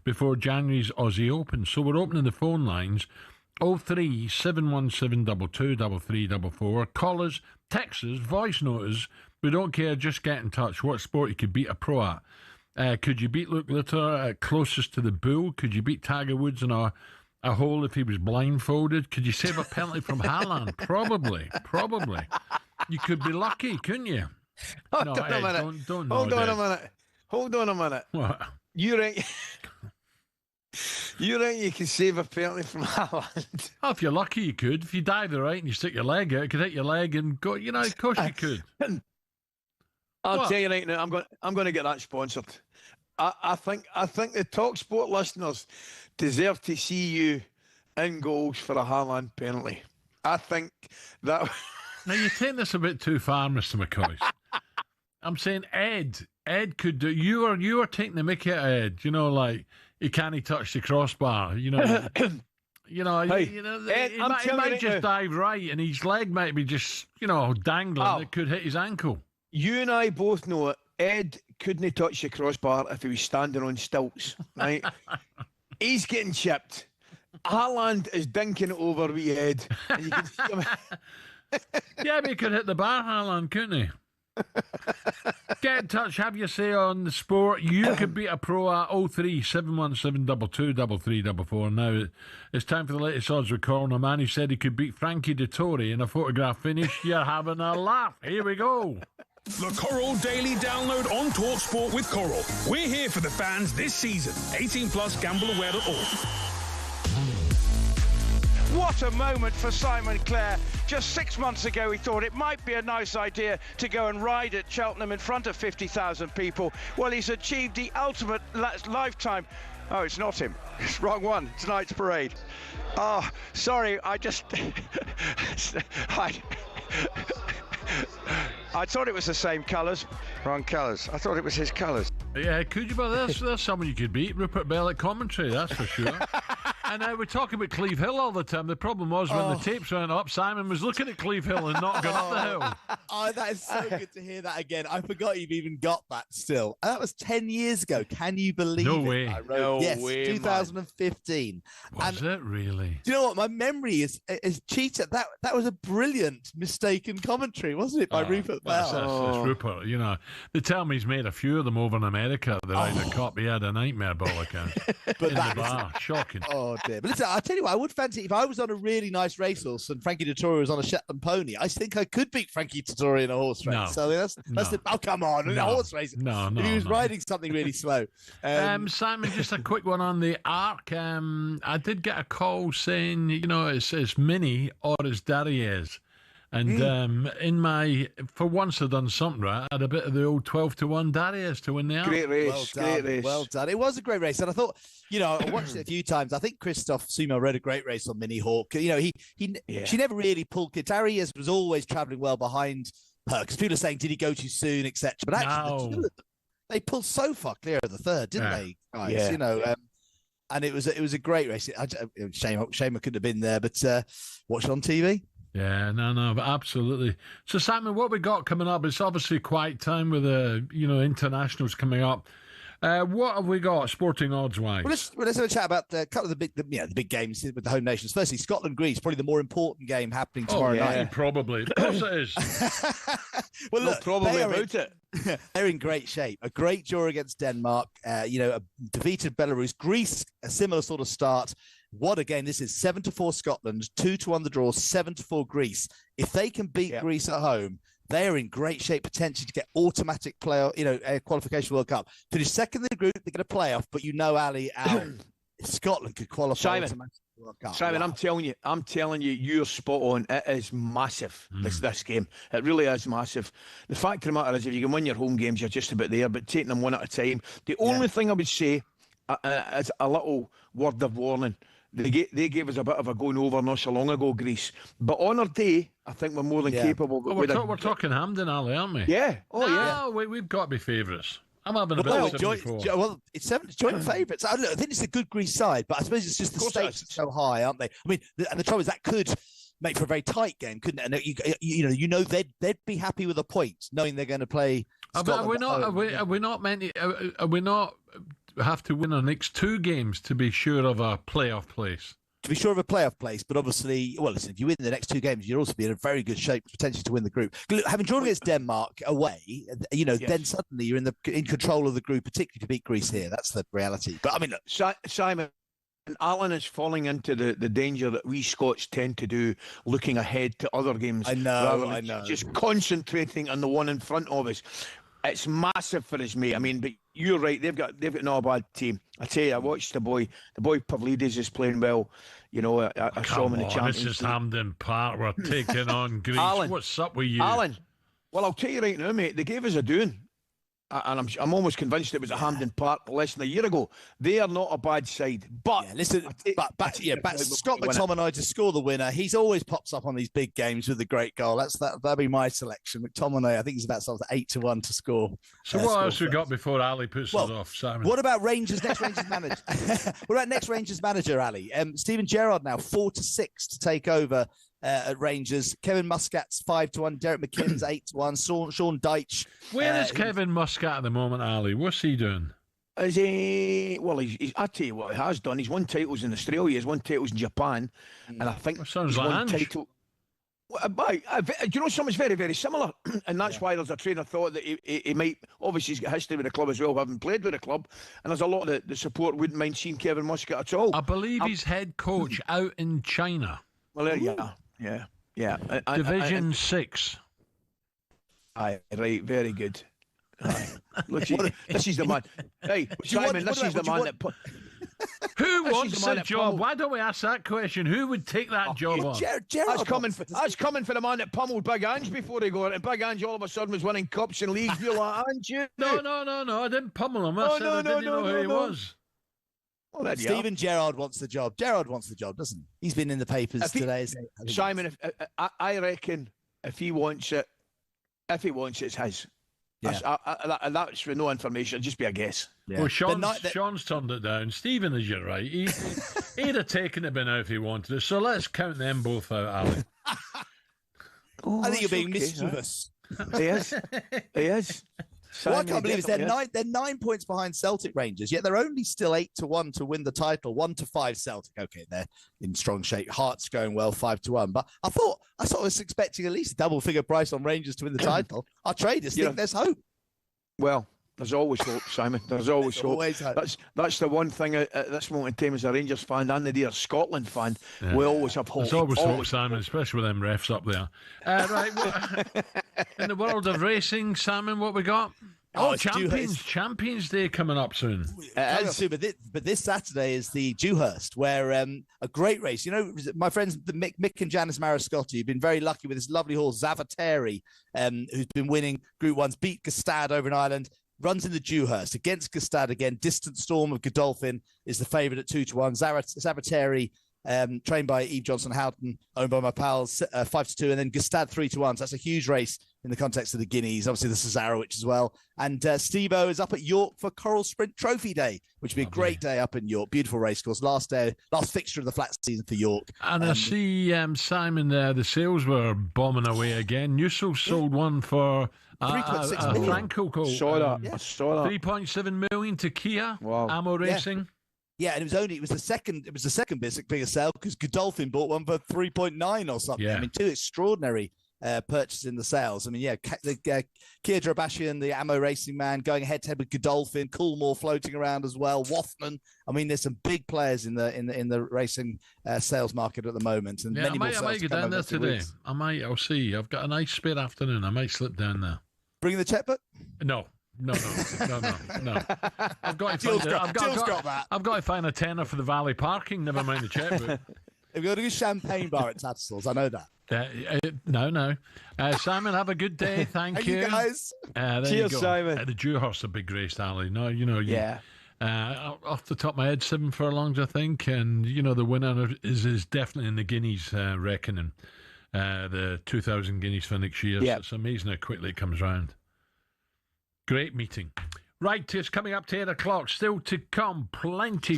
before January's Aussie Open. So we're opening the phone lines 03 717 223344. Call us, text us, voice note us. We don't care, just get in touch. What sport you could beat a pro at. Could you beat Luke Litter closest to the bull? Could you beat Tiger Woods in a hole if he was blindfolded? Could you save a penalty from Haaland? Probably. You could be lucky, couldn't you? Hold on a minute. Hold on a minute. What? You reckon you can save a penalty from Haaland? Oh, if you're lucky, you could. If you dive the right and you stick your leg out, it could hit your leg and go. You know, of course you could. I'll tell you right now. I'm going to get that sponsored. I think the talkSPORT listeners deserve to see you in goals for a Haaland penalty. I think that. Now you're taking this a bit too far, Mr. McCoist. I'm saying Ed could do. You are taking the mickey out of Ed. You know, like he can't touch the crossbar. You know. Ed, he might just dive right, and his leg might be just dangling. It could hit his ankle. You and I both know it. Ed couldn't touch the crossbar if he was standing on stilts, right? He's getting chipped. Haaland is dinking it over with Ed. And you can see him. Yeah, but he could hit the bar, Haaland, couldn't he? Get in touch, have your say on the sport. You could beat a pro at 03717223344. Now it's time for the latest odds with Coral. A man who said he could beat Frankie Dettori in a photograph finish. You're having a laugh. Here we go. The Coral Daily Download on talkSPORT with Coral. We're here for the fans this season. 18 plus gambleaware.org. What a moment for Simon Clare. Just 6 months ago, he thought it might be a nice idea to go and ride at Cheltenham in front of 50,000 people. Well, he's achieved the ultimate lifetime. Oh, it's not him. It's wrong one. Tonight's parade. Oh, sorry. I thought it was the same colours. Wrong colours. I thought it was his colours. Yeah, could you? But there's someone you could beat. Rupert Bell at commentary, that's for sure. And we're talking about Cleve Hill all the time. The problem was when the tapes went up, Simon was looking at Cleve Hill and not going up the hill. Oh, that is so good to hear that again. I forgot you've even got that still. And that was 10 years ago. Can you believe No it? way. Yes, 2015. Was it really? Do you know what? My memory is cheated. That was a brilliant mistaken commentary, wasn't it, by Rupert Bell? That's Rupert. You know, they tell me he's made a few of them over in America. The Ryder Cup, he had a nightmare ball account in the bar. Shocking. Oh dear! But listen, I'll tell you what. I would fancy if I was on a really nice racehorse and Frankie Dettori was on a Shetland pony. I think I could beat Frankie Dettori in a horse race. No. So that's the. Oh come on! In a horse race. No. If he was riding something really slow. Simon, just a quick one on the Arc. I did get a call saying, it's Mini or it's Darius. And for once I've done something right, I had a bit of the old 12-1 Darius to win the Arc. Great race. Well done, great race. Well done. It was a great race. And I thought, I watched it a few times. I think Christoph Sumo rode a great race on Mini Hawk. She never really pulled it. Darius was always travelling well behind her because people are saying, did he go too soon, etc. But actually, they pulled so far clear of the third, didn't they, guys? Yeah. And it was a great race. Shame I couldn't have been there, but watch it on TV. Yeah, no, but absolutely. So, Simon, what we got coming up? It's obviously quiet time with the internationals coming up. What have we got, sporting odds-wise? Well, let's have a chat about a couple of the big games with the home nations. Firstly, Scotland-Greece, probably the more important game happening tomorrow night. Probably. Of course it is. Well, look, probably about it. They're in great shape. A great draw against Denmark. Defeated Belarus. Greece, a similar sort of start. What a game this is. 7-4 Scotland, 2-1 the draw, 7-4 Greece. If they can beat Greece at home, they are in great shape potentially to get automatic qualification World Cup. Finish second in the group, they get a playoff, but Ali, Scotland could qualify automatically for World Cup. Simon, Wow. I'm telling you, you're spot on. It is massive, this game. It really is massive. The fact of the matter is, if you can win your home games, you're just about there, but taking them one at a time. The only thing I would say is a little word of warning. They gave us a bit of a going over not so long ago, Greece. But on our day, I think we're more than capable. We're talking Hampden, Ali, aren't we? Yeah. We've got to be favourites. I'm having a bit of 74. Well, it's joint favourites. I think it's a good Greece side, but I suppose it's just the stakes are so high, aren't they? I mean, and the trouble is that could make for a very tight game, couldn't it? And they'd be happy with a point, knowing they're going to play. Are we not have to win our next two games to be sure of a playoff place? to be sure of a playoff place, but obviously, well, listen, if you win the next 2 games, you'll also be in a very good shape potentially to win the group. Look, having drawn against Denmark away, then suddenly you're in control of the group, particularly to beat Greece here. That's the reality. But I mean, look, Simon, Alan is falling into the danger that we Scots tend to do, looking ahead to other games. I know. Just concentrating on the one in front of us. It's massive for us, mate. I mean, but you're right. They've got not a bad team. I tell you, I watched the boy Pavlidis is playing well. I saw him in the Champions League. This is Hampden Park. We're taking on Greece. Alan, what's up with you, Alan? Well, I'll tell you right now, mate. They gave us a doing. And I'm almost convinced it was at Hampden Park less than a year ago. They are not a bad side, but but Scott McTominay to score the winner. He's always pops up on these big games with a great goal. That'll be my selection. McTominay, I think he's about 8-1 to score. So what else we got before Ali puts us off, Simon? What about Rangers next Rangers manager? What about next Rangers manager, Ali? Steven Gerrard now 4-6 to take over. At Rangers, Kevin Muscat's 5-1, Derek McKinnon's 8-1, Sean Dyche. Where is Kevin Muscat at the moment, Ali? What's he doing? Is he? Well, I tell you what he has done. He's won titles in Australia. He's won titles in Japan, and I think that sounds he's like won title. Do you know something's very, very similar, and that's why there's a train of thought that he might. Obviously, he's got history with the club as well, having played with the club, and there's a lot of the support wouldn't mind seeing Kevin Muscat at all. I believe he's head coach out in China. Well, there you are. Yeah. Division 6. Aye, right, very good. Aye. Look, this is the man. Hey, Simon, this is the man that put. Who wants that job? Why don't we ask that question? Who would take that job on? That's coming for the man that pummeled Big Ange before he got it. And Big Ange all of a sudden was winning cups and leagues. You're like, aren't you? No. I didn't pummel him. I said I didn't know who he was. Well, Steven Gerrard wants the job. Gerrard wants the job, doesn't he? He's been in the papers today. Simon, I reckon if he wants it, it's his. Yeah. That's for no information. It'll just be a guess. Yeah. Well, Sean's turned it down. Stephen is right. He'd have taken it by now if he wanted it. So let's count them both out, Alan. I think you're being mischievous. He is. What I can't believe is they're 9 points behind Celtic Rangers, yet they're only still 8-1 to win the title. 1-5 Celtic. Okay, they're in strong shape. Hearts going well, 5-1. But I was expecting at least a double-figure price on Rangers to win the title. Our traders think there's hope. Well, there's always hope, Simon. There's always hope. That's the one thing at this moment in time as a Rangers fan and a Scotland fan, we always have hope. There's always hope, Simon, especially with them refs up there. Right, in the world of racing, Simon, what we got? Champions Day coming up soon. But this Saturday is the Dewhurst, where a great race. You know, my friends Mick and Janice Mariscotti have been very lucky with this lovely horse, Zavateri, who's been winning Group 1s, beat Gstaad over in Ireland. Runs in the Dewhurst against Gstaad again. Distant Storm of Godolphin is the favourite at 2-1. Zavateri, trained by Eve Johnson Houghton, owned by my pals, 5-2, and then Gstaad 3-1. So that's a huge race in the context of the Guineas. Obviously, the Cesarewitch as well. And Steve-O is up at York for Coral Sprint Trophy Day, which would be a great day up in York. Beautiful racecourse. Last fixture of the flat season for York. And I see, Simon, the sales were bombing away again. Newsel sold one for 3.6 million. Franco Colt. I saw that. 3.7 million to Kia. Wow. Ammo Racing. Yeah, and it was the second biggest sale because Godolphin bought one for 3.9 or something. Yeah. I mean, two extraordinary purchases in the sales. I mean, Kia Drabashian, the Ammo Racing man, going head to head with Godolphin, Coolmore floating around as well, Wathman. I mean, there's some big players in the racing sales market at the moment, and many more sales. I might get down there today. I'll see. I've got a nice spare afternoon. I might slip down there. Bring the checkbook? No. I've got to find a tenner for the Valley parking. Never mind the checkbook. We've got a good champagne bar at Tattersalls. I know that. No. Simon, have a good day. Thank you. Guys. Cheers, Simon. The Dewhurst, a big race, Ali. No, off the top of my head, 7 furlongs, I think, and the winner is definitely in the Guineas reckoning. The 2,000 Guineas for next year. Yeah. So it's amazing how quickly it comes round. Great meeting. Right, it's coming up to 8 o'clock. Still to come. Plenty.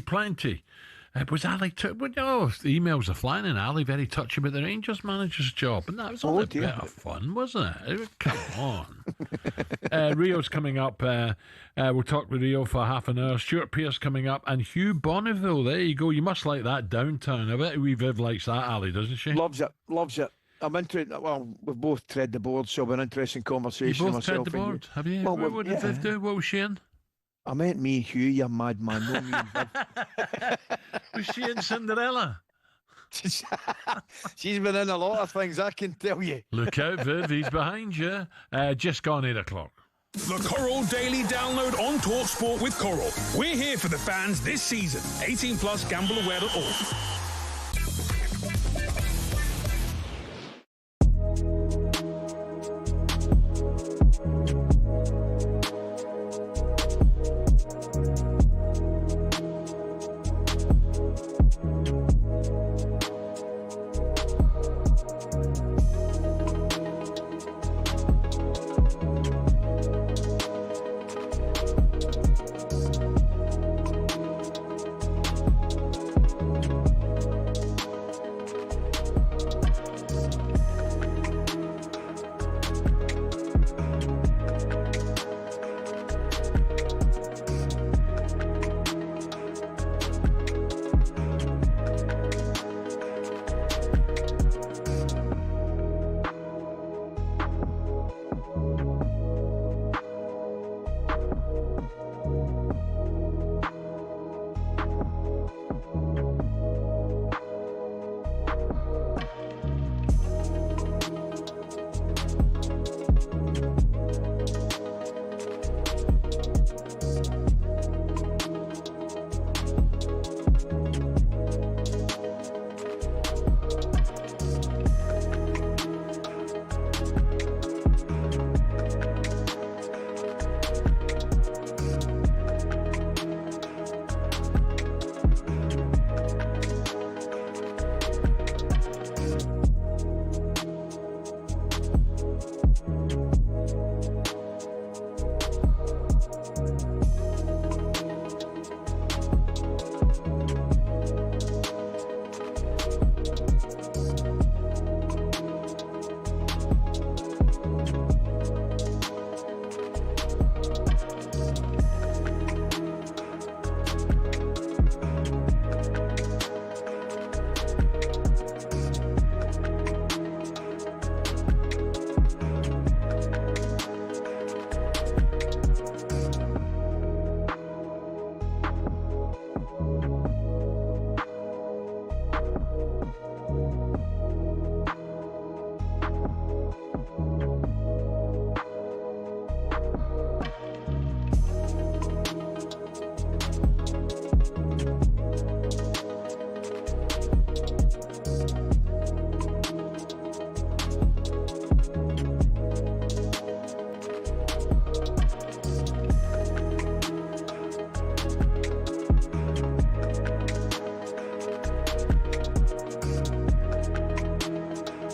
Was Ali? The emails are flying in. Ali very touchy about the Rangers manager's job, and that was all a bit of fun, wasn't it? Come on. Rio's coming up. We'll talk with Rio for half an hour. Stuart Pearce coming up, and Hugh Bonneville. There you go. You must like that downtown. I bet Viv likes that, Ali, doesn't she? Loves it. I'm interested. Well, we've both tread the board, so we're an interesting conversation. You both tread the board, have you? Well, what did Viv do? What was she in? I meant me and Hugh, you madman. No, me and Viv. Was she in Cinderella? She's been in a lot of things, I can tell you. Look out, Viv, he's behind you. Just gone 8 o'clock. The Coral Daily Download on talkSPORT with Coral. We're here for the fans this season. 18 plus, gambleaware.org.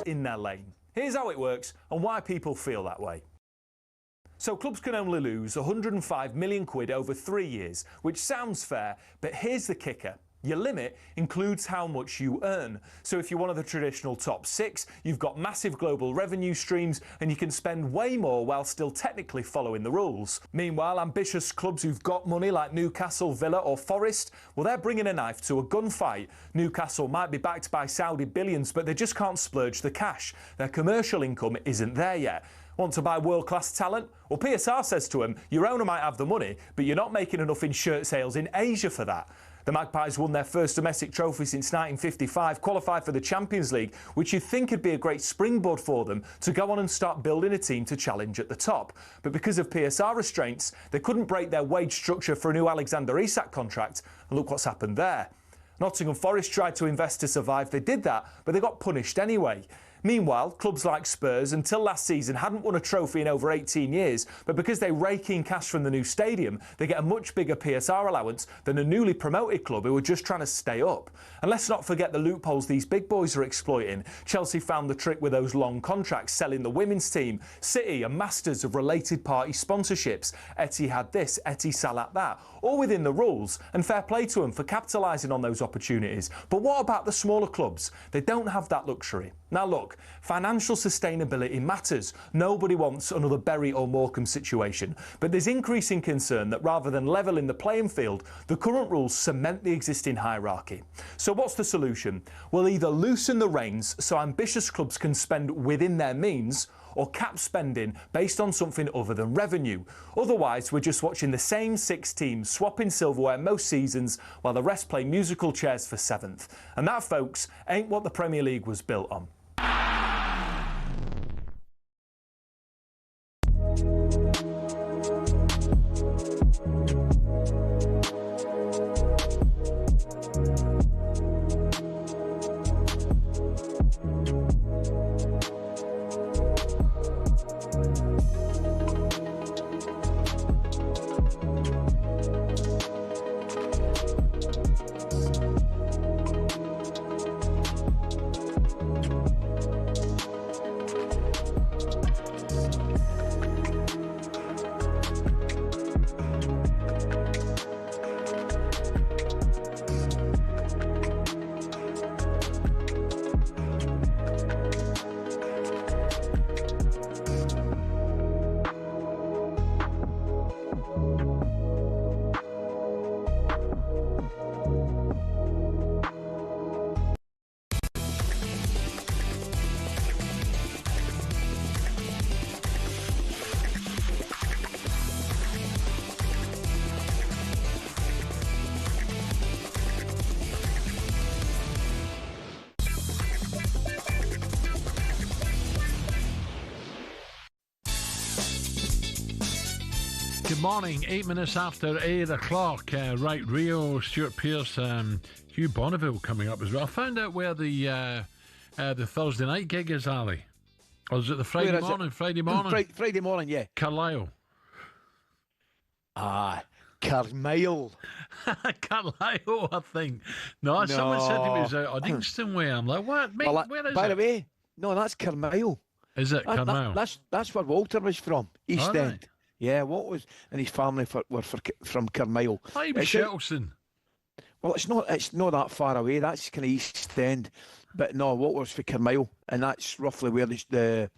In their lane. Here's how it works and why people feel that way. So clubs can only lose 105 million quid over 3 years, which sounds fair, but here's the kicker. Your limit includes how much you earn. So if you're one of the traditional top 6, you've got massive global revenue streams and you can spend way more while still technically following the rules. Meanwhile, ambitious clubs who've got money like Newcastle, Villa or Forest, well, they're bringing a knife to a gunfight. Newcastle might be backed by Saudi billions, but they just can't splurge the cash. Their commercial income isn't there yet. Want to buy world-class talent? Well, PSR says to him, your owner might have the money, but you're not making enough in shirt sales in Asia for that. The Magpies won their first domestic trophy since 1955, qualified for the Champions League, which you'd think would be a great springboard for them to go on and start building a team to challenge at the top. But because of PSR restraints, they couldn't break their wage structure for a new Alexander Isak contract, and look what's happened there. Nottingham Forest tried to invest to survive, they did that, but they got punished anyway. Meanwhile, clubs like Spurs, until last season, hadn't won a trophy in over 18 years, but because they rake in cash from the new stadium, they get a much bigger PSR allowance than a newly promoted club who are just trying to stay up. And let's not forget the loopholes these big boys are exploiting. Chelsea found the trick with those long contracts, selling the women's team. City are masters of related party sponsorships. Etihad this, Etisalat that, all within the rules, and fair play to them for capitalising on those opportunities. But what about the smaller clubs? They don't have that luxury. Now look, financial sustainability matters. Nobody wants another Bury or Morecambe situation. But there's increasing concern that rather than levelling the playing field, the current rules cement the existing hierarchy. So what's the solution? Well, either loosen the reins so ambitious clubs can spend within their means, or cap spending based on something other than revenue. Otherwise, we're just watching the same 6 teams swapping silverware most seasons while the rest play musical chairs for 7th. And that, folks, ain't what the Premier League was built on. Good morning, 8 minutes after 8 o'clock. Right, Rio, Stuart Pearce, Hugh Bonneville coming up as well. I found out where the Thursday night gig is, Ali. Or is it the Friday morning? Friday morning? Friday morning, yeah. Carlisle. Carlisle. Carlisle, I think. No, someone said he was out on Ingston way. I'm like, what? Mate, well, where is by it? the way, no, that's Carlisle. Is it Carlisle? That's where Walter was from, East All End. right. Yeah, and his family were from Carlisle. Oh, he was Shettleston. Well, it's not that far away. That's kind of East End, but no, what was for Carlisle, and that's roughly where that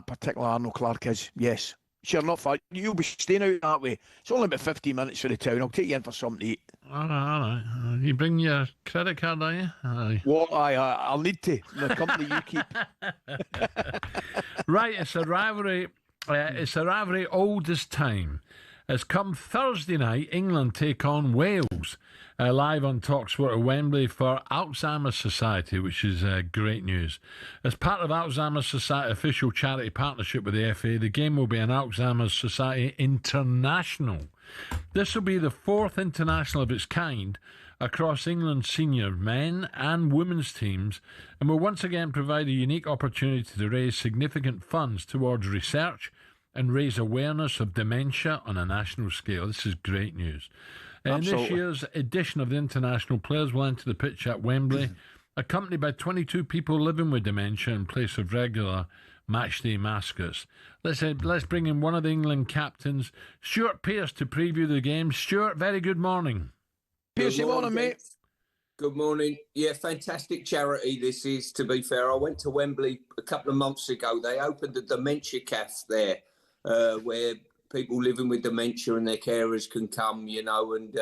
particular Arnold Clark is. Yes, sure, not far. You'll be staying out that way. It's only about 15 minutes from the town. I'll take you in for something to eat. All right. You bring your credit card, are you? Aye. Well, I'll need to. The company you keep. Right, it's a rivalry. It's a rivalry old as time. As come Thursday night, England take on Wales, live on talkSPORT at Wembley for Alzheimer's Society, which is great news. As part of Alzheimer's Society official charity partnership with the FA, the game will be an Alzheimer's Society International. This will be the 4th international of its kind across England's senior men and women's teams, and will once again provide a unique opportunity to raise significant funds towards research and raise awareness of dementia on a national scale. This is great news. And this year's edition of the international players will enter the pitch at Wembley, accompanied by 22 people living with dementia in place of regular matchday mascots. Let's bring in one of the England captains, Stuart Pearce, to preview the game. Stuart, very good morning. Pearce, good morning, mate. Good morning. Yeah, fantastic charity this is, to be fair. I went to Wembley a couple of months ago. They opened the dementia cafe there, where people living with dementia and their carers can come, and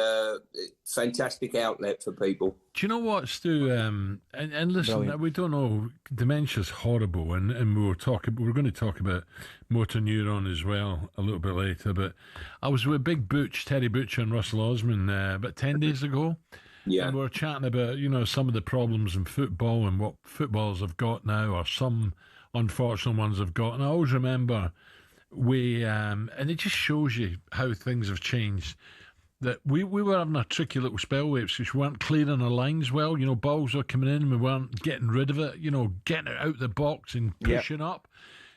fantastic outlet for people. Do you know what, Stu? And listen, brilliant. We don't know, dementia's horrible, and we're going to talk about motor neuron as well a little bit later, but I was with Big Butch, Terry Butcher and Russell Osman about 10 days ago. Yeah. And we were chatting about, some of the problems in football and what footballers have got now, or some unfortunate ones have got. And I always remember and it just shows you how things have changed. that we were having a tricky little spell with Ipswich. We weren't clearing our lines well. You know, balls were coming in and we weren't getting rid of it, you know, getting it out the box and pushing up.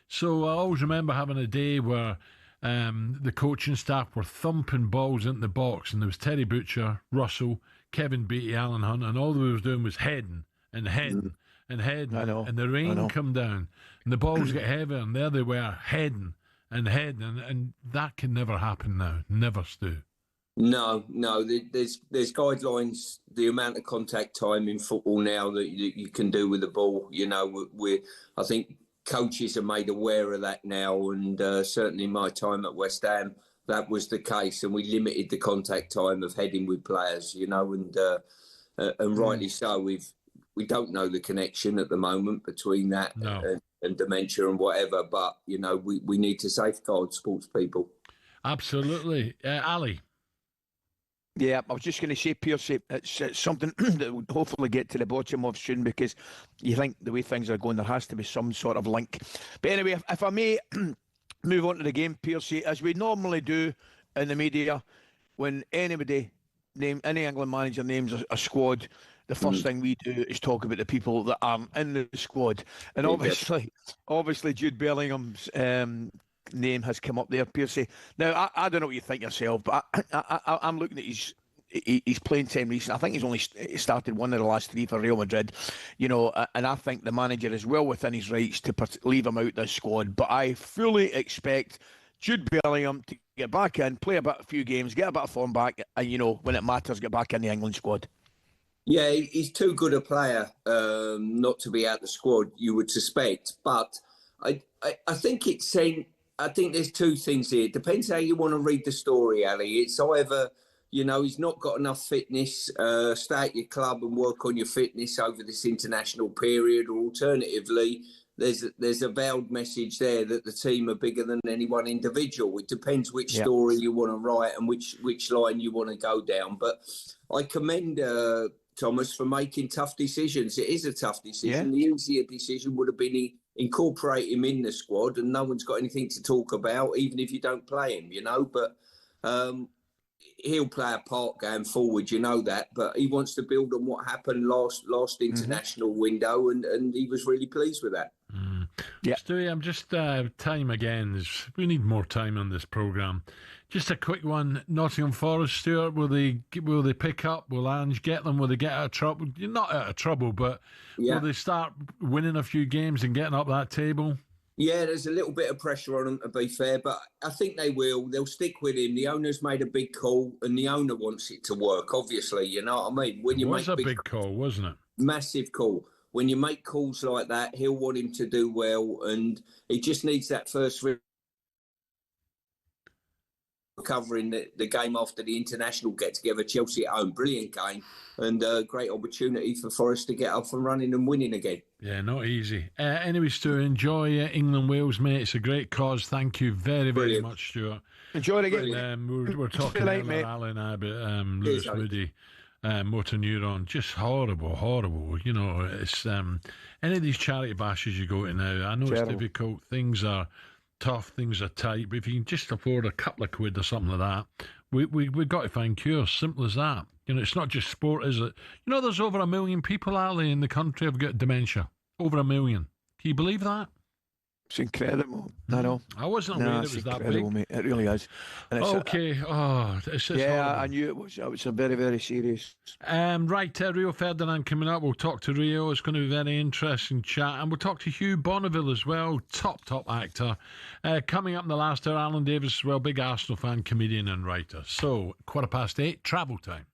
So I always remember having a day where the coaching staff were thumping balls into the box, and there was Terry Butcher, Russell, Kevin Beattie, Alan Hunt, and all they was doing was heading and heading and heading. I know. And the rain come down and the balls get heavier, and there they were heading and heading, and that can never happen now. Never, Stu. No. There's guidelines. The amount of contact time in football now that you can do with the ball. You know, I think coaches are made aware of that now, and certainly my time at West Ham, that was the case, and we limited the contact time of heading with players. You know, and rightly so. We don't know the connection at the moment between that and dementia and whatever, but you know, we need to safeguard sports people. Absolutely, Ali. Yeah, I was just going to say, Pierce, it's something that we'll hopefully get to the bottom of soon, because you think the way things are going, there has to be some sort of link. But anyway, if I may move on to the game, Pierce, as we normally do in the media, when any England manager names a squad, the first thing we do is talk about the people that aren't in the squad. And obviously Jude Bellingham's name has come up there, Piercy. Now, I don't know what you think yourself, but I'm looking at his playing time recently. I think he's only started one of the last 3 for Real Madrid, you know, and I think the manager is well within his rights to leave him out this squad. But I fully expect Jude Bellingham to get back in, play a few games, get a bit of form back, and, you know, when it matters, get back in the England squad. Yeah, he's too good a player not to be out the squad, you would suspect. But I think it's saying... I think there's 2 things here. It depends how you want to read the story, Ali. It's either, you know, he's not got enough fitness, stay at your club and work on your fitness over this international period, or alternatively, there's a veiled message there that the team are bigger than any one individual. It depends which story you want to write and which line you want to go down. But I commend Thomas for making tough decisions. It is a tough decision. The easier decision would have been incorporate him in the squad, and no one's got anything to talk about, even if you don't play him, you know. But he'll play a part going forward, you know that. But he wants to build on what happened last international window, and he was really pleased with that. Stewie, I'm just time again. We need more time on this programme. Just a quick one. Nottingham Forest, Stuart, will they pick up? Will Ange get them? Will they get out of trouble? Not out of trouble, but will they start winning a few games and getting up that table? Yeah, there's a little bit of pressure on them, to be fair, but I think they will. They'll stick with him. The owner's made a big call, and the owner wants it to work, obviously. You know what I mean? When you make a big call, wasn't it? Massive call. When you make calls like that, he'll want him to do well, and he just needs that first covering the game after the international get-together, Chelsea at home. Brilliant game, and a great opportunity for Forest to get up and running and winning again. Yeah, not easy. Anyway, Stuart, enjoy England-Wales, mate. It's a great cause. Thank you very, very much, Stuart. Enjoy it again. We're talking about Alan about Lewis Moody, motor neuron. Just horrible. You know, it's any of these charity bashes you go to now, I know it's difficult. Things are tough, things are tight, but if you can just afford a couple of quid or something like that, we've got to find cures. Simple as that. You know, it's not just sport, is it? You know, there's over 1 million people, Ali, in the country have got dementia. Over 1 million. Can you believe that? It's incredible. I know. I wasn't aware it was that big. Mate. It really is. And it's it's horrible. I knew it was. It was a very, very serious. Right, Rio Ferdinand coming up. We'll talk to Rio. It's going to be a very interesting chat. And we'll talk to Hugh Bonneville as well. Top actor. Coming up in the last hour, Alan Davis as well. Big Arsenal fan, comedian and writer. So, 8:15, travel time.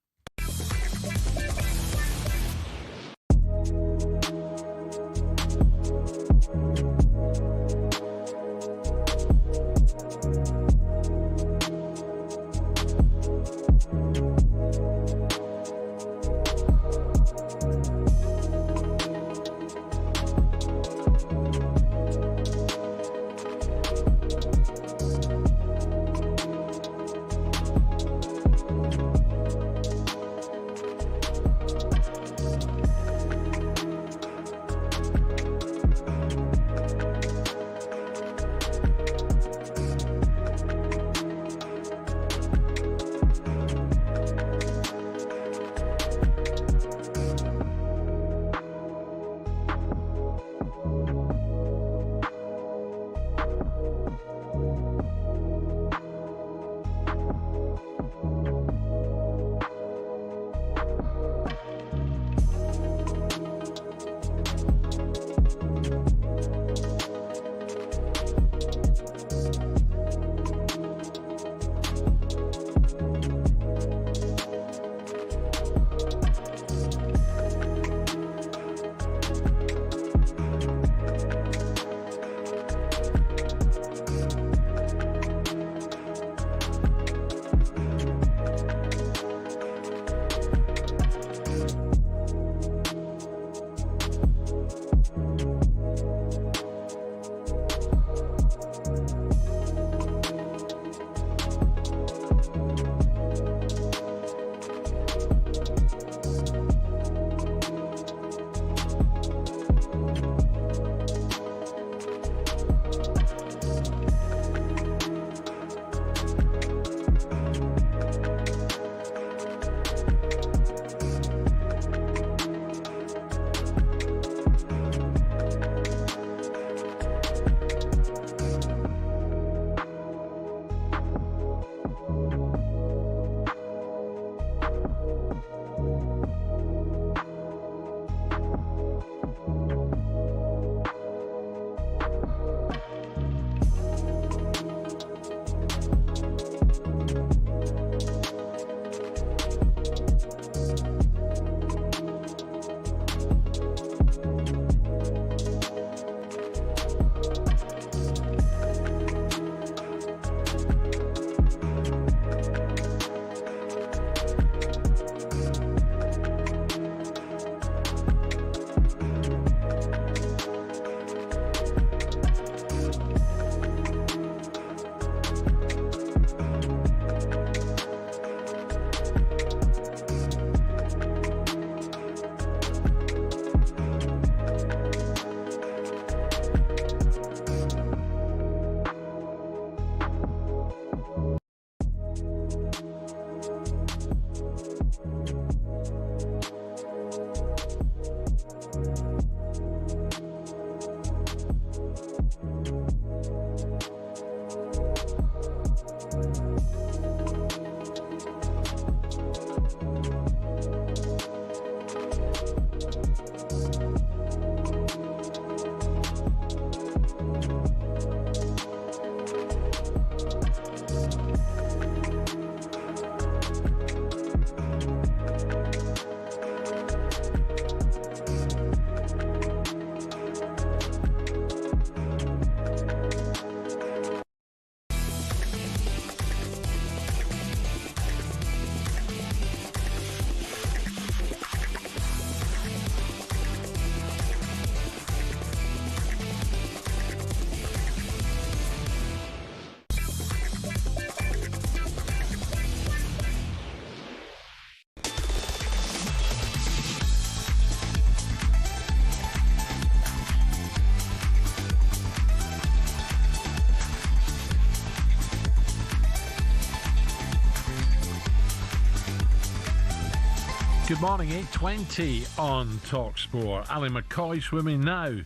Good morning, 8:20 on talkSPORT. Ally McCoist with me now.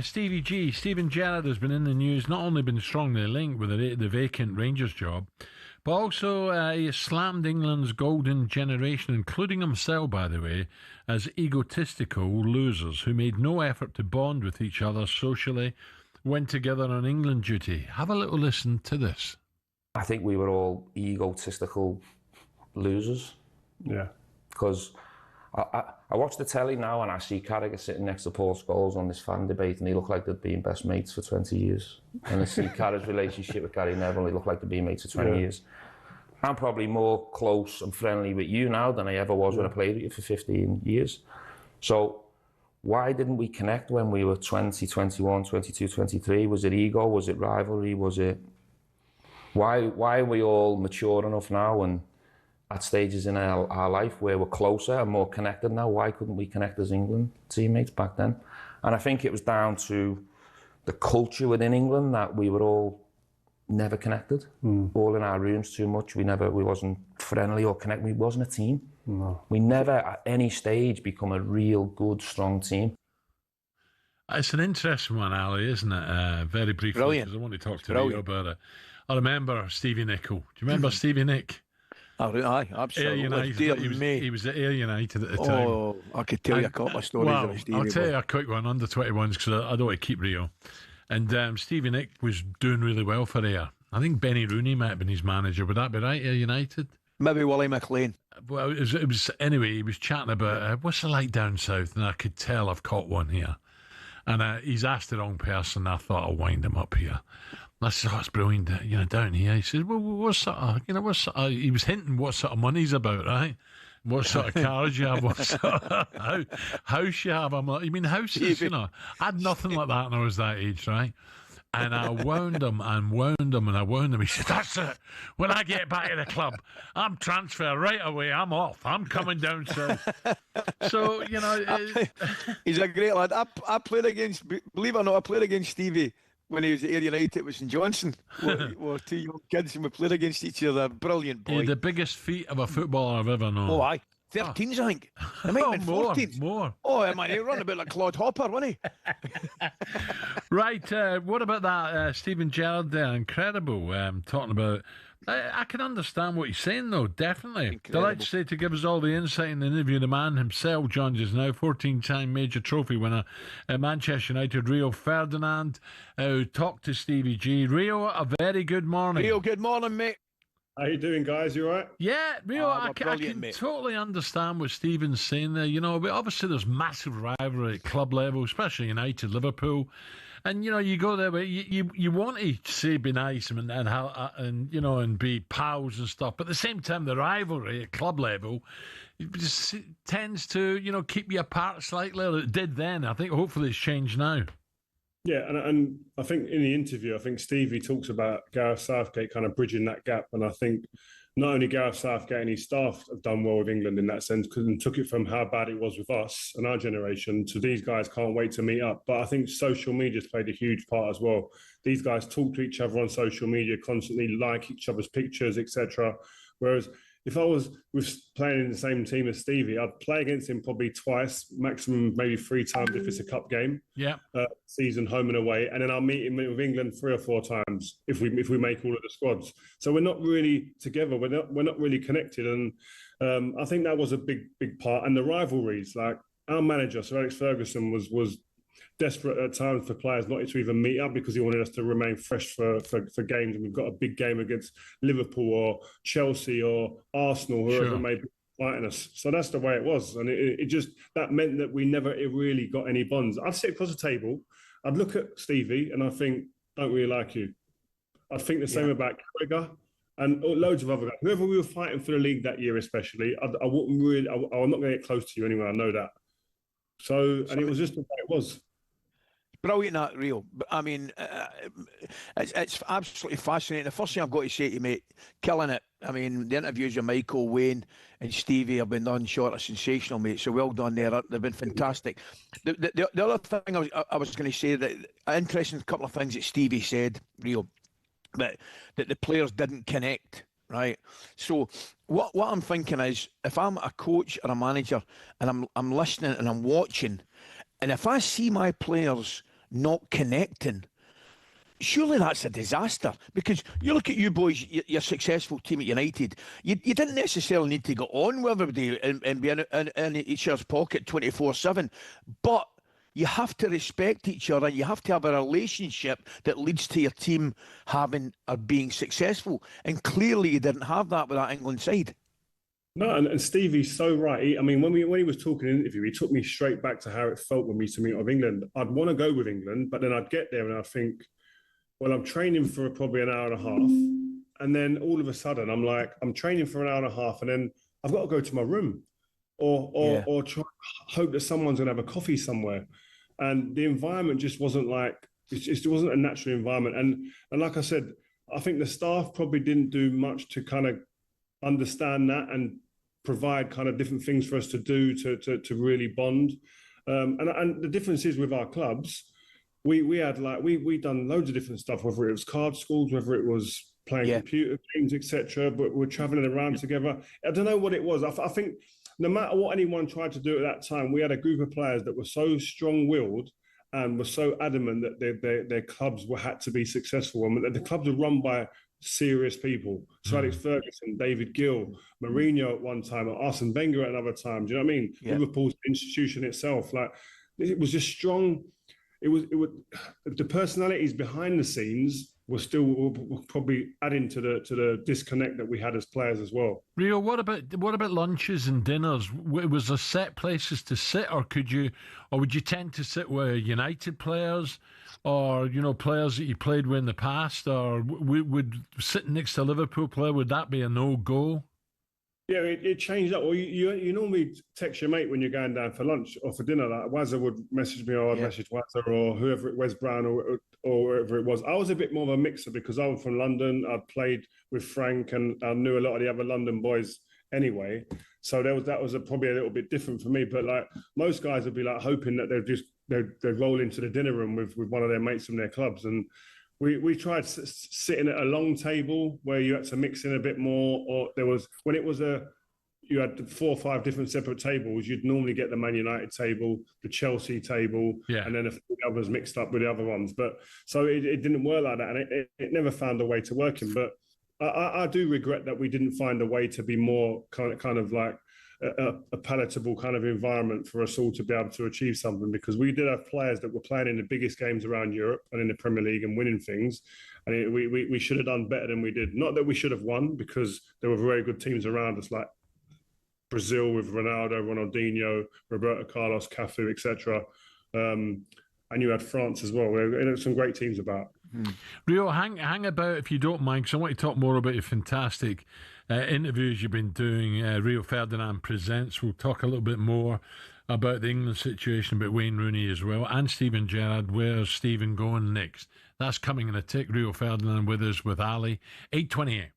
Stevie G, Steven Gerrard has been in the news, not only been strongly linked with the vacant Rangers job, but also he has slammed England's golden generation, including himself, by the way, as egotistical losers who made no effort to bond with each other socially, went together on England duty. Have a little listen to this. I think we were all egotistical losers. Yeah. Because I watch the telly now and I see Carragher sitting next to Paul Scholes on this fan debate, and they look like they've been best mates for 20 years. And I see Carragher's relationship with Gary Neville, they look like they've been mates for 20 years. I'm probably more close and friendly with you now than I ever was when I played with you for 15 years. So why didn't we connect when we were 20, 21, 22, 23? Was it ego? Was it rivalry? Was it... Why are we all mature enough now and at stages in our life where we're closer and more connected now? Why couldn't we connect as England teammates back then? And I think it was down to the culture within England that we were all never connected, all in our rooms too much. We wasn't friendly or connected. We wasn't a team. No. We never at any stage become a real good, strong team. It's an interesting one, Ali, isn't it? Very briefly, because I want to talk to Rio about it. I remember Stevie Nicol. Do you remember Stevie Nick? Aye, absolutely. Air United. He was at Air United at the time. Oh, I could tell you a couple of stories about Stevie. I'll tell you a quick one, under 21s, because I don't want to keep Rio. And Stevie Nick was doing really well for Air. I think Benny Rooney might have been his manager. Would that be right, Air United? Maybe Willie McLean. Well, it was anyway, he was chatting about what's it like down south, and I could tell I've caught one here. And he's asked the wrong person. I thought I'll wind him up here. I said, it's brilliant, down here. He said, well, what sort of, he was hinting what sort of money's about, right? What sort of cars you have, what sort of house you have. I'm like, you mean houses, I had nothing like that when I was that age, right? And I wound him and wound him and I wound him. He said, that's it. When I get back to the club, I'm transferred right away. I'm off. I'm coming down south. So, he's a great lad. I played against, believe it or not, I played against Stevie when he was at Air United. It was St Johnson. We were two young kids and we played against each other. Brilliant boy. The biggest feat of a footballer I've ever known. Oh, aye. 13s, I think. It might have been 14s. More. Oh, man, he ran about like Claude Hopper, wasn't he? Right. What about that Steven Gerrard there? Incredible. Talking about... I can understand what he's saying, though, definitely. Delighted to say, to give us all the insight in the interview, the man himself joins us now, 14-time major trophy winner at Manchester United, Rio Ferdinand, who talked to Stevie G. Rio, a very good morning. Rio, good morning, mate. How you doing, guys? You all right? Yeah, Rio, I can totally understand what Stephen's saying there. But obviously there's massive rivalry at club level, especially United, Liverpool. And, you go there, but you want to say be nice and be pals and stuff. But at the same time, the rivalry at club level just tends to, keep you apart slightly. It did then. I think hopefully it's changed now. Yeah, and I think in the interview, I think Stevie talks about Gareth Southgate kind of bridging that gap. And I think not only Gareth Southgate and his staff have done well with England in that sense, because they took it from how bad it was with us and our generation to these guys can't wait to meet up. But I think social media's played a huge part as well. These guys talk to each other on social media constantly, like each other's pictures, etc. Whereas if I was playing in the same team as Stevie, I'd play against him probably twice, maximum maybe 3 times if it's a cup game. Yeah. Season home and away, and then I'll meet him with England 3 or 4 times if we make all of the squads. So we're not really together. We're not really connected, and I think that was a big part. And the rivalries, like our manager, Sir Alex Ferguson, was desperate at times for players not to even meet up because he wanted us to remain fresh for games. And we've got a big game against Liverpool or Chelsea or Arsenal, whoever may be fighting us. So that's the way it was. And it just, that meant that we never really got any bonds. I'd sit across the table, I'd look at Stevie and I think, don't really like you. I'd think the same about Carragher and loads of other guys. Whoever we were fighting for the league that year especially, I wouldn't really, I'm not going to get close to you anyway, I know that. So, and it was just the way it was. Brilliant, that Rio. I mean, it's absolutely fascinating. The first thing I've got to say to you, mate, killing it. I mean, the interviews with Michael, Wayne and Stevie have been done short of sensational, mate. So well done there. They've been fantastic. The other thing I was going to say, that interesting couple of things that Stevie said, Rio, that the players didn't connect right? So what I'm thinking is, if I'm a coach or a manager and I'm listening and I'm watching, and if I see my players not connecting, surely that's a disaster. Because you look at you boys, your successful team at United, you didn't necessarily need to go on with everybody and be in each other's pocket 24/7, but you have to respect each other. You have to have a relationship that leads to your team having or being successful. And clearly you didn't have that with that England side. No, and Stevie's so right. I mean, when he was talking in the interview, he took me straight back to how it felt when we used to meet with England. I'd want to go with England, but then I'd get there and I'd think, well, I'm training for probably an hour and a half. And then all of a sudden, I'm training for an hour and a half, and then I've got to go to my room or try, hope that someone's going to have a coffee somewhere. And the environment just wasn't it wasn't a natural environment. And like I said, I think the staff probably didn't do much to kind of understand that and provide kind of different things for us to do to really bond. And the difference is with our clubs, we had we done loads of different stuff, whether it was card schools, whether it was playing computer games, etc. But we're traveling around together. I don't know what it was. I think no matter what anyone tried to do at that time, we had a group of players that were so strong-willed and were so adamant that their clubs had to be successful. And the clubs were run by serious people. So Alex Ferguson, David Gill, Mourinho at one time, Arsene Wenger at another time. Do you know what I mean? Yeah. Liverpool's institution itself, it was just strong. It was the personalities behind the scenes were probably adding to the disconnect that we had as players as well. Rio, what about lunches and dinners? Was there set places to sit, or would you tend to sit with United players, or players that you played with in the past, or would sitting next to a Liverpool player, would that be a no-go? Yeah, it changed up. Well, you normally text your mate when you're going down for lunch or for dinner. Like Wazza would message me, or I'd message Wazza, or whoever, Wes Brown, or whoever it was. I was a bit more of a mixer because I was from London. I'd played with Frank, and I knew a lot of the other London boys anyway. So that was probably a little bit different for me. But most guys would be hoping that they'd roll into the dinner room with one of their mates from their clubs. And we tried sitting at a long table where you had to mix in a bit more, or you had 4 or 5 different separate tables. You'd normally get the Man United table, the Chelsea table, and then a few others mixed up with the other ones. But so it didn't work like that, and it never found a way to working. But I do regret that we didn't find a way to be more kind of like a palatable kind of environment for us all to be able to achieve something, because we did have players that were playing in the biggest games around Europe and in the Premier League and winning things, and we should have done better than we did. Not that we should have won, because there were very good teams around us, like Brazil with Ronaldo, Ronaldinho, Roberto Carlos, Cafu, etc. And you had France as well. There were some great teams about. Rio, hang about if you don't mind, because I want to talk more about your fantastic interviews you've been doing. Rio Ferdinand Presents. We'll talk a little bit more about the England situation, about Wayne Rooney as well, and Steven Gerrard. Where's Steven going next? That's coming in a tick. Rio Ferdinand with us with Ali. 8:28.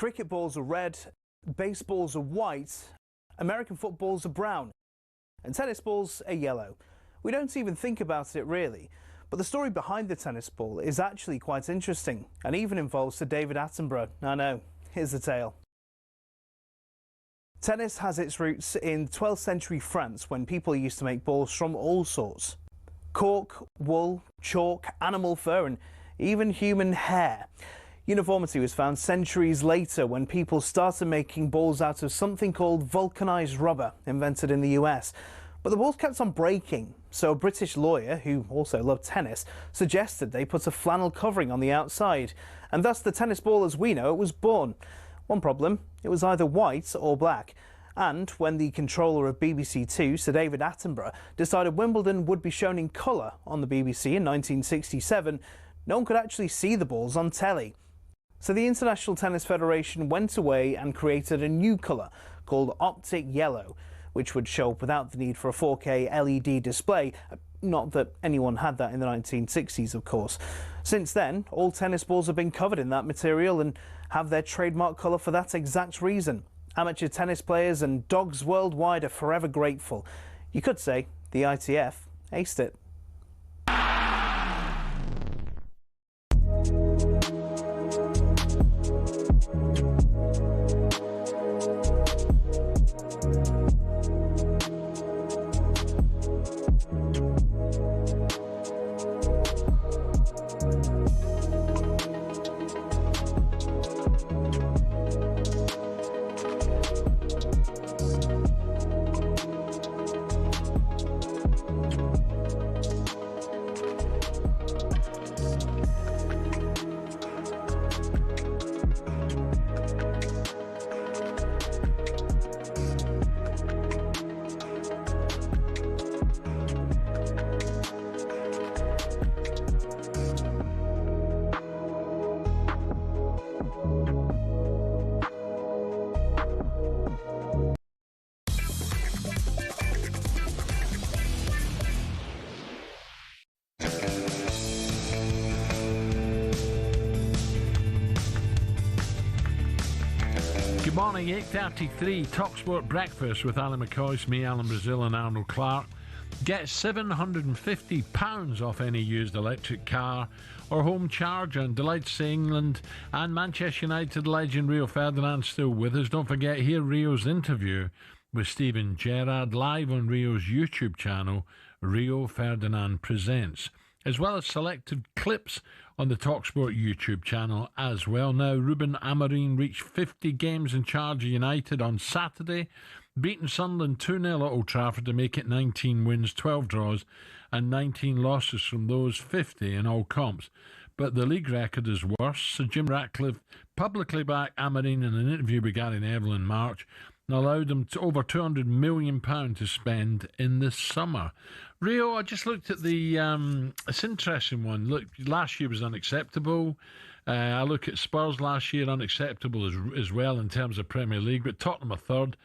cricket balls are red, baseballs are white, American footballs are brown, and tennis balls are yellow. We don't even think about it really, but the story behind the tennis ball is actually quite interesting and even involves Sir David Attenborough. I know, here's the tale. Tennis has its roots in 12th century France when people used to make balls from all sorts. Cork, wool, chalk, animal fur and even human hair. Uniformity was found centuries later when people started making balls out of something called vulcanized rubber, invented in the US. But the balls kept on breaking, so a British lawyer, who also loved tennis, suggested they put a flannel covering on the outside, and thus the tennis ball as we know it was born. One problem, it was either white or black. And when the controller of BBC Two, Sir David Attenborough, decided Wimbledon would be shown in colour on the BBC in 1967, no one could actually see the balls on telly. So the International Tennis Federation went away and created a new colour called Optic Yellow, which would show up without the need for a 4K LED display. Not that anyone had that in the 1960s, of course. Since then, all tennis balls have been covered in that material and have their trademark colour for that exact reason. Amateur tennis players and dogs worldwide are forever grateful. You could say the ITF aced it. Good morning, 8:33, talkSPORT Breakfast with Alan McCoist, me, Alan Brazil and Arnold Clark. Get £750 off any used electric car or home charger, and delights to say England and Manchester United legend Rio Ferdinand still with us. Don't forget, hear Rio's interview with Scholes and Gerrard live on Rio's YouTube channel, Rio Ferdinand Presents, as well as selected clips on the talkSPORT YouTube channel as well. Now, Ruben Amorim reached 50 games in charge of United on Saturday, beating Sunderland 2-0 at Old Trafford to make it 19 wins, 12 draws and 19 losses from those 50 in all comps. But the league record is worse. Sir Jim Ratcliffe publicly backed Amorim in an interview with Gary Neville in March and allowed him to over £200 million to spend in the summer. Rio, I just looked at the, it's an interesting one. Look, last year was unacceptable. I look at Spurs last year, unacceptable as well in terms of Premier League, but Tottenham are third.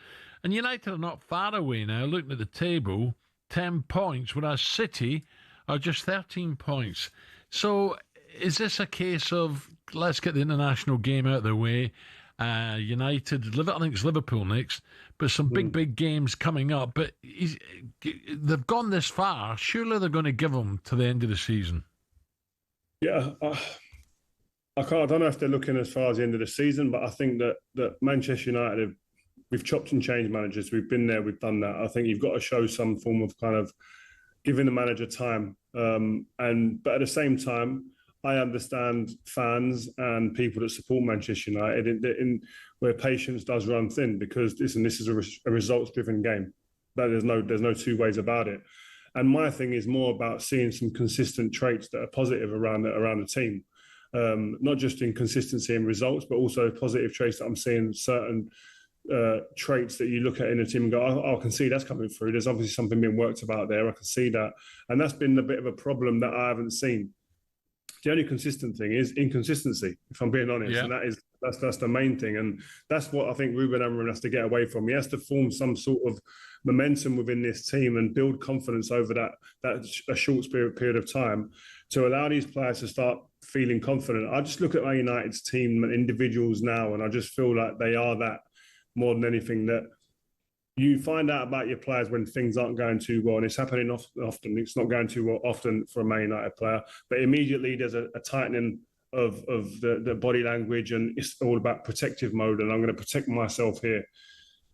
And United are not far away now, looking at the table, 10 points, whereas City are just 13 points. So is this a case of, let's get the international game out of the way, United, I think it's Liverpool next, but some big games coming up. But they've gone this far. Surely they're going to give them to the end of the season. Yeah, I don't know if they're looking as far as the end of the season, but I think that Manchester United, we've chopped and changed managers. We've been there, we've done that. I think you've got to show some form of kind of giving the manager time. But at the same time, I understand fans and people that support Manchester United in where patience does run thin, because this is a results-driven game. But there's no two ways about it. And my thing is more about seeing some consistent traits that are positive around the team, not just in consistency in results, but also positive traits that I'm seeing certain traits that you look at in a team and go, I can see that's coming through. There's obviously something being worked about there. I can see that, and that's been a bit of a problem that I haven't seen. The only consistent thing is inconsistency, if I'm being honest, and that's the main thing, and that's what I think Ruben Amorim has to get away from. He has to form some sort of momentum within this team and build confidence over that a short period of time to allow these players to start feeling confident. I just look at Man United's team and individuals now, and I just feel like they are that more than anything. That you find out about your players when things aren't going too well, and it's happening often. It's not going too well often for a Man United player, but immediately there's a tightening of the body language, and it's all about protective mode, and I'm going to protect myself here.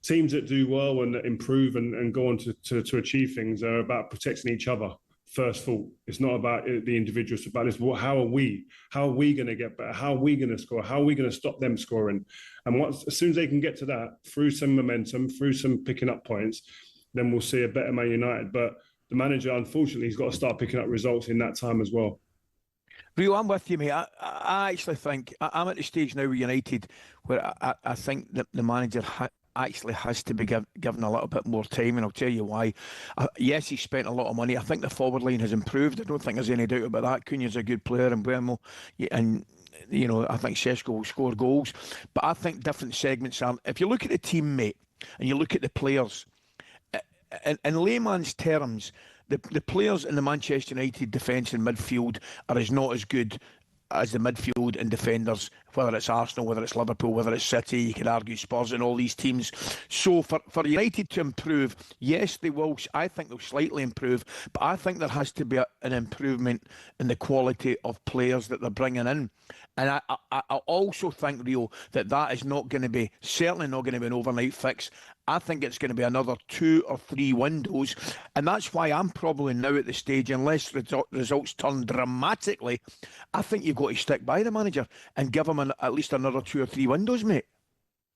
Teams that do well and that improve and go on to achieve things are about protecting each other. First thought. It's not about the individuals. It's about this. How are we going to get better? How are we going to score? How are we going to stop them scoring? And as soon as they can get to that, through some momentum, through some picking up points, then we'll see a better Man United. But the manager, unfortunately, he's got to start picking up results in that time as well. Rio, I'm with you, mate. I actually think I'm at the stage now with United where I think that the manager actually has to be given a little bit more time, and I'll tell you why. Yes, he spent a lot of money. I think the forward line has improved. I don't think there's any doubt about that. Cunha's a good player, and Buemo, and I think Šeško will score goals. But I think different segments are. If you look at the team, mate, and you look at the players, in layman's terms, the players in the Manchester United defence and midfield are not as good as the midfield and defenders, whether it's Arsenal, whether it's Liverpool, whether it's City, you could argue Spurs and all these teams. So for United to improve, yes, they will. I think they'll slightly improve, but I think there has to be an improvement in the quality of players that they're bringing in. And I also think, Rio, that is certainly not going to be an overnight fix. I think it's going to be another 2 or 3 windows. And that's why I'm probably now at the stage, unless results turn dramatically, I think you've got to stick by the manager and give him at least another 2 or 3 windows, mate.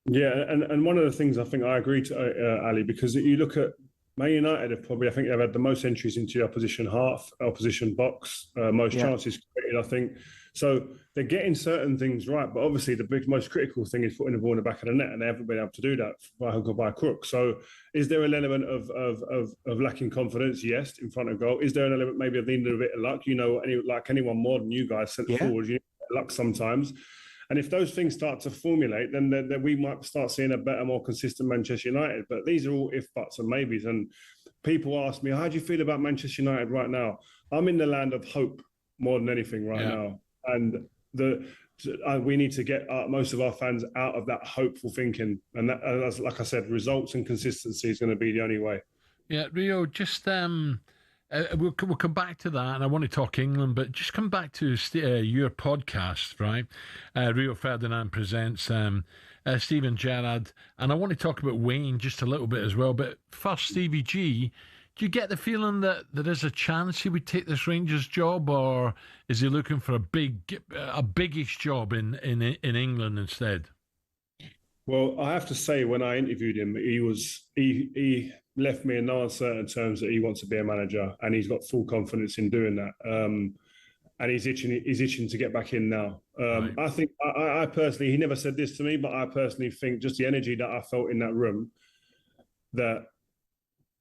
Yeah, and one of the things I think I agree to, Ali, because you look at Man United I think they've had the most entries into the opposition half, opposition box, most chances created, I think. So they're getting certain things right, but obviously the most critical thing is putting the ball in the back of the net, and they haven't been able to do that by hook or by crook. So is there an element of lacking confidence? Yes, in front of goal. Is there an element maybe of needing a bit of luck? Like anyone more than you guys sent forward, you need luck sometimes. And if those things start to formulate, then we might start seeing a better, more consistent Manchester United. But these are all if, buts and maybes. And people ask me, how do you feel about Manchester United right now? I'm in the land of hope more than anything right now. And we need to get most of our fans out of that hopeful thinking. And that, like I said, results and consistency is going to be the only way. Yeah, Rio, just... We'll come back to that, and I want to talk England, but just come back to your podcast, right? Rio Ferdinand presents Steven Gerrard, and I want to talk about Wayne just a little bit as well. But first, Stevie G, do you get the feeling that there is a chance he would take this Rangers job, or is he looking for a biggish job in England instead? Well, I have to say, when I interviewed him, he left me in no uncertain terms that he wants to be a manager, and he's got full confidence in doing that. And he's itching to get back in now. Right. I think I personally, he never said this to me, but I personally think just the energy that I felt in that room, that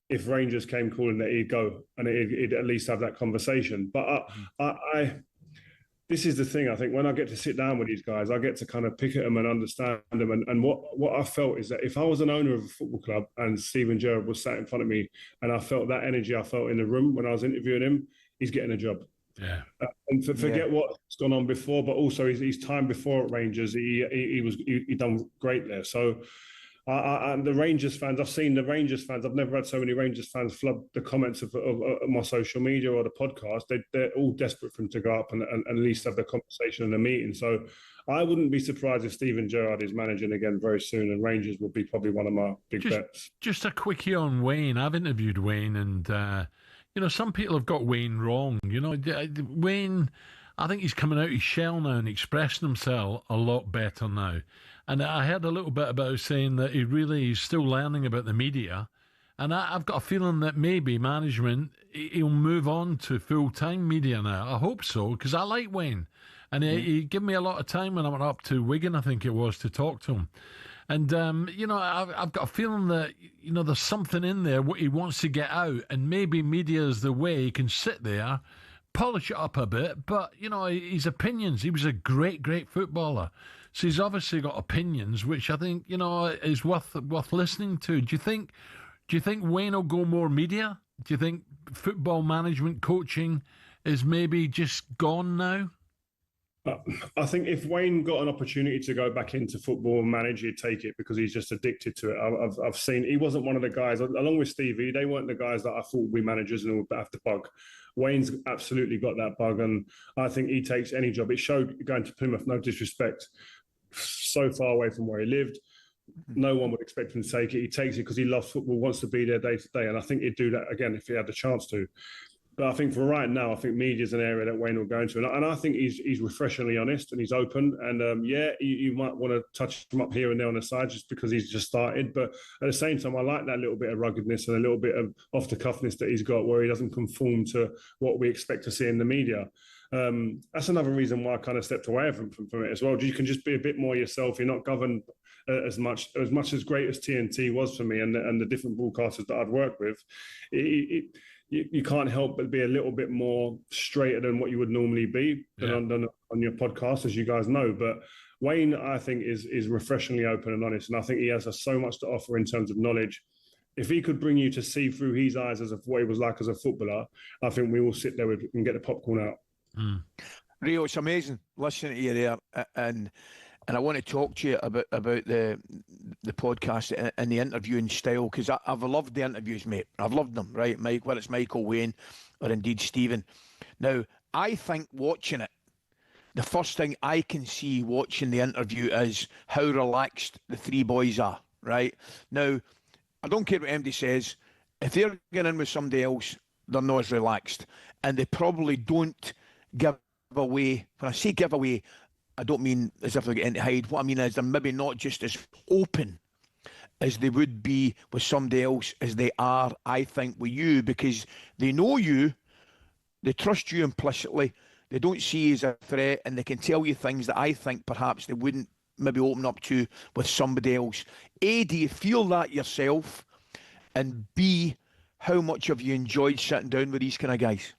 if Rangers came calling, that he'd go and he'd at least have that conversation. But this is the thing. I think when I get to sit down with these guys, I get to kind of pick at them and understand them. And what I felt is that if I was an owner of a football club and Steven Gerrard was sat in front of me and I felt that energy I felt in the room when I was interviewing him, he's getting a job. Yeah. And forget what's gone on before, but also his time before at Rangers, he done great there. So and the Rangers fans, I've seen the Rangers fans. I've never had so many Rangers fans flood the comments of my social media or the podcast. They're all desperate for him to go up and at least have the conversation in the meeting. So I wouldn't be surprised if Steven Gerrard is managing again very soon, and Rangers will be probably one of my big bets. Just a quickie on Wayne. I've interviewed Wayne, and some people have got Wayne wrong. Wayne, I think he's coming out his shell now and expressing himself a lot better now. And I heard a little bit about saying that he's still learning about the media. And I've got a feeling that maybe management, he'll move on to full-time media now. I hope so, because I like Wayne. And he gave me a lot of time when I went up to Wigan, I think it was, to talk to him. And, I've got a feeling that, there's something in there what he wants to get out. And maybe media is the way he can sit there, polish it up a bit. But, his opinions, he was a great, great footballer. So he's obviously got opinions, which I think, is worth listening to. Do you think Wayne will go more media? Do you think football management coaching is maybe just gone now? I think if Wayne got an opportunity to go back into football and manage, he'd take it because he's just addicted to it. I've seen he wasn't one of the guys, along with Stevie, they weren't the guys that I thought would be managers and would have the bug. Wayne's absolutely got that bug, and I think he takes any job. It showed going to Plymouth, no disrespect, so far away from where he lived. No one would expect him to take it. He takes it because he loves football, wants to be there day to day, and I think he'd do that again if he had the chance to. But I think for right now, I think media is an area that Wayne will go into. And I think he's refreshingly honest and he's open. And you might want to touch him up here and there on the side just because he's just started. But at the same time, I like that little bit of ruggedness and a little bit of off-the-cuffness that he's got where he doesn't conform to what we expect to see in the media. That's another reason why I kind of stepped away from it as well. You can just be a bit more yourself. You're not governed as much as great as TNT was for me and the different broadcasters that I'd worked with. You can't help but be a little bit more straighter than what you would normally be on your podcast, as you guys know. But Wayne, I think, is refreshingly open and honest, and I think he has so much to offer in terms of knowledge. If he could bring you to see through his eyes as of what he was like as a footballer, I think we all sit there and get the popcorn out. Rio, it's amazing listening to you there, and I want to talk to you about the podcast and the interviewing style, because I've loved the interviews, mate. I've loved them, right, Mike? Whether it's Michael, Wayne, or indeed Stephen. Now, I think watching it, the first thing I can see watching the interview is how relaxed the three boys are, right? Now, I don't care what MD says. If they're getting in with somebody else, they're not as relaxed, and they probably don't give away. When I say give away, I don't mean as if they're getting to hide. What I mean is they're maybe not just as open as they would be with somebody else as they are, I think, with you, because they know you, they trust you implicitly, they don't see you as a threat, and they can tell you things that I think perhaps they wouldn't maybe open up to with somebody else. A, do you feel that yourself? And B, how much have you enjoyed sitting down with these kind of guys?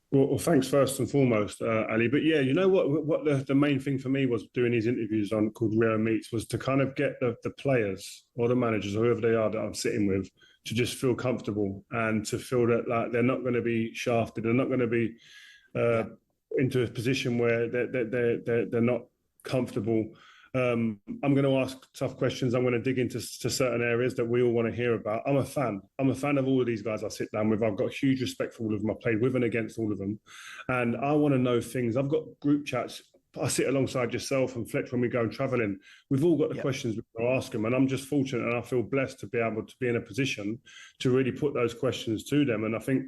Well, thanks first and foremost, Ali. But yeah, you know what the main thing for me was doing these interviews on called Rio Meets was to kind of get the players or the managers or whoever they are that I'm sitting with to just feel comfortable and to feel that like they're not going to be shafted, they're not going to be into a position where they're not comfortable. I'm going to ask tough questions. I'm going to dig into certain areas that we all want to hear about. I'm a fan of all of these guys I sit down with. I've got huge respect for all of them. I played with and against all of them. And I want to know things. I've got group chats. I sit alongside yourself and Fletch when we go travelling. We've all got the questions we want to ask them. And I'm just fortunate and I feel blessed to be able to be in a position to really put those questions to them. And I think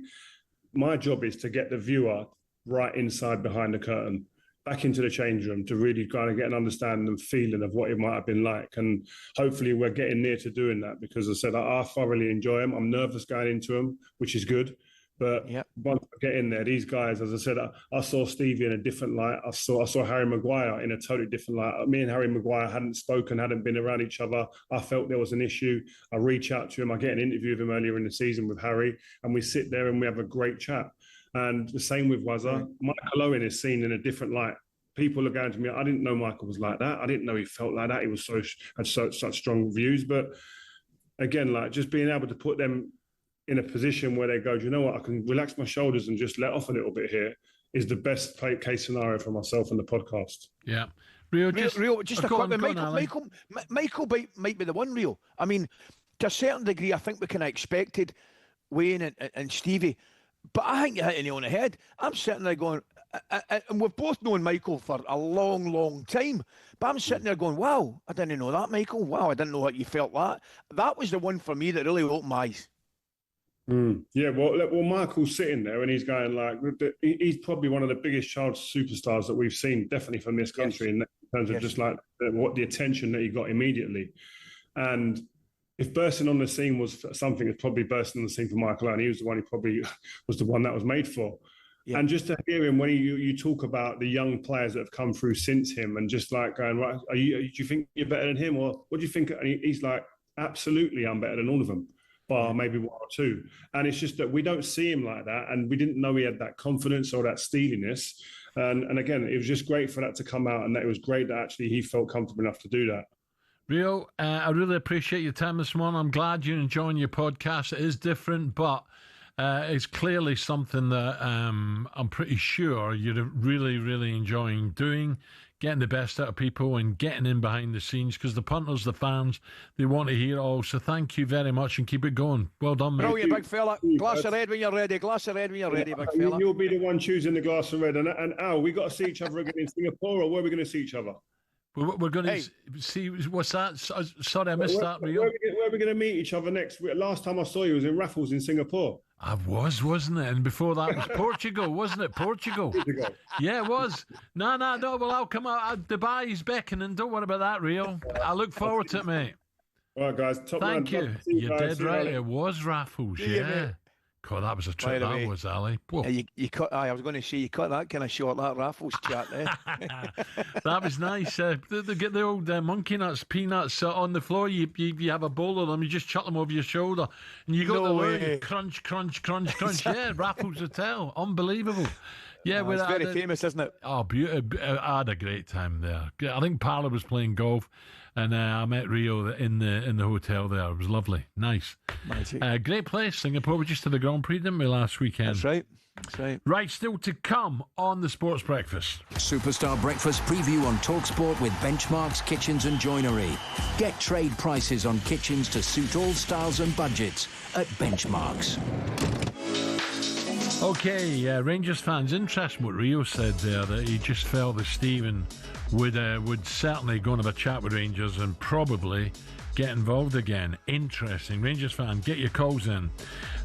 my job is to get the viewer right inside behind the curtain, back into the change room to really kind of get an understanding and feeling of what it might have been like. And hopefully we're getting near to doing that because, as I said, I thoroughly enjoy them. I'm nervous going into them, which is good. But once I get in there, these guys, as I said, I saw Stevie in a different light. I saw Harry Maguire in a totally different light. Me and Harry Maguire hadn't spoken, hadn't been around each other. I felt there was an issue. I reach out to him. I get an interview with him earlier in the season with Harry, and we sit there and we have a great chat. And the same with Wazza. Michael Owen is seen in a different light. People are going to me, I didn't know Michael was like that. I didn't know he felt like that. He was had such strong views. But again, like just being able to put them in a position where they go, do you know what, I can relax my shoulders and just let off a little bit here is the best case scenario for myself and the podcast. Yeah. Rio, just a quick one. Michael might be the one, Rio. I mean, to a certain degree, I think we kind of expected Wayne and Stevie. But I think you hit it on the head. I'm sitting there going, and we've both known Michael for a long, long time. But I'm sitting there going, wow, I didn't know that, Michael. Wow, I didn't know what you felt that. That was the one for me that really opened my eyes. Yeah, well, Michael's sitting there and he's going like, he's probably one of the biggest child superstars that we've seen, definitely from this country, in terms of just like what the attention that he got immediately. And if bursting on the scene was something, it's probably bursting on the scene for Michael Owen. He was the one who probably was the one that was made for. Yeah. And just to hear him when you talk about the young players that have come through since him and just like going, right, do you think you're better than him? Or what do you think? And he's like, absolutely, I'm better than all of them, bar maybe one or two. And it's just that we don't see him like that. And we didn't know he had that confidence or that steeliness. And again, it was just great for that to come out. And that it was great that actually he felt comfortable enough to do that. Rio, I really appreciate your time this morning. I'm glad you're enjoying your podcast. It is different, but is clearly something that I'm pretty sure you're really, really enjoying doing, getting the best out of people and getting in behind the scenes, because the punters, the fans, they want to hear it all. So thank you very much and keep it going. Well done, mate. Brilliant, big fella. Glass of red when you're ready. Glass of red when you're ready, big fella. You'll be the one choosing the glass of red. And Al, we got to see each other again in Singapore, or where are we going to see each other? We're going to see, what's that? Sorry, I missed that. Where are we going to meet each other next? Last time I saw you was in Raffles in Singapore. I wasn't it? And before that was Portugal, wasn't it? Portugal. Yeah, it was. No. Well, I'll come out. Dubai's beckoning. Don't worry about that, Rio. I look forward to it, mate. All right, guys. Thank you. You did right. It was Raffles, yeah. God, that was a trip, that was, Ali. You cut. I was going to say, you cut that kind of short, that Raffles chat there. That was nice. They get the old monkey nuts, peanuts on the floor. You have a bowl of them, you just chuck them over your shoulder, and you go crunch, crunch, crunch, crunch. Yeah, Raffles Hotel. Unbelievable. Yeah, it's very famous, isn't it? Oh, beautiful. I had a great time there. I think Parla was playing golf, and I met Rio in the hotel there. It was lovely. Nice. Great place, Singapore. We just did the Grand Prix, didn't we, last weekend? That's right. That's right. Right, still to come on the Sports Breakfast. Superstar Breakfast preview on talkSPORT with Benchmarks Kitchens and Joinery. Get trade prices on kitchens to suit all styles and budgets at Benchmarks. Okay, Rangers fans, interesting what Rio said there, that he just felt that Stephen would certainly go and have a chat with Rangers and probably get involved again. Interesting. Rangers fan, get your calls in.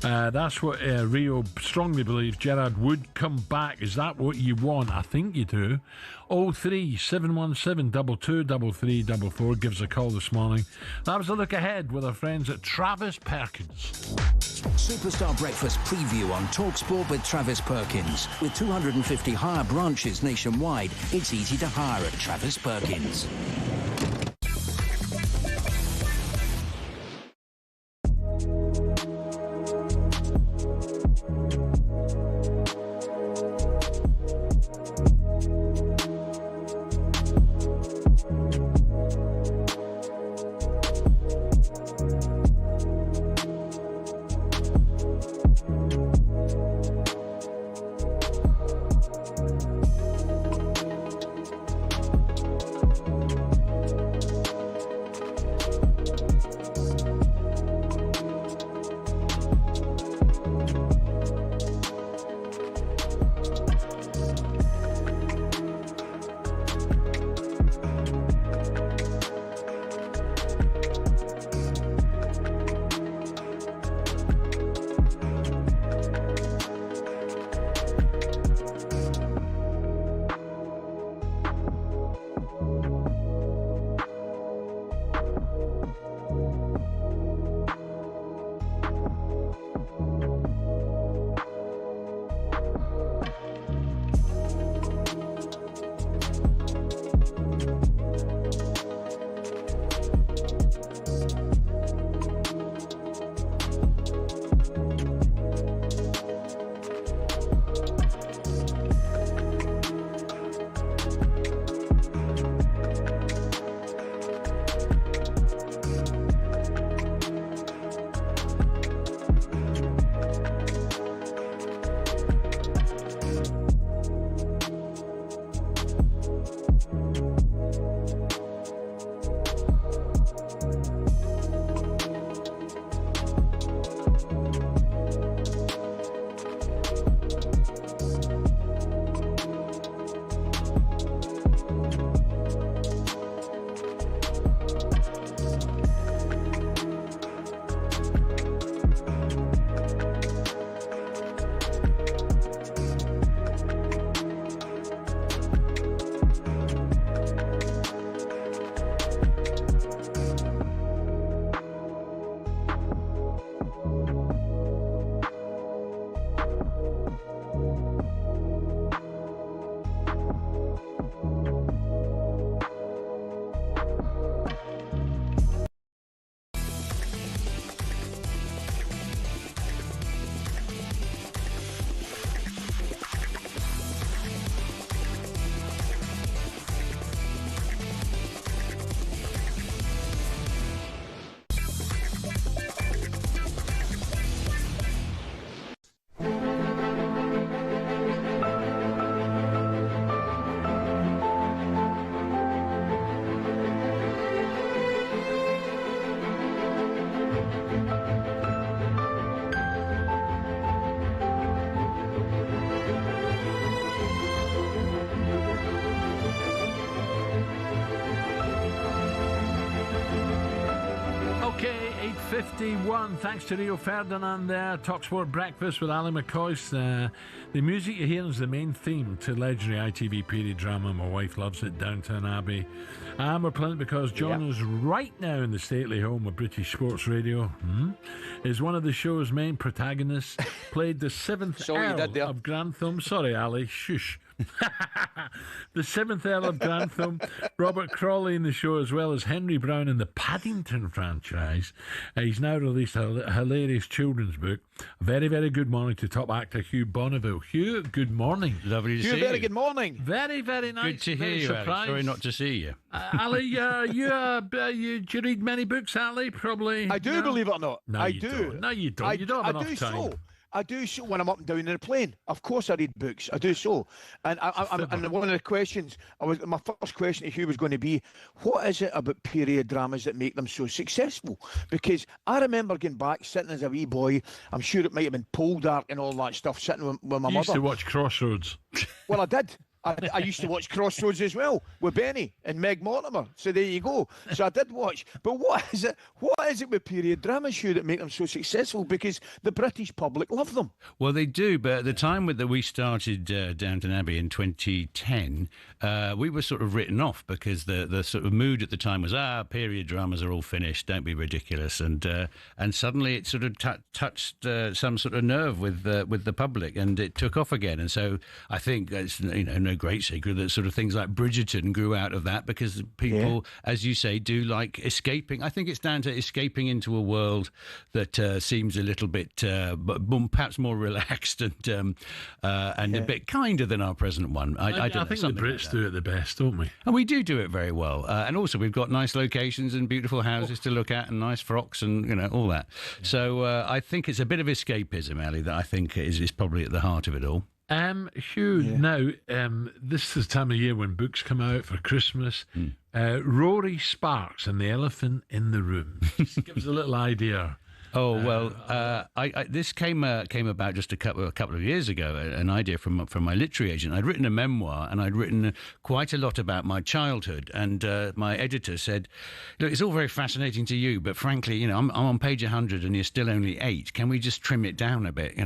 That's what Rio strongly believes. Gerrard would come back. Is that what you want? I think you do. 03717 223344. Give us a call this morning. That was a look ahead with our friends at Travis Perkins. Superstar Breakfast preview on talkSPORT with Travis Perkins. With 250 hire branches nationwide, it's easy to hire at Travis Perkins. 8:51. Thanks to Rio Ferdinand there. talkSPORT Breakfast with Alan McCoist. The music you hear is the main theme to legendary ITV period drama My Wife Loves It, Downton Abbey. We're playing it because John is right now in the stately home of British Sports Radio. Is one of the show's main protagonists. Played the 7th Earl of Grantham. Sorry, Ali. Shush. The 7th Earl of Grantham, Robert Crawley in the show, as well as Henry Brown in the Paddington franchise. He's now released a hilarious children's book. A very, very good morning to top actor Hugh Bonneville. Hugh, good morning. Lovely to see you. Very good morning. Very, very nice. Good to hear you, Ali. Sorry not to see you. Ali, do you read many books, Ali? Probably. I do, believe it or not. No, I you do. Don't. No, you don't. You don't have enough time. So. I do so when I'm up and down in a plane. Of course, I read books. I do so. And and one of the questions, my first question to Hugh was going to be, what is it about period dramas that make them so successful? Because I remember going back, sitting as a wee boy. I'm sure it might have been Poldark and all that stuff, sitting with my mother. You used to watch Crossroads. Well, I did. I used to watch Crossroads as well with Benny and Meg Mortimer. So there you go. So I did watch. But what is it with period dramas, Hugh, that make them so successful? Because the British public love them. Well, they do. But at the time that we started Downton Abbey in 2010, we were sort of written off because the sort of mood at the time was, period dramas are all finished. Don't be ridiculous. And suddenly it sort of touched some sort of nerve with the public, and it took off again. And so I think it's no great secret that sort of things like Bridgerton grew out of that, because people, as you say, do like escaping. I think it's down to escaping into a world that seems a little bit perhaps more relaxed and a bit kinder than our present one. I think the Brits do it the best, don't we? And we do it very well. And also we've got nice locations and beautiful houses to look at and nice frocks and all that. Yeah. So I think it's a bit of escapism, Ali, that I think is probably at the heart of it all. Hugh, now, this is the time of year when books come out for Christmas. Rory Sparks and the Elephant in the Room. Just give us a little idea. Oh, well, this came about just a couple of years ago, an idea from my literary agent. I'd written a memoir, and I'd written quite a lot about my childhood, and my editor said, look, it's all very fascinating to you, but frankly, I'm on page 100 and you're still only 8. Can we just trim it down a bit,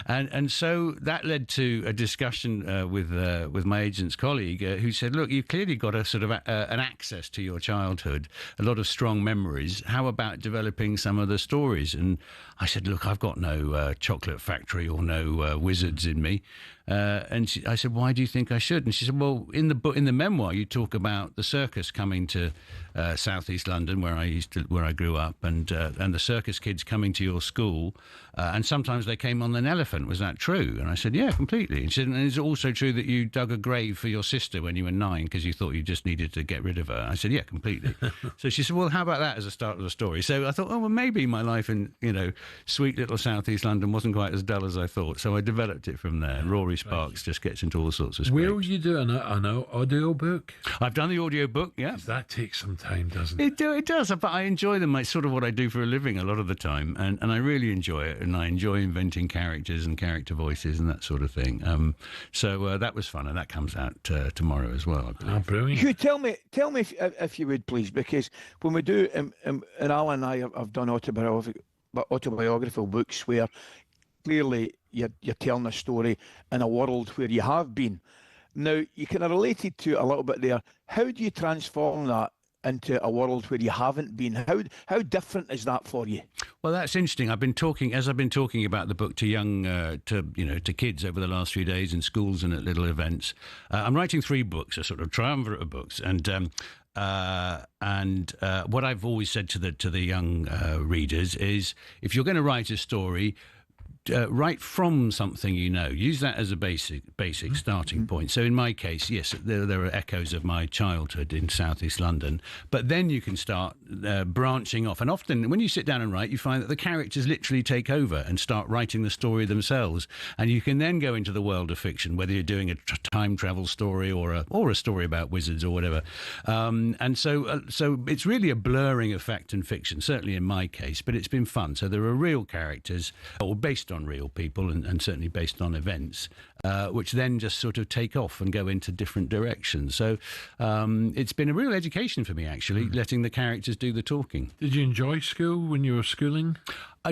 And so that led to a discussion with my agent's colleague who said, look, you've clearly got a sort of an access to your childhood, a lot of strong memories. How about developing some of the stories? And I said, look, I've got no chocolate factory or no wizards in me. And I said, why do you think I should? And she said, well, in the memoir, you talk about the circus coming to southeast London, where I grew up, and the circus kids coming to your school, and sometimes they came on an elephant. Was that true? And I said, yeah, completely. And she said, and is it also true that you dug a grave for your sister when you were 9 because you thought you just needed to get rid of her? I said, yeah, completely. So she said, well, how about that as a start of the story? So I thought, oh, well, maybe my life in sweet little southeast London wasn't quite as dull as I thought. So I developed it from there. Rory Sparks just gets into all sorts of scrapes. Will you do an audio book? I've done the audio book, yeah. That takes some time, doesn't it? It does, but I enjoy them. It's sort of what I do for a living a lot of the time, and I really enjoy it, and I enjoy inventing characters and character voices and that sort of thing. So that was fun, and that comes out tomorrow as well, I believe. Oh, brilliant. Hugh, tell me if you would, please, because when we do, and Alan and I have done autobiographical books where clearly you're telling a story in a world where you have been. Now, you kind of related to a little bit there. How do you transform that into a world where you haven't been? How different is that for you? Well, that's interesting. I've been talking about the book to young, to kids over the last few days in schools and at little events. I'm writing 3 books, a sort of triumvirate of books, and what I've always said to the young readers is, if you're going to write a story, write from something use that as a basic starting point. So in my case, yes, there are echoes of my childhood in southeast London, but then you can start branching off, and often when you sit down and write, you find that the characters literally take over and start writing the story themselves, and you can then go into the world of fiction, whether you're doing a time travel story or a story about wizards or whatever, and so it's really a blurring effect in fiction, certainly in my case, but it's been fun. So there are real characters, or based on real people and certainly based on events, which then just sort of take off and go into different directions. So it's been a real education for me, actually, letting the characters do the talking. Did you enjoy school when you were schooling?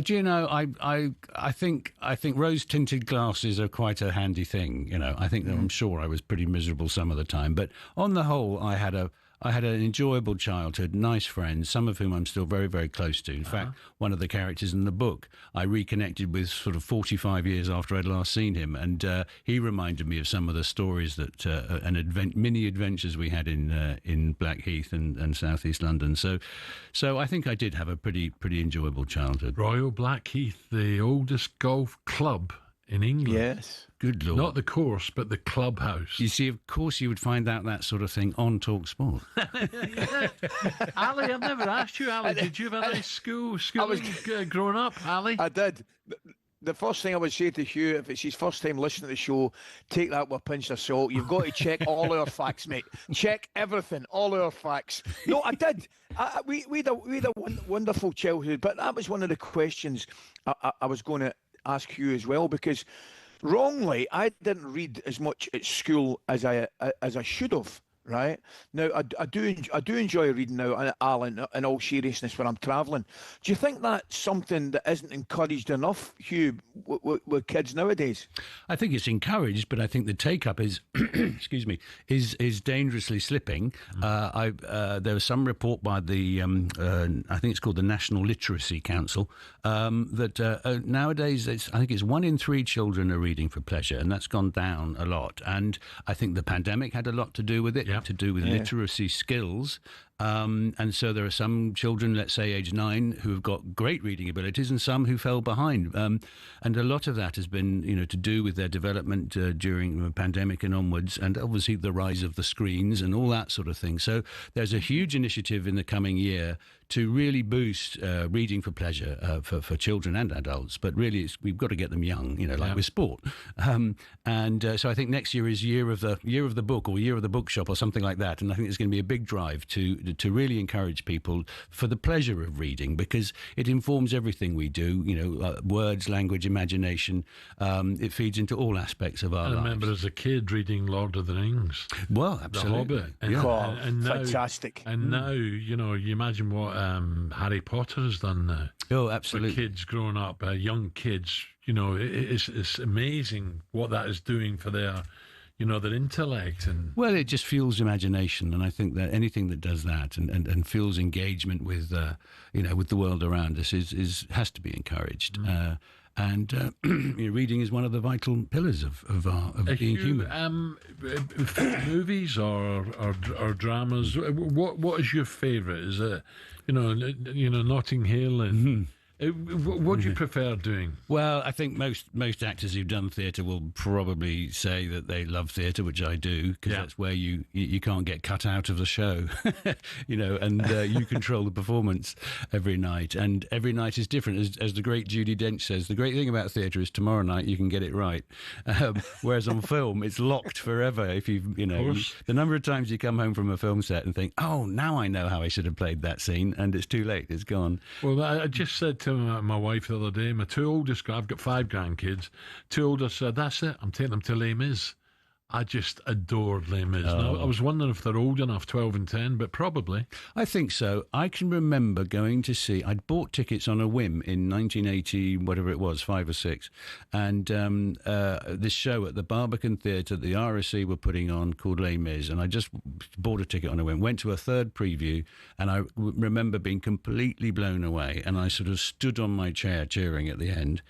Do you know, I think rose-tinted glasses are quite a handy thing. You know, I think that I'm sure I was pretty miserable some of the time, but on the whole, I had an enjoyable childhood, nice friends, some of whom I'm still very, very close to. In fact, one of the characters in the book I reconnected with sort of 45 years after I'd last seen him, and he reminded me of some of the stories that mini adventures we had in Blackheath and South East London. So I think I did have a pretty enjoyable childhood. Royal Blackheath, the oldest golf club in England. Yes. Good Lord. Not the course, but the clubhouse. You see, of course you would find out that sort of thing on talkSPORT. Ali, I've never asked you, Ali, did you have any schooling growing up, Ali? I did. The first thing I would say to Hugh, if it's his first time listening to the show, take that with a pinch of salt. You've got to check all our facts, mate. Check everything, all our facts. No, I did. We had a wonderful childhood, but that was one of the questions I was going to ask Hugh as well, because wrongly I didn't read as much at school as I should have. Right now, I do enjoy reading now, Alan, in all seriousness, when I'm travelling. Do you think that's something that isn't encouraged enough, Hugh, with kids nowadays? I think it's encouraged, but I think the take-up is, excuse me, is dangerously slipping. There was some report by the, I think it's called the National Literacy Council, that nowadays I think it's 1 in 3 children are reading for pleasure, and that's gone down a lot. And I think the pandemic had a lot to do with it. To do with literacy skills. And so there are some children, let's say age 9, who have got great reading abilities and some who fell behind. And a lot of that has been, to do with their development during the pandemic and onwards, and obviously the rise of the screens and all that sort of thing. So there's a huge initiative in the coming year to really boost reading for pleasure for children and adults. But really, we've got to get them young, like with sport. So I think next year is year of the book or year of the bookshop or something like that. And I think there's going to be a big drive to really encourage people for the pleasure of reading, because it informs everything we do. Words, language, imagination. It feeds into all aspects of our lives. I remember as a kid reading Lord of the Rings. Well, absolutely. The Hobbit. And now, fantastic. And now, you imagine what Harry Potter has done now. Oh, absolutely. For kids growing up, young kids, it's amazing what that is doing for their intellect. And well, it just fuels imagination, and I think that anything that does that and fuels engagement with with the world around us has to be encouraged. And reading is one of the vital pillars of being human. Movies or dramas. What is your favourite? Is it Notting Hill and? What do you prefer doing? Well, I think most actors who've done theatre will probably say that they love theatre, which I do, because that's where you can't get cut out of the show, and you control the performance every night. And every night is different. As the great Judi Dench says, the great thing about theatre is tomorrow night you can get it right. Whereas on film, it's locked forever. If the number of times you come home from a film set and think, oh, now I know how I should have played that scene, and it's too late, it's gone. Well, I just said to my wife the other day, my 2 oldest, I've got 5 grandkids, 2 oldest said, that's it, I'm taking them to Les Mis. I just adored Les Mis. Now, I was wondering if they're old enough, 12 and 10, but probably. I think so. I can remember going to see, I'd bought tickets on a whim in 1980, whatever it was, 5 or 6, and this show at the Barbican Theatre, the RSC were putting on, called Les Mis, and I just bought a ticket on a whim, went to a 3rd preview, and I remember being completely blown away, and I sort of stood on my chair cheering at the end.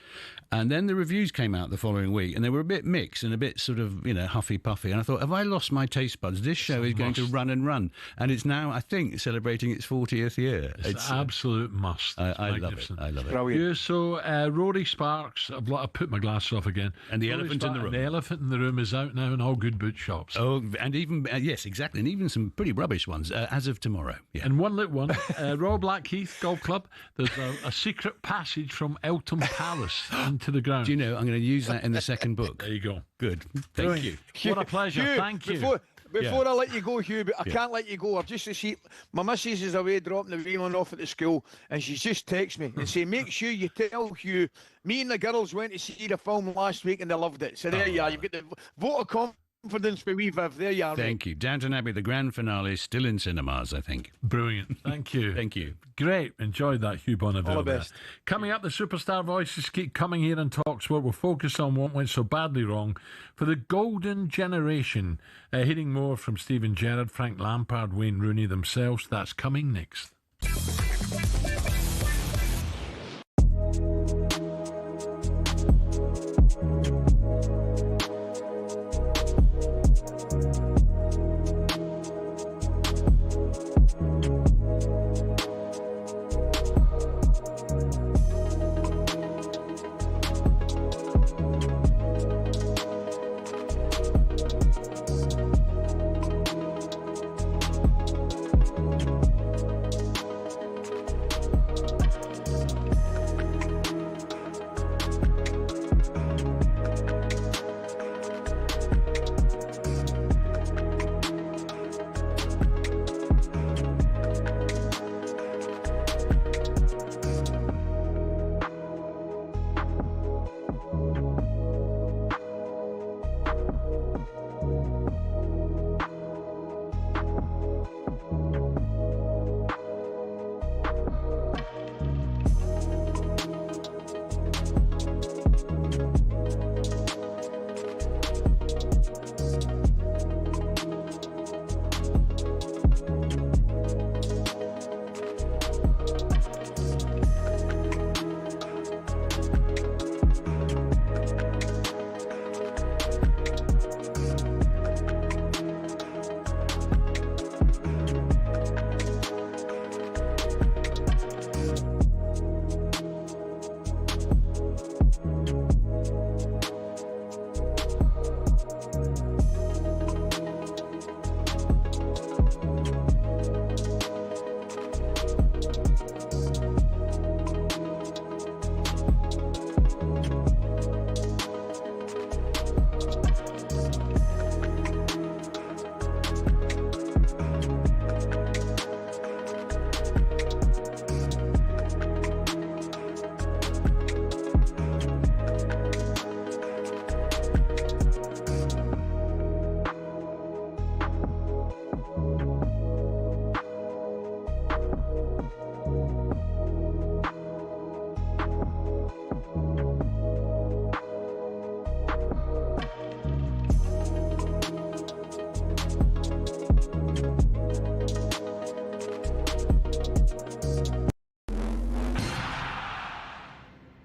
And then the reviews came out the following week, and they were a bit mixed and a bit sort of, huffy-puffy. And I thought, have I lost my taste buds? This show is going to run and run. And it's now, I think, celebrating its 40th year. It's an absolute must. I love it. I love it. Brilliant. Yeah, so Rory Sparks, I've put my glasses off again. And the elephant in the room. The elephant in the room is out now in all good boot shops. Oh, and even, yes, exactly. And even some pretty rubbish ones, as of tomorrow. Yeah. And one little one, Royal Blackheath Golf Club, there's a secret passage from Eltham Palace into the ground. Do you know, I'm going to use that in the second book. There you go. Good. Thank you. What a pleasure. Hugh, thank you. Before I let you go, Hugh, but I can't let you go. I've just received, my missus is away dropping the wee one off at the school, and she's just texted me and say, make sure you tell Hugh, me and the girls went to see the film last week and they loved it. So there you are. You've got the vote of confidence for wee Viv. There you are. Thank you. Downton Abbey, the grand finale, is still in cinemas, I think. Brilliant. Thank you. Thank you. Great. Enjoyed that, Hugh Bonneville. All the best. Coming up, the superstar voices keep coming here on talkSPORT. We'll focus on what went so badly wrong for the golden generation. Hearing more from Steven Gerrard, Frank Lampard, Wayne Rooney themselves. That's coming next.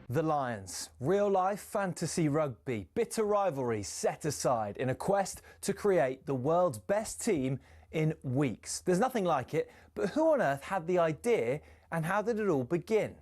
The Lions. Real-life fantasy rugby. Bitter rivalries set aside in a quest to create the world's best team in weeks. There's nothing like it, but who on earth had the idea and how did it all begin?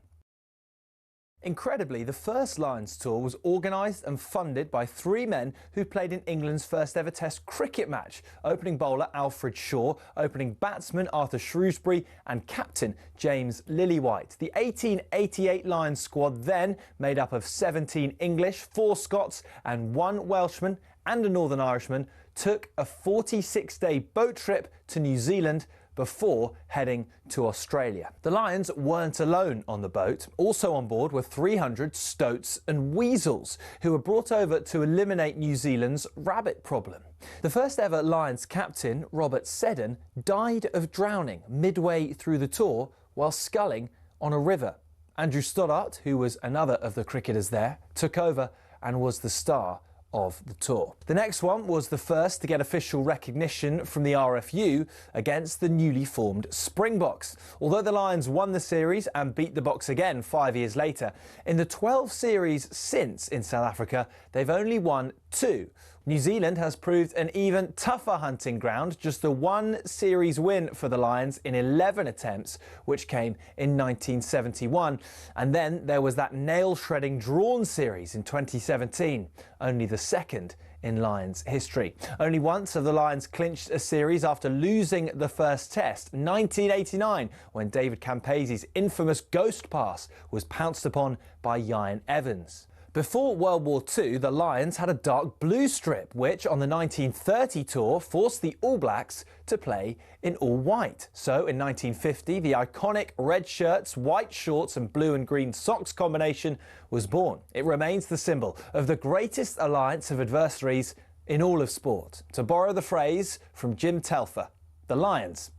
Incredibly, the first Lions tour was organised and funded by three men who played in England's first ever Test cricket match. Opening bowler Alfred Shaw, opening batsman Arthur Shrewsbury and captain James Lillywhite. The 1888 Lions squad then, made up of 17 English, 4 Scots and 1 Welshman and a Northern Irishman, took a 46-day boat trip to New Zealand before heading to Australia. The Lions weren't alone on the boat. Also on board were 300 stoats and weasels who were brought over to eliminate New Zealand's rabbit problem. The first ever Lions captain, Robert Seddon, died of drowning midway through the tour while sculling on a river. Andrew Stoddart, who was another of the cricketers there, took over and was the star of the tour. The next one was the first to get official recognition from the RFU against the newly formed Springboks. Although the Lions won the series and beat the Boks again 5 years later, in the 12 series since in South Africa, they've only won 2. New Zealand has proved an even tougher hunting ground, just the 1 series win for the Lions in 11 attempts, which came in 1971. And then there was that nail-shredding drawn series in 2017, only the second in Lions history. Only once have the Lions clinched a series after losing the first test, 1989, when David Campese's infamous ghost pass was pounced upon by Ian Evans. Before World War II, the Lions had a dark blue strip, which on the 1930 tour forced the All Blacks to play in all white. So in 1950, the iconic red shirts, white shorts and blue and green socks combination was born. It remains the symbol of the greatest alliance of adversaries in all of sport. To borrow the phrase from Jim Telfer, the Lions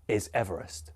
is Everest.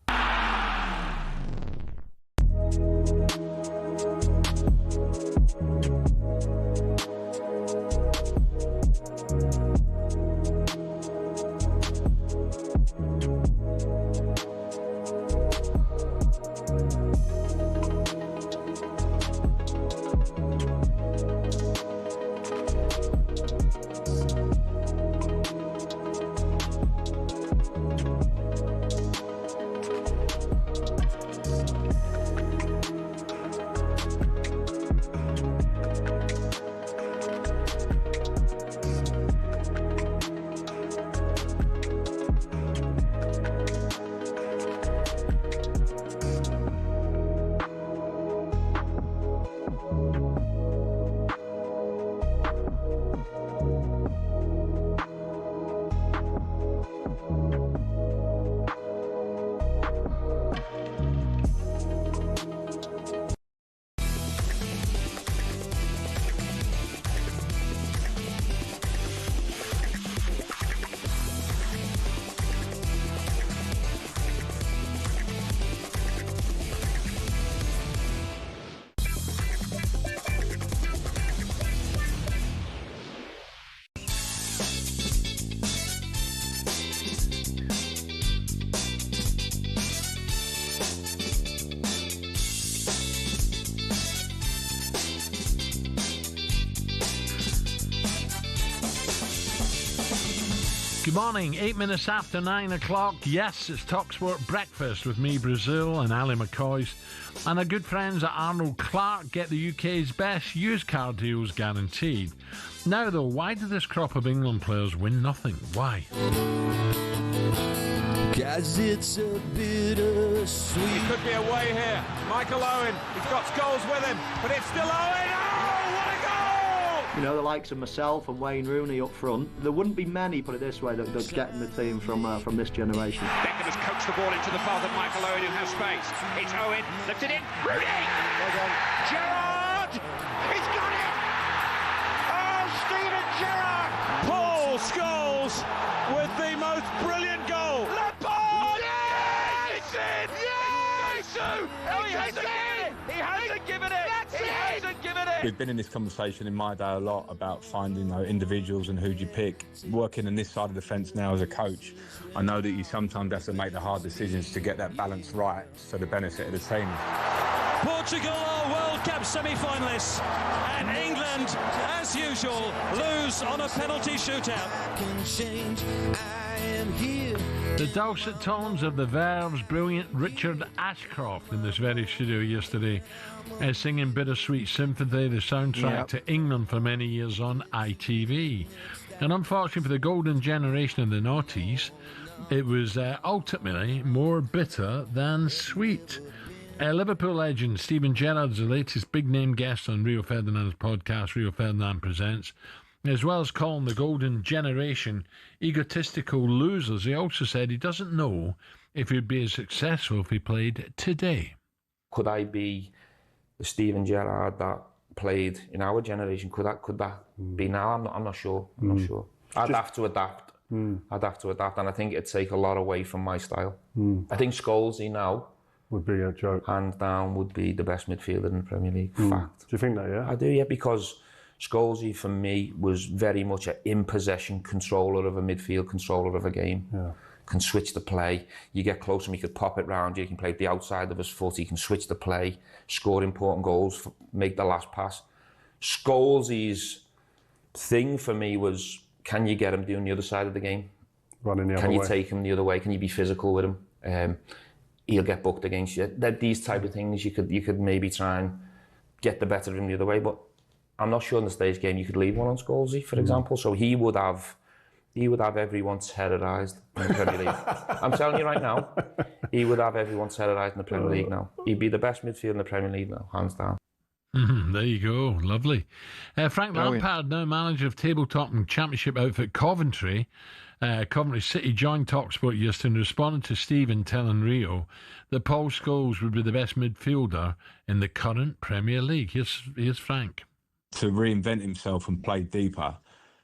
Good morning, 8 minutes after 9 o'clock. Yes, it's talkSPORT Breakfast with me, Brazil, and Ally McCoist. And our good friends at Arnold Clark get the UK's best used car deals guaranteed. Now, though, why did this crop of England players win nothing? Why? 'Cause it's a bittersweet. It could be away here. Michael Owen, he's got Scholes with him, but it's still Owen. Oh, what a goal! You know, the likes of myself and Wayne Rooney up front, there wouldn't be many, put it this way, that get in the team from this generation. Beckham has coached the ball into the path of Michael Owen, who has space. It's Owen, lifted in, Rooney! Well done. Gerrard! He's got it! Oh, Steven Gerrard! Paul Scholes with the most brilliant goal. Lampard! Yes! It's in! Yes! Oh, he hasn't given it! He hasn't given it! He hasn't given it! We've been in this conversation in my day a lot about finding individuals and who do you pick. Working on this side of the fence now as a coach, I know that you sometimes have to make the hard decisions to get that balance right for the benefit of the team. Portugal are World Cup semi-finalists, and England, as usual, lose on a penalty shootout. The dulcet tones of the Verve's brilliant Richard Ashcroft in this very studio yesterday, singing Bittersweet Sympathy, the soundtrack to England for many years on ITV. And unfortunately for the golden generation of the noughties, it was ultimately more bitter than sweet. Liverpool legend Steven Gerrard is the latest big-name guest on Rio Ferdinand's podcast, Rio Ferdinand Presents. As well as calling the golden generation egotistical losers, he also said he doesn't know if he'd be as successful if he played today. Could I be the Steven Gerrard that played in our generation? Could that be now? I'm not sure. I'm not sure. I'd have to adapt. I'd have to adapt, and I think it'd take a lot away from my style. I think Scholes now would be a joke. Hands down, would be the best midfielder in the Premier League. Fact. Do you think that? Yeah, I do. Yeah, because Scholes, for me, was very much an in-possession controller of a midfield, controller of a game. Yeah. Can switch the play. You get close to him, he could pop it round you. He can play the outside of his foot. He can switch the play, score important goals, make the last pass. Scholes' thing for me was, can you get him doing the other side of the game? Running the other way. Can you way. take him the other way? Can you be physical with him? He'll get booked against you. These type of things you could maybe try and get the better of him the other way, but I'm not sure in the stage game you could leave one on Scholes, for example. So he would have everyone terrorised in the Premier League. I'm telling you right now, he would have everyone terrorised in the Premier League now. He'd be the best midfielder in the Premier League now, hands down. There you go. Lovely. Frank Brilliant. Lampard, now manager of tabletop and championship outfit Coventry. Coventry City joined talkSPORT yesterday and responded to Stephen telling Rio that Paul Scholes would be the best midfielder in the current Premier League. Here's Frank. To reinvent himself and play deeper.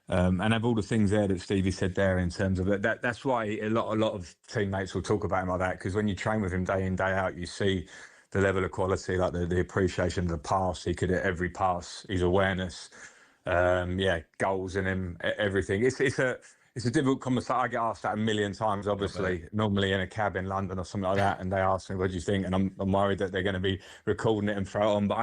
And have all the things there that Stevie said there in terms of that. That's why a lot of teammates will talk about him like that, because when you train with him day in, day out, you see the level of quality, like the appreciation of the pass. He could hit every pass, his awareness, goals in him, everything. It's a difficult conversation. I get asked that a million times, obviously, normally in a cab in London or something like that, and they ask me, what do you think? And I'm worried that they're going to be recording it and throw it on. But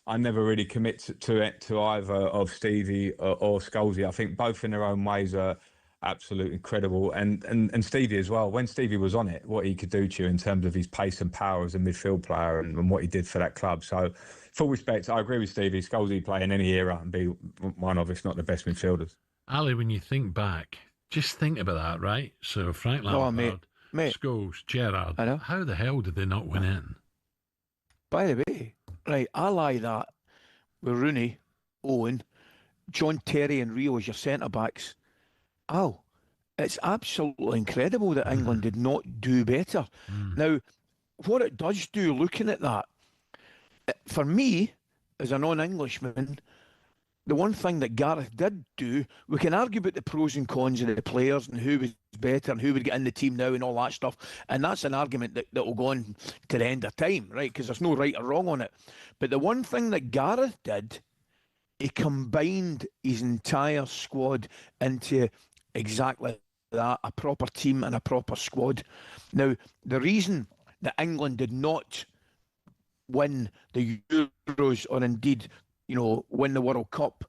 I never really commit to it, to either of Stevie or Scholesy. I think both in their own ways are absolutely incredible. And Stevie as well. When Stevie was on it, what he could do to you in terms of his pace and power as a midfield player and what he did for that club. So, full respect, I agree with Stevie. Scholesy play in any era and be one of, if not the best midfielders. Ali, when you think back, just think about that, right? So Frank Lampard, Scholes, Gerrard, how the hell did they not win in? By the way, right, I lie that with Rooney, Owen, John Terry and Rio as your centre-backs. Al, it's absolutely incredible that England did not do better. Now, what it does do, looking at that, for me, as a non-Englishman, the one thing that Gareth did do, we can argue about the pros and cons of the players and who was better and who would get in the team now and all that stuff. And that's an argument that will go on to the end of time, right? Because there's no right or wrong on it. But the one thing that Gareth did, he combined his entire squad into exactly that, a proper team and a proper squad. Now, the reason that England did not win the Euros or indeed, win the World Cup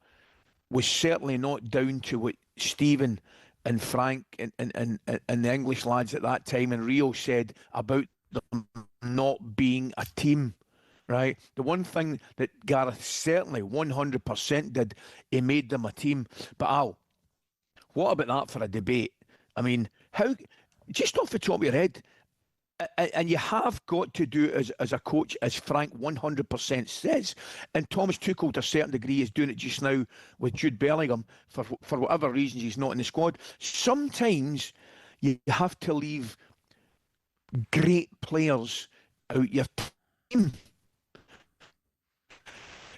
was certainly not down to what Stephen and Frank and the English lads at that time and Rio said about them not being a team, right? The one thing that Gareth certainly 100% did, he made them a team. But Al, what about that for a debate? I mean, how, just off the top of your head, and you have got to do as a coach, as Frank 100% says, and Thomas Tuchel to a certain degree is doing it just now with Jude Bellingham for whatever reasons he's not in the squad. Sometimes you have to leave great players out your team.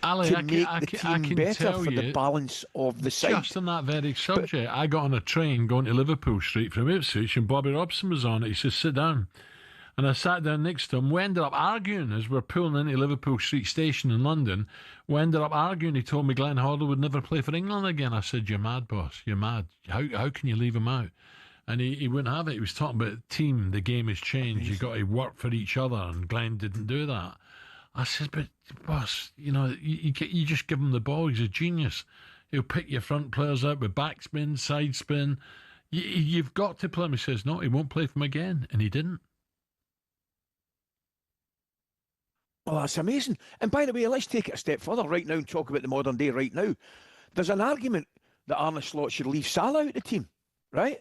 Ali, to make the team better for the balance of the side. Just on that very subject, I got on a train going to Liverpool Street from Ipswich and Bobby Robson was on it. He said, sit down. And I sat down next to him. We ended up arguing as we're pulling into Liverpool Street Station in London. We ended up arguing. He told me Glenn Hoddle would never play for England again. I said, you're mad, boss. You're mad. How can you leave him out? And he wouldn't have it. He was talking about the team. The game has changed. You've got to work for each other. And Glenn didn't do that. I said, but boss, you just give him the ball. He's a genius. He'll pick your front players out with backspin, side spin. You've got to play him. He says, no, he won't play for him again. And he didn't. Well, that's amazing. And by the way, let's take it a step further right now and talk about the modern day right now. There's an argument that Arne Slot should leave Salah out of the team, right?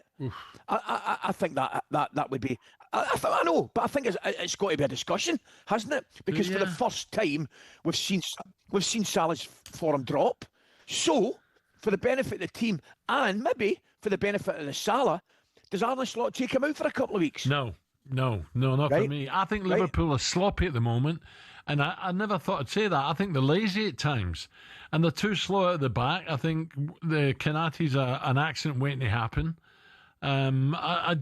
I think that would be... I know, but I think it's got to be a discussion, hasn't it? Because for the first time, we've seen Salah's form drop. So, for the benefit of the team and maybe for the benefit of the Salah, does Arne Slot take him out for a couple of weeks? No, not for me. I think Liverpool are sloppy at the moment, and I never thought I'd say that. I think they're lazy at times, and they're too slow at the back. I think the Kanate's an accident waiting to happen. I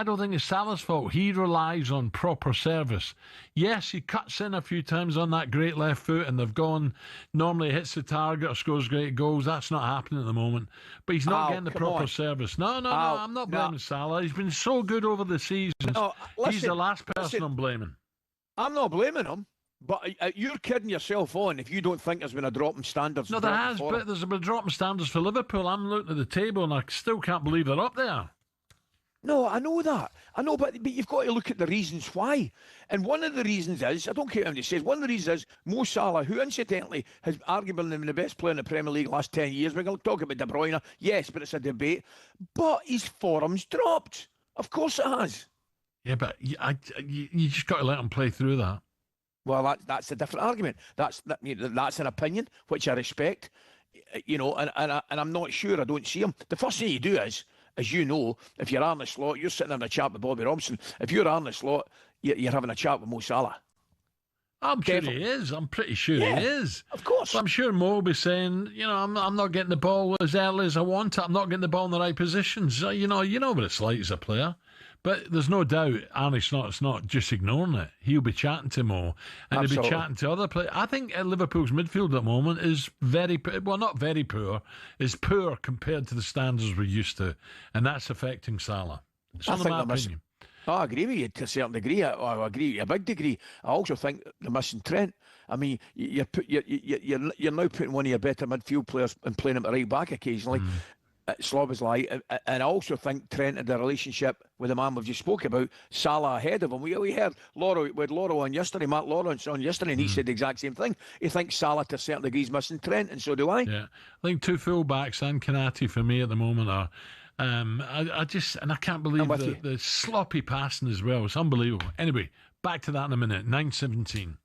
don't think it's Salah's fault. He relies on proper service. Yes, he cuts in a few times on that great left foot and they've gone, normally hits the target or scores great goals. That's not happening at the moment. But he's not getting the proper service. No, I'm not blaming Salah. He's been so good over the seasons. He's the last person I'm blaming. I'm not blaming him. But you're kidding yourself on if you don't think there's been a drop in standards. No, there has, but there's been a drop in standards for Liverpool. I'm looking at the table and I still can't believe they're up there. No, I know that. I know, but you've got to look at the reasons why. And one of the reasons is, I don't care what he says, one of the reasons is Mo Salah, who incidentally has arguably been the best player in the Premier League last 10 years. We're going to talk about De Bruyne. Yes, but it's a debate. But his form's dropped. Of course it has. Yeah, but you just got to let him play through that. Well, that's a different argument. That's an opinion, which I respect. And I'm not sure. I don't see him. The first thing you do is, as you know, if you're Arne Slot, you're sitting having a chat with Bobby Robson. If you're Arne Slot, you're having a chat with Mo Salah. I'm sure he is. I'm pretty sure he is. Of course. But I'm sure Mo will be saying, I'm not getting the ball as early as I want. I'm not getting the ball in the right positions. You know what it's like as a player. But there's no doubt Arne Slot's not just ignoring it. He'll be chatting to Mo, and he'll be chatting to other players. I think Liverpool's midfield at the moment is not very poor, is poor compared to the standards we're used to, and that's affecting Salah. It's my opinion. I agree with you to a certain degree. I agree with you a big degree. I also think they're missing Trent. I mean, you're now putting one of your better midfield players and playing him at right back occasionally. Slobozlai, and I also think Trent had a relationship with the man we've just spoke about, Salah, ahead of him. We heard Lauro on yesterday, Matt Lawrence on yesterday, and he said the exact same thing. He thinks Salah to a certain degree is missing Trent, and so do I. Yeah, I think two full-backs and Kanati for me at the moment are. I can't believe the sloppy passing as well. It's unbelievable. Anyway, back to that in a minute. 9:17.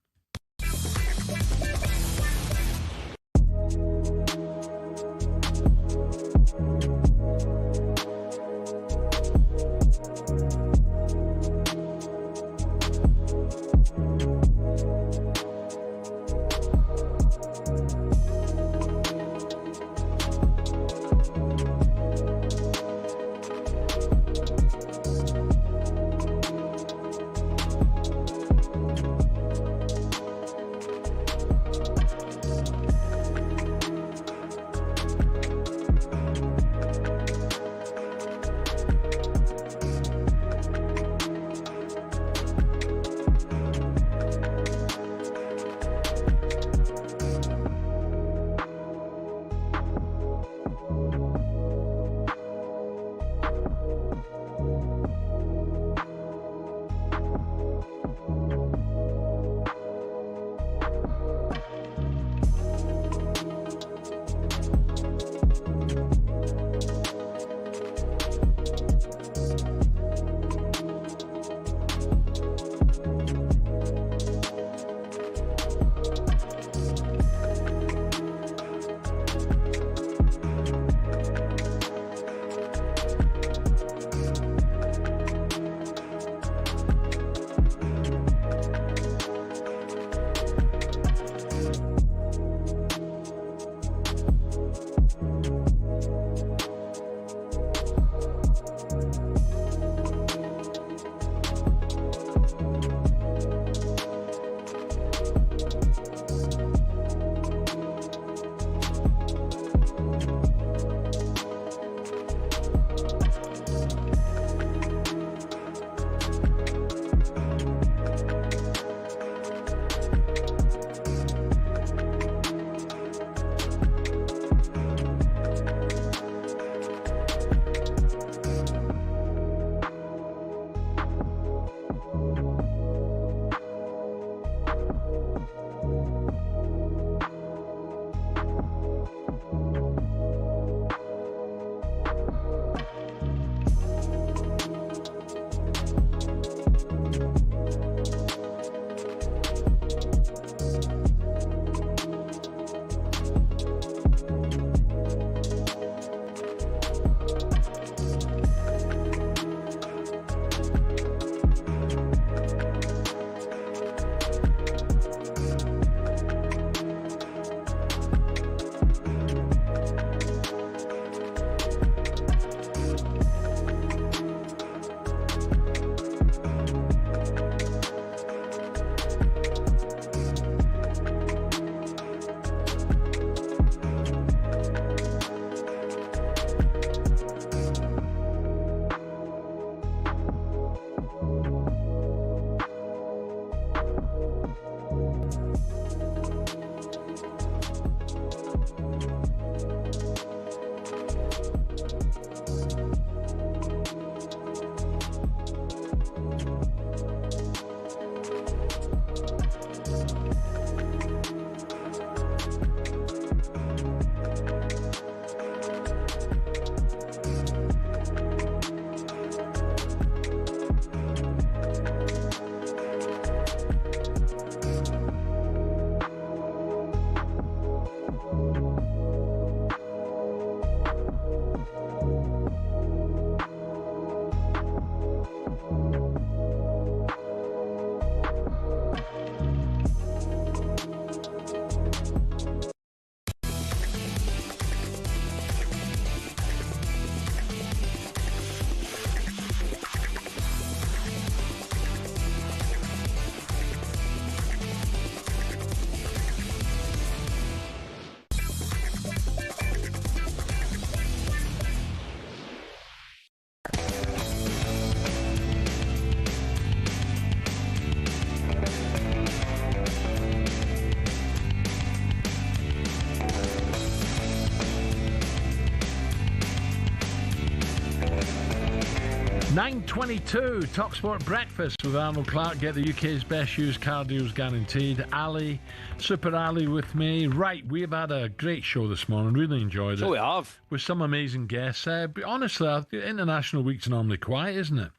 9:22, talkSPORT Breakfast with Arnold Clark. Get the UK's best used car deals guaranteed. Ali, Super Ali with me. Right, we've had a great show this morning. Really enjoyed it. So we have. With some amazing guests. But honestly, international week's normally quiet, isn't it?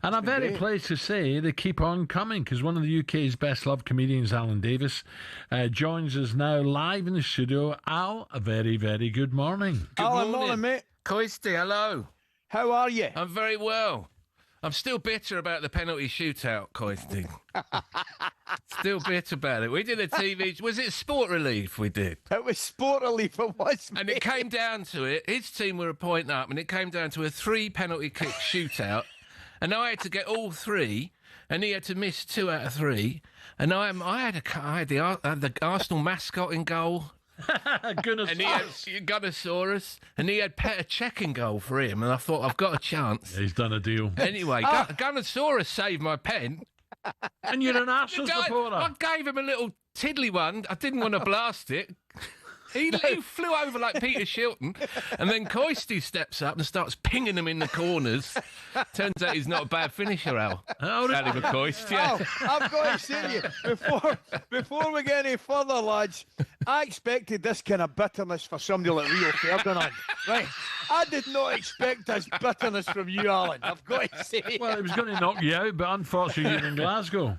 And I'm very pleased to say they keep on coming, because one of the UK's best loved comedians, Alan Davis, joins us now live in the studio. Al, a very, very good morning. Good morning, mate. Coisty, hello. How are you? I'm very well. I'm still bitter about the penalty shootout, Coisty. Still bitter about it. We did a TV... Was it Sport Relief we did? It was Sport Relief, it was, mate. And it came down to it. His team were a point up, and it came down to a 3 penalty kick shootout. And I had to get all 3, and he had to miss 2 out of 3. And I had the Arsenal mascot in goal. Goodness. And he had Gunnosaurus, and he had Petr Cech in goal for him, and I thought, I've got a chance. He's done a deal. Anyway, Gunnosaurus saved my pen. And you're an Arsenal supporter. I gave him a little tiddly one. I didn't want to blast it. He flew over like Peter Shilton, and then Coisty steps up and starts pinging them in the corners. Turns out he's not a bad finisher, Al. Ali McCoist, yeah. Al, I've got to say to you, before we get any further, lads, I expected this kind of bitterness for somebody like Rio Ferdinand. Right? I did not expect this bitterness from you, Alan. I've got to say. Well, it was going to knock you out, but unfortunately you're in Glasgow.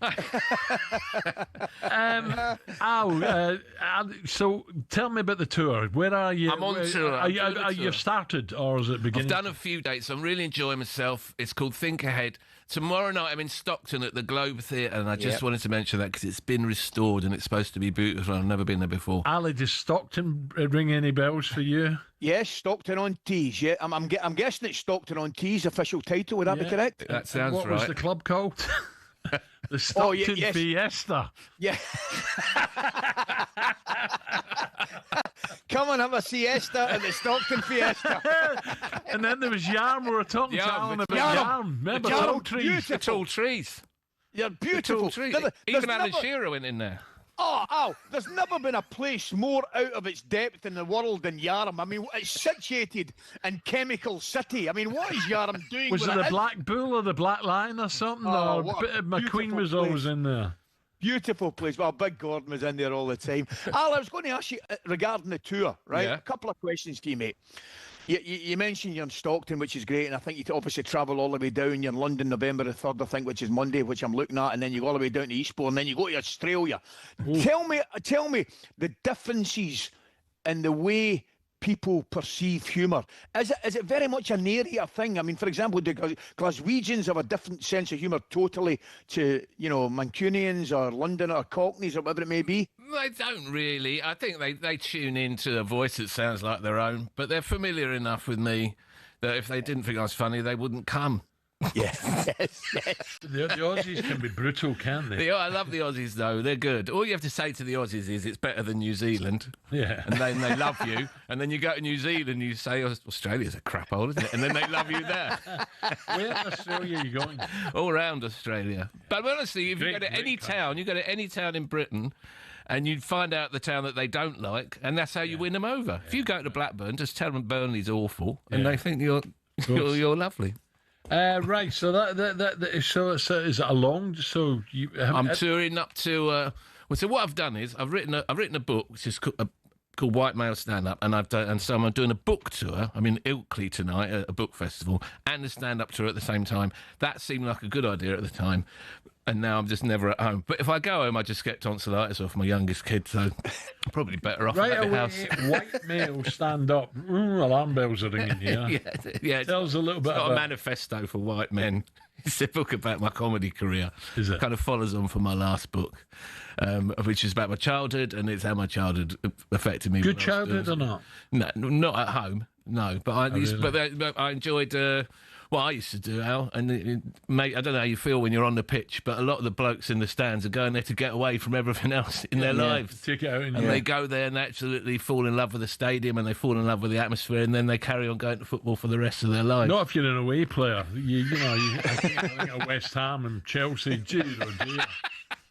Al, so tell me about the tour. Where are you? I'm on tour. Are you started, or is it beginning? I've done a few dates. I'm really enjoying myself. It's called Think Ahead. Tomorrow night I'm in Stockton at the Globe Theatre, and I just wanted to mention that because it's been restored and it's supposed to be beautiful. I've never been there before. Ali, does Stockton ring any bells for you? Yes, Stockton-on-Tees. Yeah, I'm guessing it's Stockton-on-Tees official title. Would that be correct? That sounds right. What was the club called? The Stockton Fiesta. Yeah. Come and have a siesta at the Stockton Fiesta. And then there was Yarm. We were talking to Alan about Yarm. Remember the tall trees? The tall trees. You're beautiful. Trees. Even Alan Shearer went in there. Oh, there's never been a place more out of its depth in the world than Yarm. I mean, it's situated in Chemical City. I mean, what is Yarm doing? Was it the Black Bull or the Black Lion or something? Or McQueen was always in there. Beautiful place. Well, Big Gordon was in there all the time. Al, I was going to ask you regarding the tour, right? Yeah. A couple of questions to you, mate. You mentioned you're in Stockton, which is great, and I think you obviously travel all the way down. You're in London November the 3rd, I think, which is Monday, which I'm looking at, and then you go all the way down to Eastbourne, and then you go to Australia. Tell me the differences in the way people perceive humour. Is it very much an area thing? I mean, for example, do Glaswegians have a different sense of humour totally to, Mancunians or London or Cockneys or whatever it may be? They don't really. I think they tune into a voice that sounds like their own, but they're familiar enough with me that if they didn't think I was funny, they wouldn't come. Yeah. Yes. The Aussies can be brutal, can't they? I love the Aussies, though. They're good. All you have to say to the Aussies is it's better than New Zealand. Yeah. And then they love you. And then you go to New Zealand, you say, Australia's a crap hole, isn't it? And then they love you there. Where in Australia are you going? All around Australia. But honestly, if you go to any town, you go to any town in Britain, and you'd find out the town that they don't like, and that's how you win them over. Yeah. If you go to Blackburn, just tell them Burnley's awful, and they think you're lovely. Right, so so is it a long? So I'm touring up to. So what I've done is I've written a book which is called White Male Stand Up, and so I'm doing a book tour. I'm in Ilkley tonight at a book festival and a stand up tour at the same time. That seemed like a good idea at the time. And now I'm just never at home. But if I go home, I just get tonsillitis off my youngest kid, so I'm probably better off at the house. White male stand up. Alarm bells are ringing here. Yeah. Tell us a little bit about a manifesto for white men. It's a book about my comedy career. Is it? Kind of follows on from my last book, which is about my childhood, and it's how my childhood affected me. Good childhood or not? No, not at home. No, but I enjoyed. What I used to do, Al, and mate, I don't know how you feel when you're on the pitch, but a lot of the blokes in the stands are going there to get away from everything else in their lives. To get out and they go there and they absolutely fall in love with the stadium and they fall in love with the atmosphere, and then they carry on going to football for the rest of their lives. Not if you're an away player. I think of West Ham and Chelsea. Dear.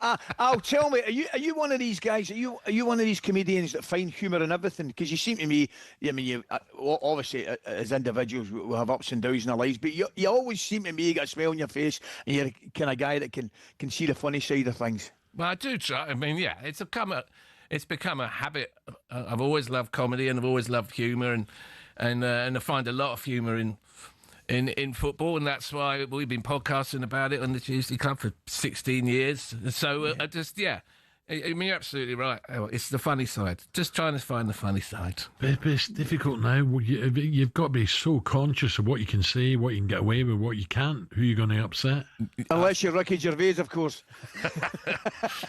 Al, tell me, are you one of these guys? Are you one of these comedians that find humour in everything? Because you seem to me, I mean, you obviously as individuals we have ups and downs in our lives, but you always seem to me you got a smile on your face, and you're the kind of guy that can see the funny side of things. Well, I do try. I mean, yeah, it's become a habit. I've always loved comedy and I've always loved humour, and I find a lot of humour in football, and that's why we've been podcasting about it on the Tuesday Club for 16 years. So I mean, you're absolutely right. It's the funny side. Just trying to find the funny side. But it's difficult now. You've got to be so conscious of what you can say, what you can get away with, what you can't, who you're going to upset. Unless you're Ricky Gervais, of course.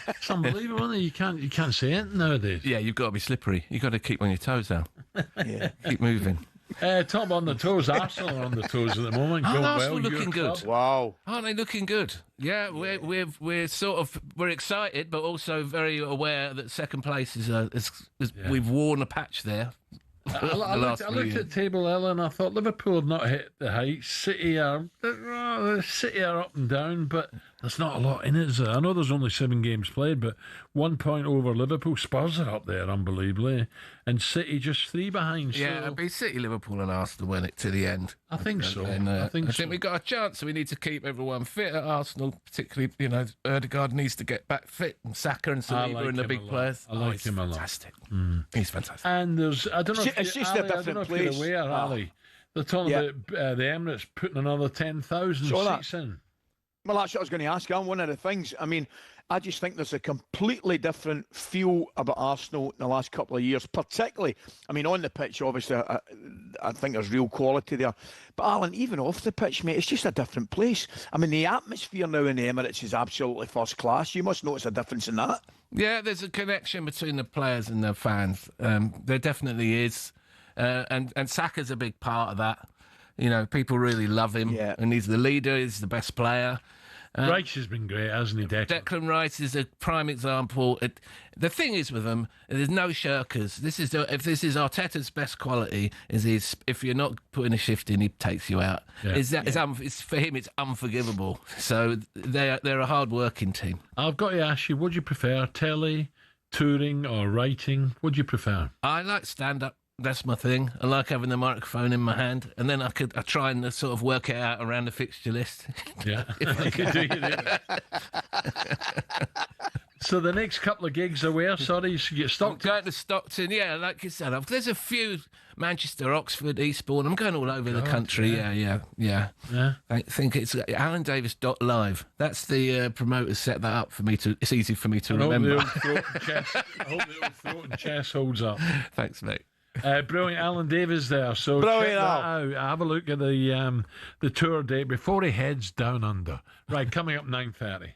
It's unbelievable, isn't it? You can't say anything nowadays. Yeah, you've got to be slippery. You've got to keep on your toes now. Yeah, keep moving. Top on the toes. Arsenal are on the toes at the moment. Arsenal looking good. Wow, aren't they looking good? Yeah, we're excited, but also very aware that second place we've worn a patch there. I looked at the table, Ellen, and I thought Liverpool had not hit the heights. City are up and down, but there's not a lot in it, is there? I know there's only 7 games played, but 1 point over Liverpool. Spurs are up there, unbelievably, and City just 3 behind. Yeah, it'll be City, Liverpool, and Arsenal win it to the end. I think so. And, I think we've got a chance. So we need to keep everyone fit at Arsenal, particularly. Odegaard needs to get back fit, and Saka and Saliba and the big players. I like him a lot. Fantastic. He's fantastic. And I don't know. It's just a different place. You're aware, Ali. They're talking about the Emirates putting another 10,000 seats in. Well, that's what I was going to ask. One of the things, I mean, I just think there's a completely different feel about Arsenal in the last couple of years, particularly, I mean, on the pitch, obviously, I think there's real quality there. But, Alan, even off the pitch, mate, it's just a different place. I mean, the atmosphere now in the Emirates is absolutely first class. You must notice a difference in that. Yeah, there's a connection between the players and the fans. There definitely is. And Saka's a big part of that. People really love him, and he's the leader. He's the best player. Rice has been great, hasn't he, Declan? Declan Rice is a prime example. The thing is with him, there's no shirkers. If this is Arteta's best quality, if you're not putting a shift in, he takes you out. Yeah. It's for him, it's unforgivable. So they're a hard-working team. I've got to ask you, would you prefer telly, touring, or writing? What do you prefer? I like stand-up. That's my thing. I like having the microphone in my hand, and then I try and sort of work it out around the fixture list. Yeah. So the next couple of gigs are where? Sorry, you get Stockton? I'm going to Stockton, yeah, like you said. There's a few, Manchester, Oxford, Eastbourne. I'm going all over the country, yeah. I think it's AlanDavis.live. That's the promoter set that up for me it's easy for me to remember. I hope the old throat and chest holds up. Thanks, mate. Brilliant, Alan Davis there. So brilliant, check that out. Have a look at the tour date before he heads down under. Right, coming up 9:30.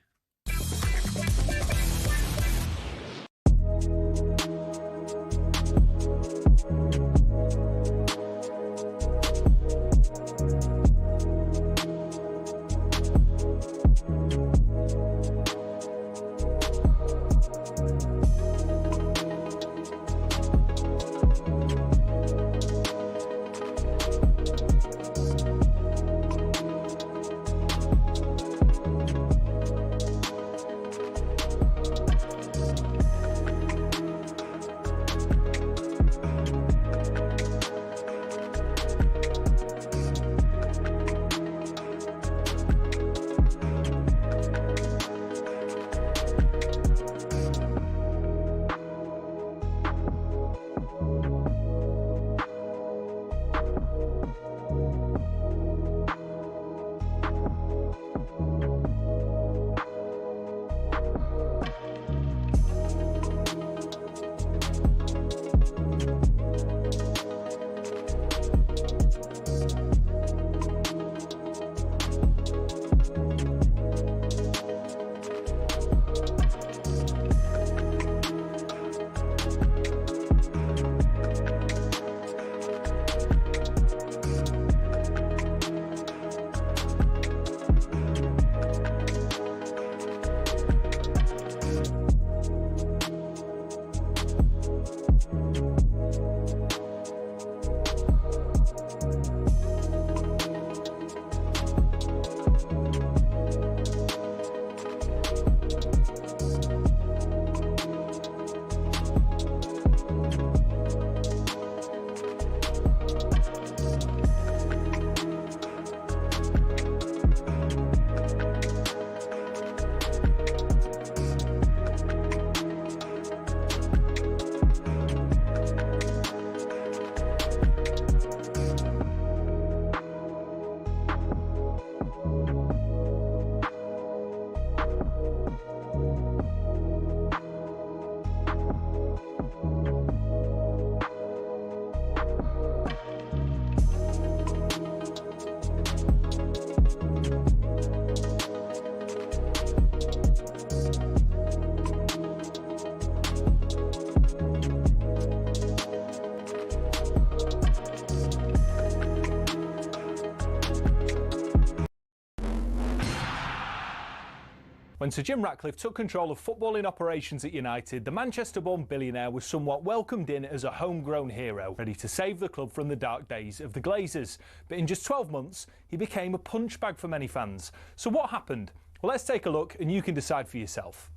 When Sir Jim Ratcliffe took control of footballing operations at United, the Manchester-born billionaire was somewhat welcomed in as a homegrown hero, ready to save the club from the dark days of the Glazers. But in just 12 months, he became a punchbag for many fans. So what happened? Well, let's take a look and you can decide for yourself.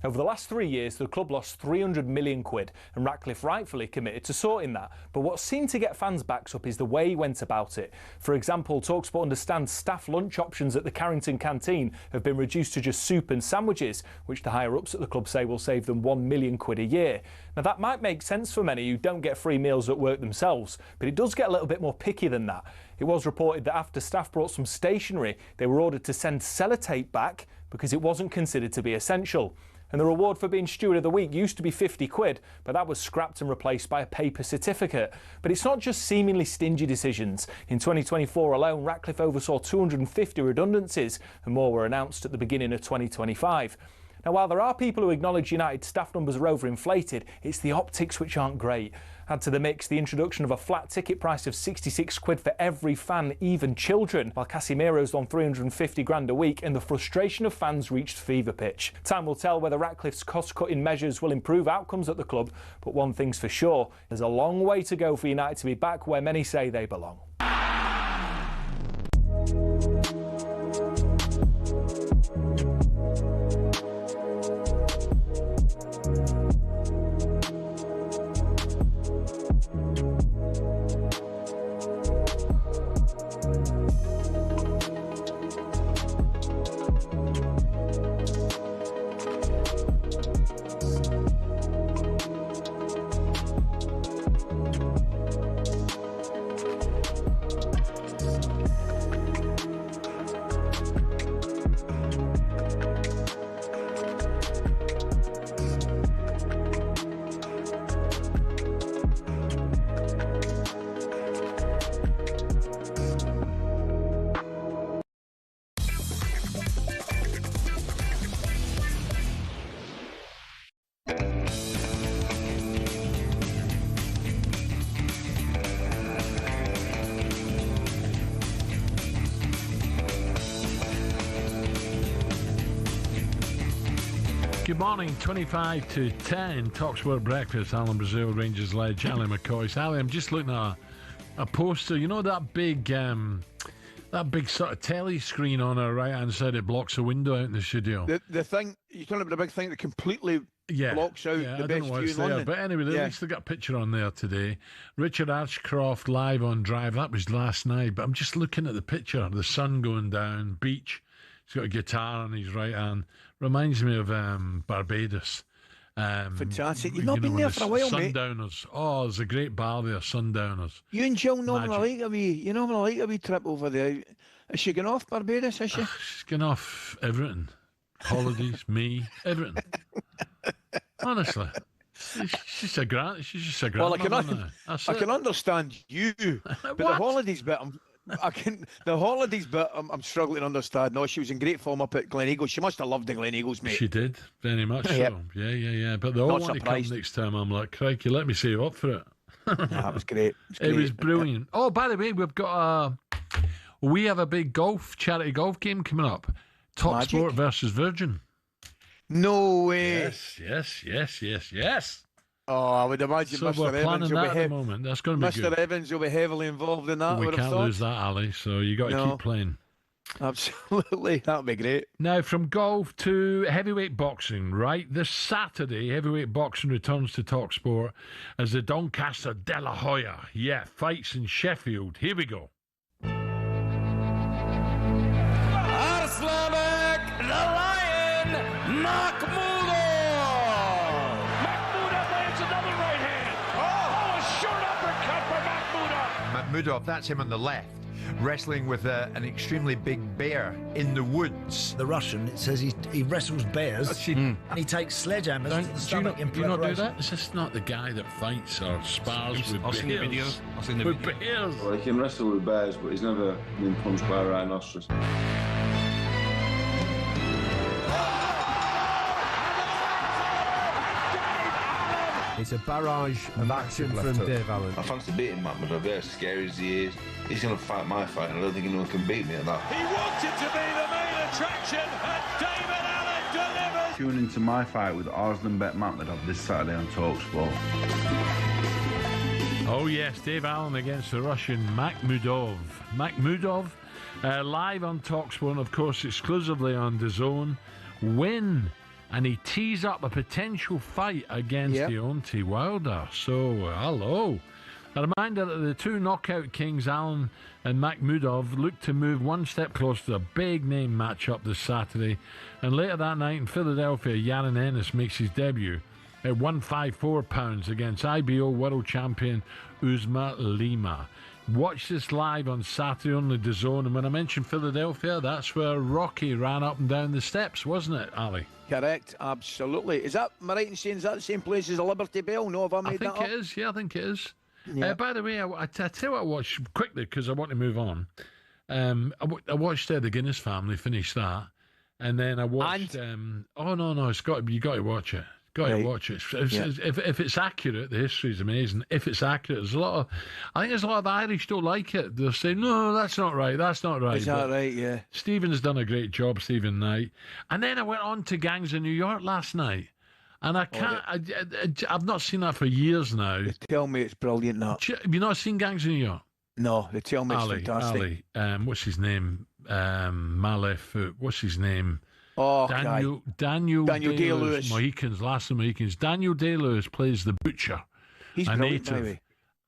Over the last 3 years, the club lost 300 million quid, and Ratcliffe rightfully committed to sorting that. But what seemed to get fans' backs up is the way he went about it. For example, talkSPORT understands staff lunch options at the Carrington canteen have been reduced to just soup and sandwiches, which the higher-ups at the club say will save them 1 million quid a year. Now, that might make sense for many who don't get free meals at work themselves, but it does get a little bit more picky than that. It was reported that after staff brought some stationery, they were ordered to send sellotape back because it wasn't considered to be essential. And the reward for being Steward of the Week used to be 50 quid, but that was scrapped and replaced by a paper certificate. But it's not just seemingly stingy decisions. In 2024 alone, Ratcliffe oversaw 250 redundancies, and more were announced at the beginning of 2025. Now, while there are people who acknowledge United's staff numbers are overinflated, it's the optics which aren't great. Add to the mix the introduction of a flat ticket price of 66 quid for every fan, even children, while Casemiro's on 350 grand a week, and the frustration of fans reached fever pitch. Time will tell whether Ratcliffe's cost-cutting measures will improve outcomes at the club, but one thing's for sure, there's a long way to go for United to be back where many say they belong. Good morning, 25 to 10, talkSPORT Breakfast, Alan Brazil, Rangers ledge, Ally McCoist. Ally, I'm just looking at a poster, you know that big sort of telly screen on our right-hand side that blocks a window out in the studio? The thing, you're talking about the big thing that completely blocks out the best view in London. But anyway, at least they got a picture on there today. Richard Ashcroft live on Drive, that was last night, but I'm just looking at the picture, the sun going down, beach. He's got a guitar on his right hand. Reminds me of Barbados. Fantastic. You've not been there for a while, mate. Sundowners. Oh, there's a great bar there, Sundowners. You and Jill normally like a wee trip over there. Is she going off Barbados, is she? She's going off everything. Holidays, me, everything. Honestly. She's just a grandmother. Well, I can understand you, but the holidays bit, the holidays bit, I'm struggling to understand. No, she was in great form up at Glen Eagles. She must have loved the Glen Eagles, mate. She did, very much so. Yep. Yeah. But they all want to come next time. I'm like, crikey, let me save up for it. That was great. It was brilliant. Oh, by the way, we have a big charity golf game coming up. talkSPORT versus Virgin. No way. Yes. Oh, I would imagine so Mr. Evans will at the moment. That's going to be Mr. Evans will be heavily involved in that. We can't lose that, Ali. So you got to keep playing. Absolutely, that would be great. Now, from golf to heavyweight boxing, right? This Saturday, heavyweight boxing returns to talkSPORT as the Doncaster De La Hoya, fights in Sheffield. Here we go. Arslanbek, the Lion, Mahmoud. Mahmoudov lands another right hand. Oh, a short uppercut for Mahmoudov. Mahmoudov, that's him on the left, wrestling with an extremely big bear in the woods. The Russian, it says he wrestles bears and he takes sledgehammers to the stomach in preparation. Do you not do that? Is this not the guy that fights or spars with bears? I've seen the videos. With bears? Well, he can wrestle with bears, but he's never been punched by a rhinoceros. It's a barrage of action from Dave Allen. I fancy beating Mahmoudov, as scary as he is. He's going to fight my fight, and I don't think anyone can beat me at that. He wanted to be the main attraction, and David tune into my fight with Arslan Bekmambetov this Saturday on talkSPORT. Oh yes, Dave Allen against the Russian Makhmudov. Live on talkSPORT, and of course exclusively on DAZN. Win, and he tees up a potential fight against Deontay Wilder. So, hello. A reminder that the two knockout kings, Allen and Makhmudov, look to move one step closer to a big-name matchup this Saturday. And later that night in Philadelphia, Yaron Ennis makes his debut at 154 pounds against IBO world champion Uzma Lima. Watch this live on Saturday on the DAZN. And when I mentioned Philadelphia, that's where Rocky ran up and down the steps, wasn't it, Ali? Correct, absolutely. Is that, am I right in saying, is that the same place as the Liberty Bell? No, have I made that up? I think it is, yeah, I think it is. Yeah. By the way, I tell you what I watched quickly because I want to move on. I watched The Guinness Family, finished that, and then I watched. Oh no, you got to watch it. Got to watch it. If it's accurate, the history is amazing. If it's accurate, I think there's a lot of Irish don't like it. They'll say, no, that's not right. That's not right. Is that right? Yeah. Stephen's done a great job, Stephen Knight. And then I went on to Gangs of New York last night. And I can't. I've not seen that for years now. They tell me it's brilliant. Now, have you not seen Gangs of New York? No, they tell me it's fantastic. What's his name? Malef. What's his name? Oh, Daniel Day-Lewis. Mohicans, last of Mohicans. Daniel Day-Lewis plays the butcher. He's brilliant, baby.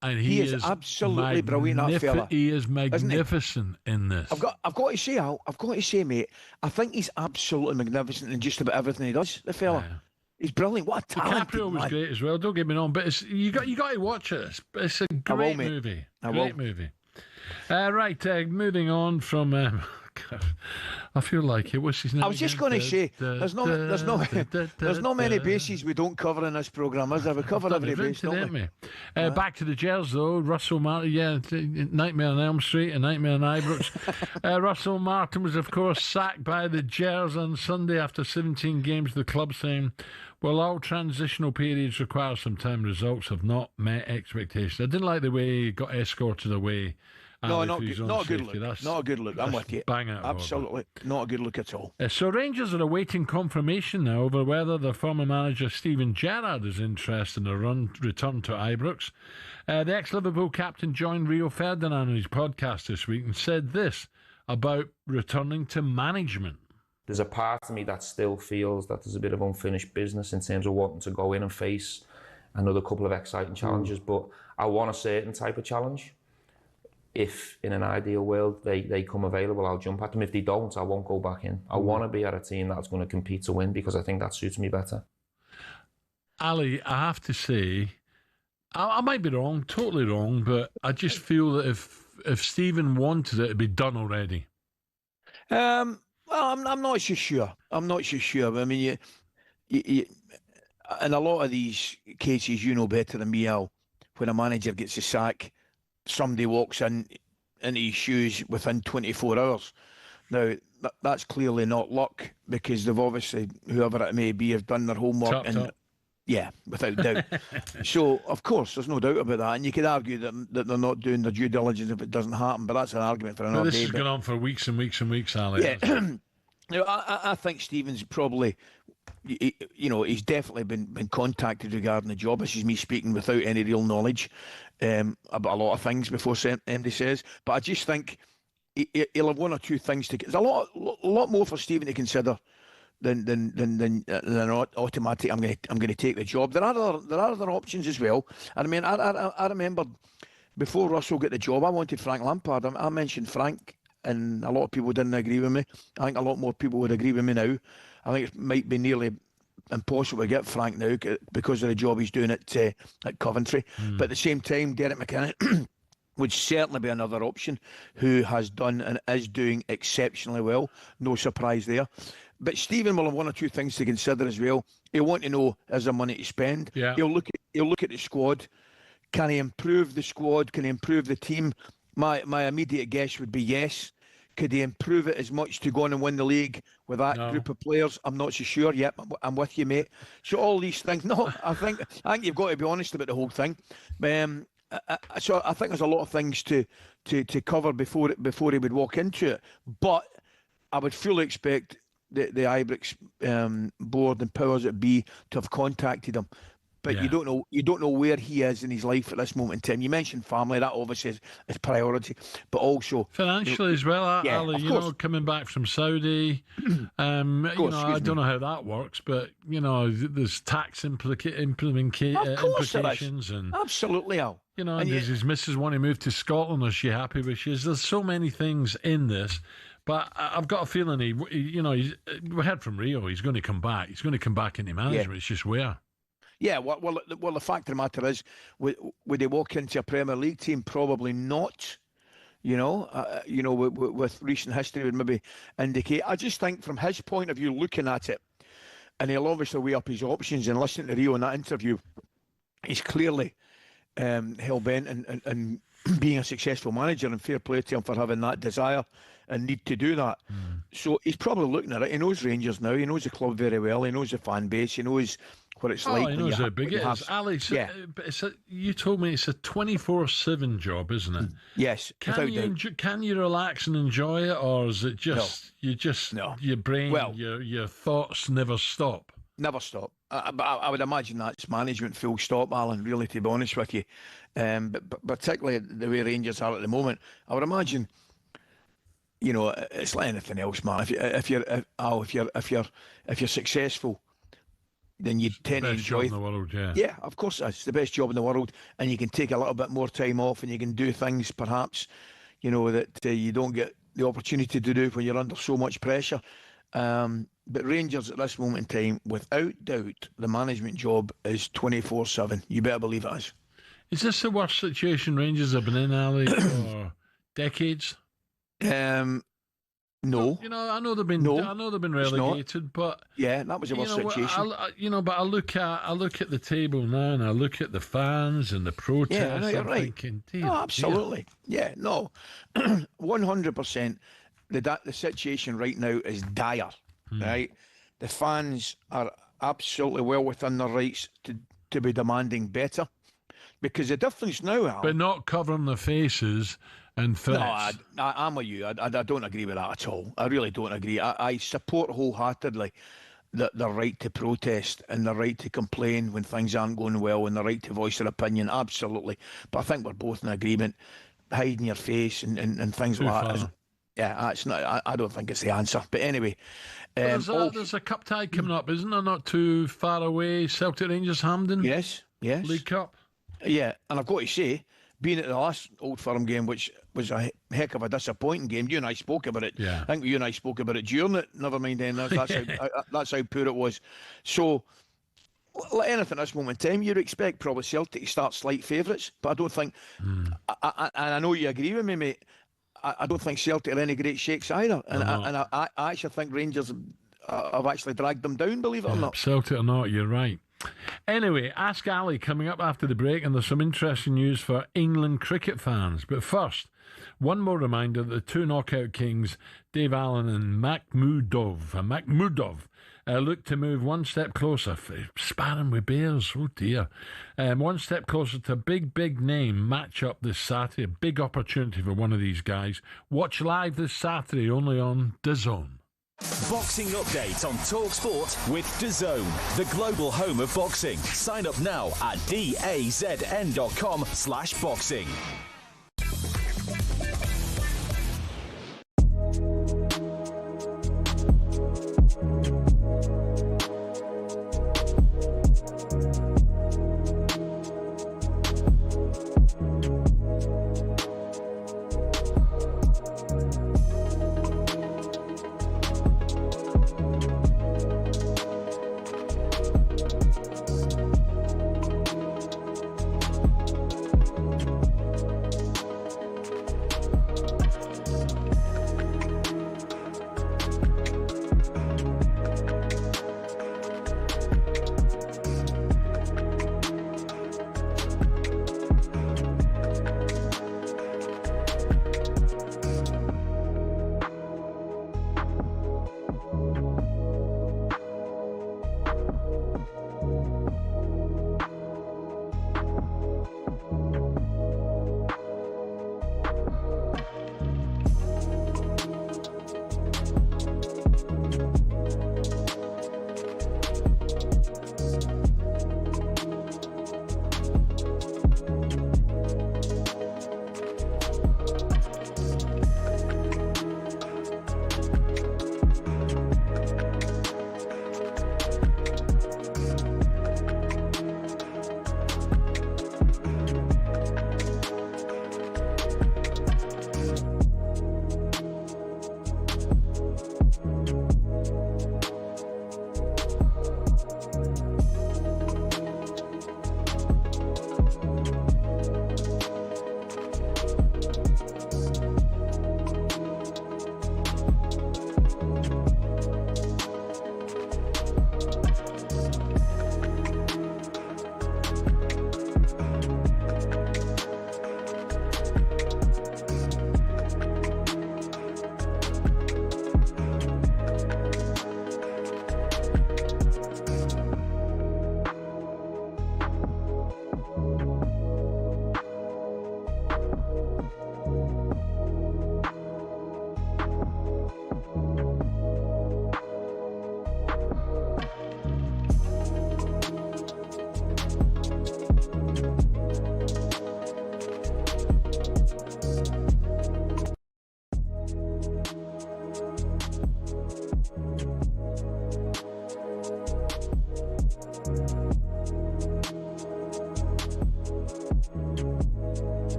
And he is absolutely brilliant, that fella. He is magnificent in this. I've got to say, Al, mate, I think he's absolutely magnificent in just about everything he does, the fella. Yeah. He's brilliant. What a talent! DiCaprio was great as well. Don't get me wrong, but you got to watch it. It's a great movie. Great movie. Right, moving on from. I feel like it. What's his name? I was just going to say, there's not many bases we don't cover in this programme, is there? We cover every base, don't we? Back to the Gers, though. Russell Martin, Nightmare on Elm Street and Nightmare on Ibrox. Russell Martin was, of course, sacked by the Gers on Sunday after 17 games. The club saying, well, all transitional periods require some time. Results have not met expectations. I didn't like the way he got escorted away. No, not a good look. Not a good look. I'm with you. Bang out. Absolutely. Not a good look at all. So Rangers are awaiting confirmation now over whether their former manager Steven Gerrard is interested in a return to Ibrox. The ex-Liverpool captain joined Rio Ferdinand on his podcast this week and said this about returning to management. There's a part of me that still feels that there's a bit of unfinished business in terms of wanting to go in and face another couple of exciting challenges, but I want a certain type of challenge. If in an ideal world they come available, I'll jump at them. If they don't, I won't go back in. I want to be at a team that's going to compete to win because I think that suits me better. Ali, I have to say, I might be wrong, totally wrong, but I just feel that if Stephen wanted it, it'd be done already. Well, I'm not so sure. I'm not so sure. I mean, you in a lot of these cases, you know better than me, Al, when a manager gets a sack, somebody walks into his shoes within 24 hours. Now, that's clearly not luck because they've obviously, whoever it may be, have done their homework. Yeah, without doubt. So, of course, there's no doubt about that. And you could argue that they're not doing their due diligence if it doesn't happen, but that's an argument for another day. This has gone on for weeks and weeks and weeks, Ali. Yeah. I think Stephen's probably, he's definitely been contacted regarding the job. This is me speaking without any real knowledge about a lot of things before MD says. But I just think he'll have one or two things to. There's a lot more for Stephen to consider than automatic. I'm going to take the job. There are other options as well. And I mean, I remember before Russell got the job, I wanted Frank Lampard. I mentioned Frank, and a lot of people didn't agree with me. I think a lot more people would agree with me now. I think it might be nearly impossible to get Frank now because of the job he's doing at Coventry. But at the same time, Derek McKinnon would certainly be another option, who has done and is doing exceptionally well. No surprise there. But Stephen will have one or two things to consider as well. He'll want to know, is there money to spend? Yeah. He'll look at the squad. Can he improve the squad? Can he improve the team? My immediate guess would be yes. Could he improve it as much to go on and win the league with that group of players? I'm not so sure. Yep, I'm with you, mate. So all these things. No, I think you've got to be honest about the whole thing. So I think there's a lot of things to cover before he would walk into it. But I would fully expect the Ibrox board and powers that be to have contacted him. But you don't know where he is in his life at this moment in time. You mentioned family, that obviously is priority, but also financially as well. Ali, coming back from Saudi, I don't know how that works, but there's tax implications, and absolutely, Al. And does his missus want to move to Scotland? Is she happy where she is? There's so many things in this. But I've got a feeling we heard from Rio, he's going to come back. He's going to come back into management. Yeah. It's just where. Yeah, well, the fact of the matter is, would they walk into a Premier League team? Probably not. With recent history would maybe indicate. I just think from his point of view, looking at it, and he'll obviously weigh up his options. And listening to Rio in that interview, he's clearly hell-bent and being a successful manager, and fair play to him for having that desire and need to do that. So he's probably looking at it. He knows Rangers now. He knows the club very well. He knows the fan base. He knows what it's like. He knows how big it is. Alex, you told me it's a 24/7 job, isn't it? Yes. Can you relax and enjoy it, or is it just your brain, your thoughts never stop? Never stop. But I would imagine that's management full stop, Alan, really, to be honest with you. But particularly the way Rangers are at the moment, I would imagine, it's like anything else, man. If you're successful, then you tend to enjoy. Best job in the world, yeah. Yeah, of course, it's the best job in the world, and you can take a little bit more time off, and you can do things perhaps, that you don't get the opportunity to do when you're under so much pressure. But Rangers at this moment in time, without doubt, the management job is 24/7. You better believe it is. Is this the worst situation Rangers have been in, Ali, for decades? No. I know they've been relegated, but yeah, that was a worst situation. But I look at the table now, and I look at the fans and the protests. Yeah, no, you're right. Thinking, absolutely. Yeah, no, 100%. The situation right now is dire. Right, the fans are absolutely well within their rights to be demanding better, because the difference now, Al, but not covering their faces and threats. No, I'm with you. I don't agree with that at all. I really don't agree. I support wholeheartedly the right to protest and the right to complain when things aren't going well, and the right to voice their opinion. Absolutely, but I think we're both in agreement. Hiding your face and things like that. Yeah, it's not. I don't think it's the answer. But anyway, there's a cup tie coming up, isn't there? Not too far away. Celtic Rangers Hampden. Yes. League Cup. Yeah, and I've got to say, being at the last Old Firm game, which was a heck of a disappointing game. You and I spoke about it. Yeah. I think you and I spoke about it during it. Never mind then. That's how poor it was. So, like anything at this moment in time, you'd expect probably Celtic to start slight favourites, but I don't think. And I know you agree with me, mate. I don't think Celtic are any great shakes either, and I actually think Rangers have actually dragged them down, believe it or not. Celtic or not, you're right. Anyway, Ask Ali coming up after the break, and there's some interesting news for England cricket fans. But first, one more reminder that the two knockout kings, Dave Allen and Makhmudov, look to move one step closer, sparring with bears, oh dear. One step closer to a big name match-up this Saturday, a big opportunity for one of these guys. Watch live this Saturday, only on DAZN. Boxing update on talkSPORT with DAZN, the global home of boxing. Sign up now at dazn.com/boxing.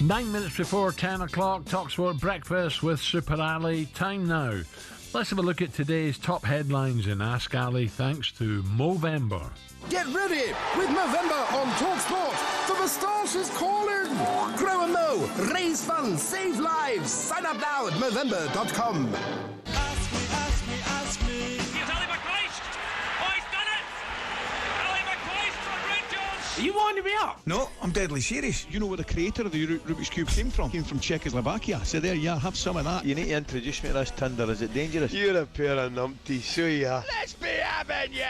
Nine minutes before 10 o'clock, talkSPORT breakfast with Super Ali. Time now. Let's have a look at today's top headlines in Ask Ali, thanks to Movember. Get ready with Movember on talkSPORT for the Stars is calling. Grow and mow, raise funds, save lives. Sign up now at Movember.com. Ask me. Here's Ali McCoist. Oh, he's done it. Ali McCoist from Rangers. Are you winding me up? No, I'm deadly serious. You know where the creator of the Rubik's Cube came from? Came from Czechoslovakia. So there you are, have some of that. You need to introduce me to this Tinder. Is it dangerous? You're a pair of numpties, so you are. Let's be having you.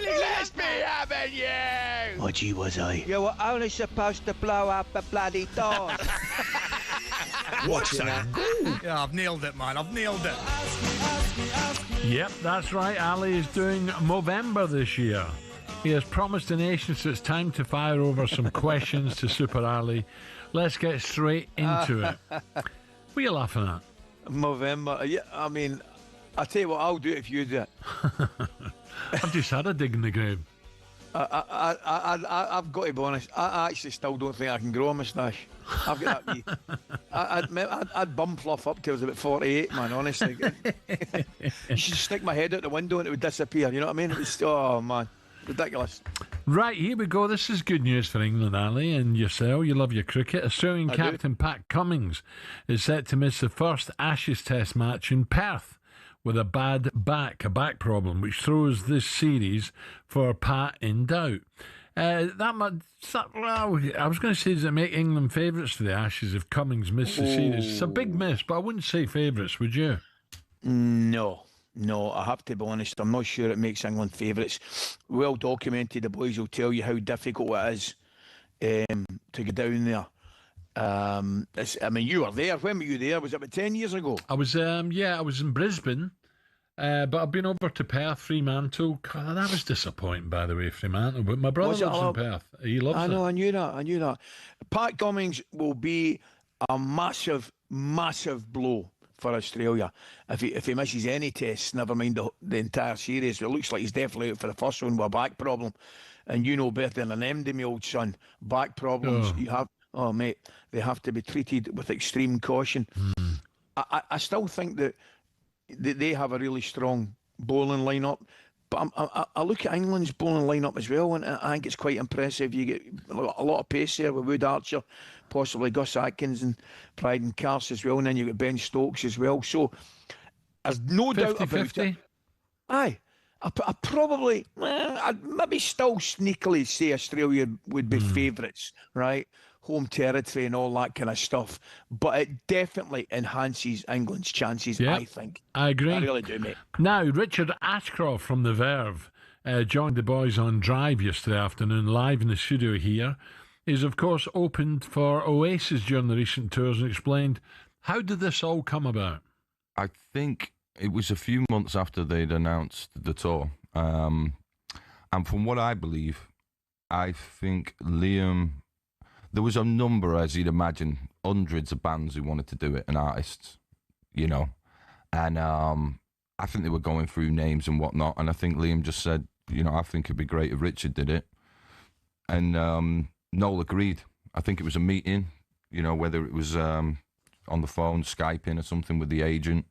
Let's be having you. Oh, gee, was I? You were only supposed to blow up a bloody door. What's that? Yeah, I've nailed it, man. I've nailed it. Yep, that's right. Ali is doing Movember this year. He has promised the nation, so it's time to fire over some questions to Super Ali. Let's get straight into it. What are you laughing at? Movember. Yeah, I mean, I'll tell you what, I'll do it if you do it. I've just had a dig in the grave. I've got to be honest. I actually still don't think I can grow a moustache. I've got that wee. I'd bum fluff up till I was about 48, man. Honestly, you should stick my head out the window and it would disappear. You know what I mean? It was, oh man, ridiculous. Right, here we go. This is good news for England, Ali, and yourself. You love your cricket. Australian captain Pat Cummins is set to miss the first Ashes Test match in Perth with a back problem, which throws this series for Pat in doubt. I was going to say, does it make England favourites for the Ashes if Cummins missed the series? It's a big miss, but I wouldn't say favourites, would you? No, I have to be honest. I'm not sure it makes England favourites. Well documented, the boys will tell you how difficult it is to get down there. I mean, you were there. When were you there? Was it about 10 years ago? I was in Brisbane, but I've been over to Perth, Fremantle. God, that was disappointing, by the way, Fremantle. But my brother lives in Perth. He loves it. I know, I knew that. Pat Cummins will be a massive blow for Australia if he misses any tests, never mind the entire series. It looks like he's definitely out for the first one with a back problem. And you know better than them, my old son. Back problems, you have... Oh, mate, they have to be treated with extreme caution. I still think that they have a really strong bowling lineup, but I look at England's bowling lineup as well, and I think it's quite impressive. You get a lot of pace there with Wood Archer, possibly Gus Atkins and Pryden Carse as well, and then you've got Ben Stokes as well. So there's no doubt about it. Aye. I'd maybe still sneakily say Australia would be favourites, right? Home territory and all that kind of stuff. But it definitely enhances England's chances, I think. I agree. I really do, mate. Now, Richard Ashcroft from The Verve joined the boys on Drive yesterday afternoon, live in the studio here. He's, of course, opened for Oasis during the recent tours and explained, how did this all come about? I think it was a few months after they'd announced the tour. And from what I believe, I think Liam... There was a number, as you'd imagine, hundreds of bands who wanted to do it, and artists, you know. And I think they were going through names and whatnot, and I think Liam just said, I think it'd be great if Richard did it. And Noel agreed. I think it was a meeting, whether it was on the phone, Skyping or something with the agent.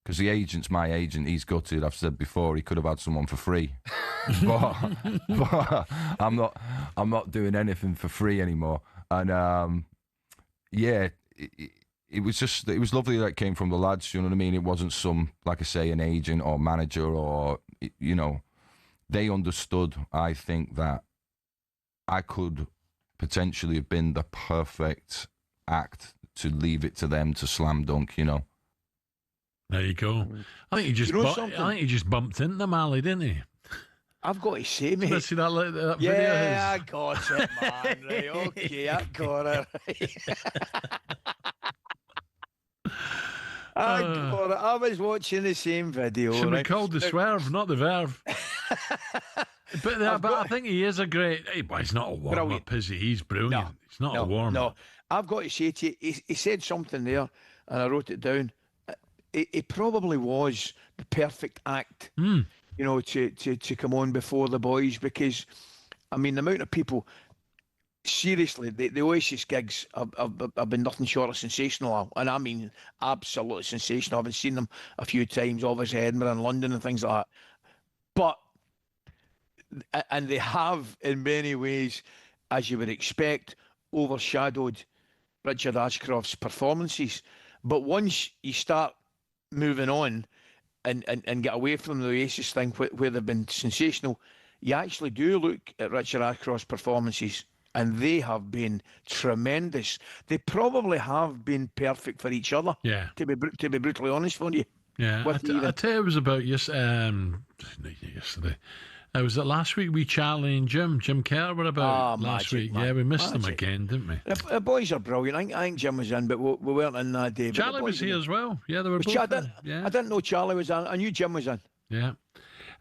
Because the agent's my agent, he's gutted. I've said before, he could have had someone for free. but I'm not doing anything for free anymore. And it was lovely that it came from the lads, you know what I mean? It wasn't some, like I say, an agent or manager or, they understood, I think, that I could potentially have been the perfect act to leave it to them to slam dunk, There you go. I think he just bumped into them, Ali, didn't he? I've got to say, mate. Did I see that video? Yeah, I got it, man. Right, okay, I got it. I got it. I was watching the same video. Should be called the swerve, not the verve. But I think he is a great... He's not a warm-up, is he? He's brilliant. No, he's not a warm-up. No, I've got to say to you, he said something there, and I wrote it down. It probably was the perfect act, to come on before the boys, because, I mean, the amount of people... Seriously, the Oasis gigs have been nothing short of sensational, and I mean absolutely sensational. I've seen them a few times, obviously Edinburgh and London and things like that. And they have, in many ways, as you would expect, overshadowed Richard Ashcroft's performances. But once you start moving on and get away from the Oasis thing where they've been sensational, you actually do look at Richard Ashcroft's performances, and they have been tremendous. They probably have been perfect for each other. Yeah. To be brutally honest with you. Yeah. I tell you, it was about yesterday. Was it last week we challenged Jim Kerr? What about last week? Man. Yeah, we missed them again, didn't we? The boys are brilliant. I think Jim was in, but we weren't in that day. Charlie was here as well. Yeah, they were both in. I didn't know Charlie was in. I knew Jim was in. Yeah.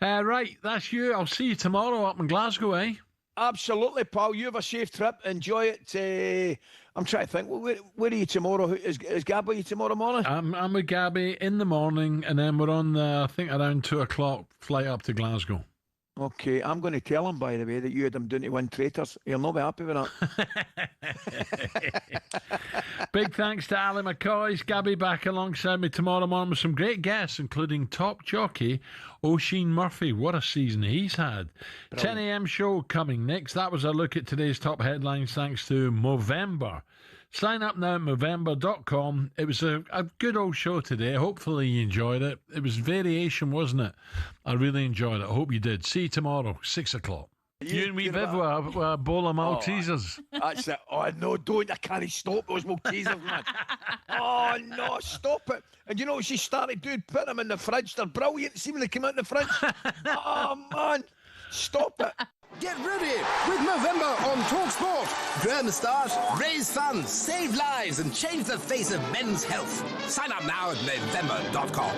Right, that's you. I'll see you tomorrow up in Glasgow, eh? Absolutely, pal. You have a safe trip. Enjoy it. I'm trying to think. Where are you tomorrow? Is Gabby with you tomorrow morning? I'm with Gabby in the morning, and then we're on I think around 2:00 flight up to Glasgow. Okay, I'm going to tell him, by the way, that you had him doing to win Traitors. He'll not be happy with that. Big thanks to Ally McCoist. Gabby back alongside me tomorrow morning with some great guests, including top jockey Oisin Murphy. What a season he's had. Brilliant. 10 a.m. show coming next. That was a look at today's top headlines thanks to Movember. Sign up now at Movember.com. It was a good old show today. Hopefully you enjoyed it. It was variation, wasn't it? I really enjoyed it. I hope you did. See you tomorrow, 6:00. You and me, Viv, were a bowl of Maltesers. That's it. Oh, no, don't. I can't stop those Maltesers, man. Oh, no, stop it. And you know what she started doing? Put them in the fridge. They're brilliant. See when they come out in the fridge? Oh, man. Stop it. Get ready with Movember on talkSPORT. Grow moustache, raise funds, save lives, and change the face of men's health. Sign up now at Movember.com.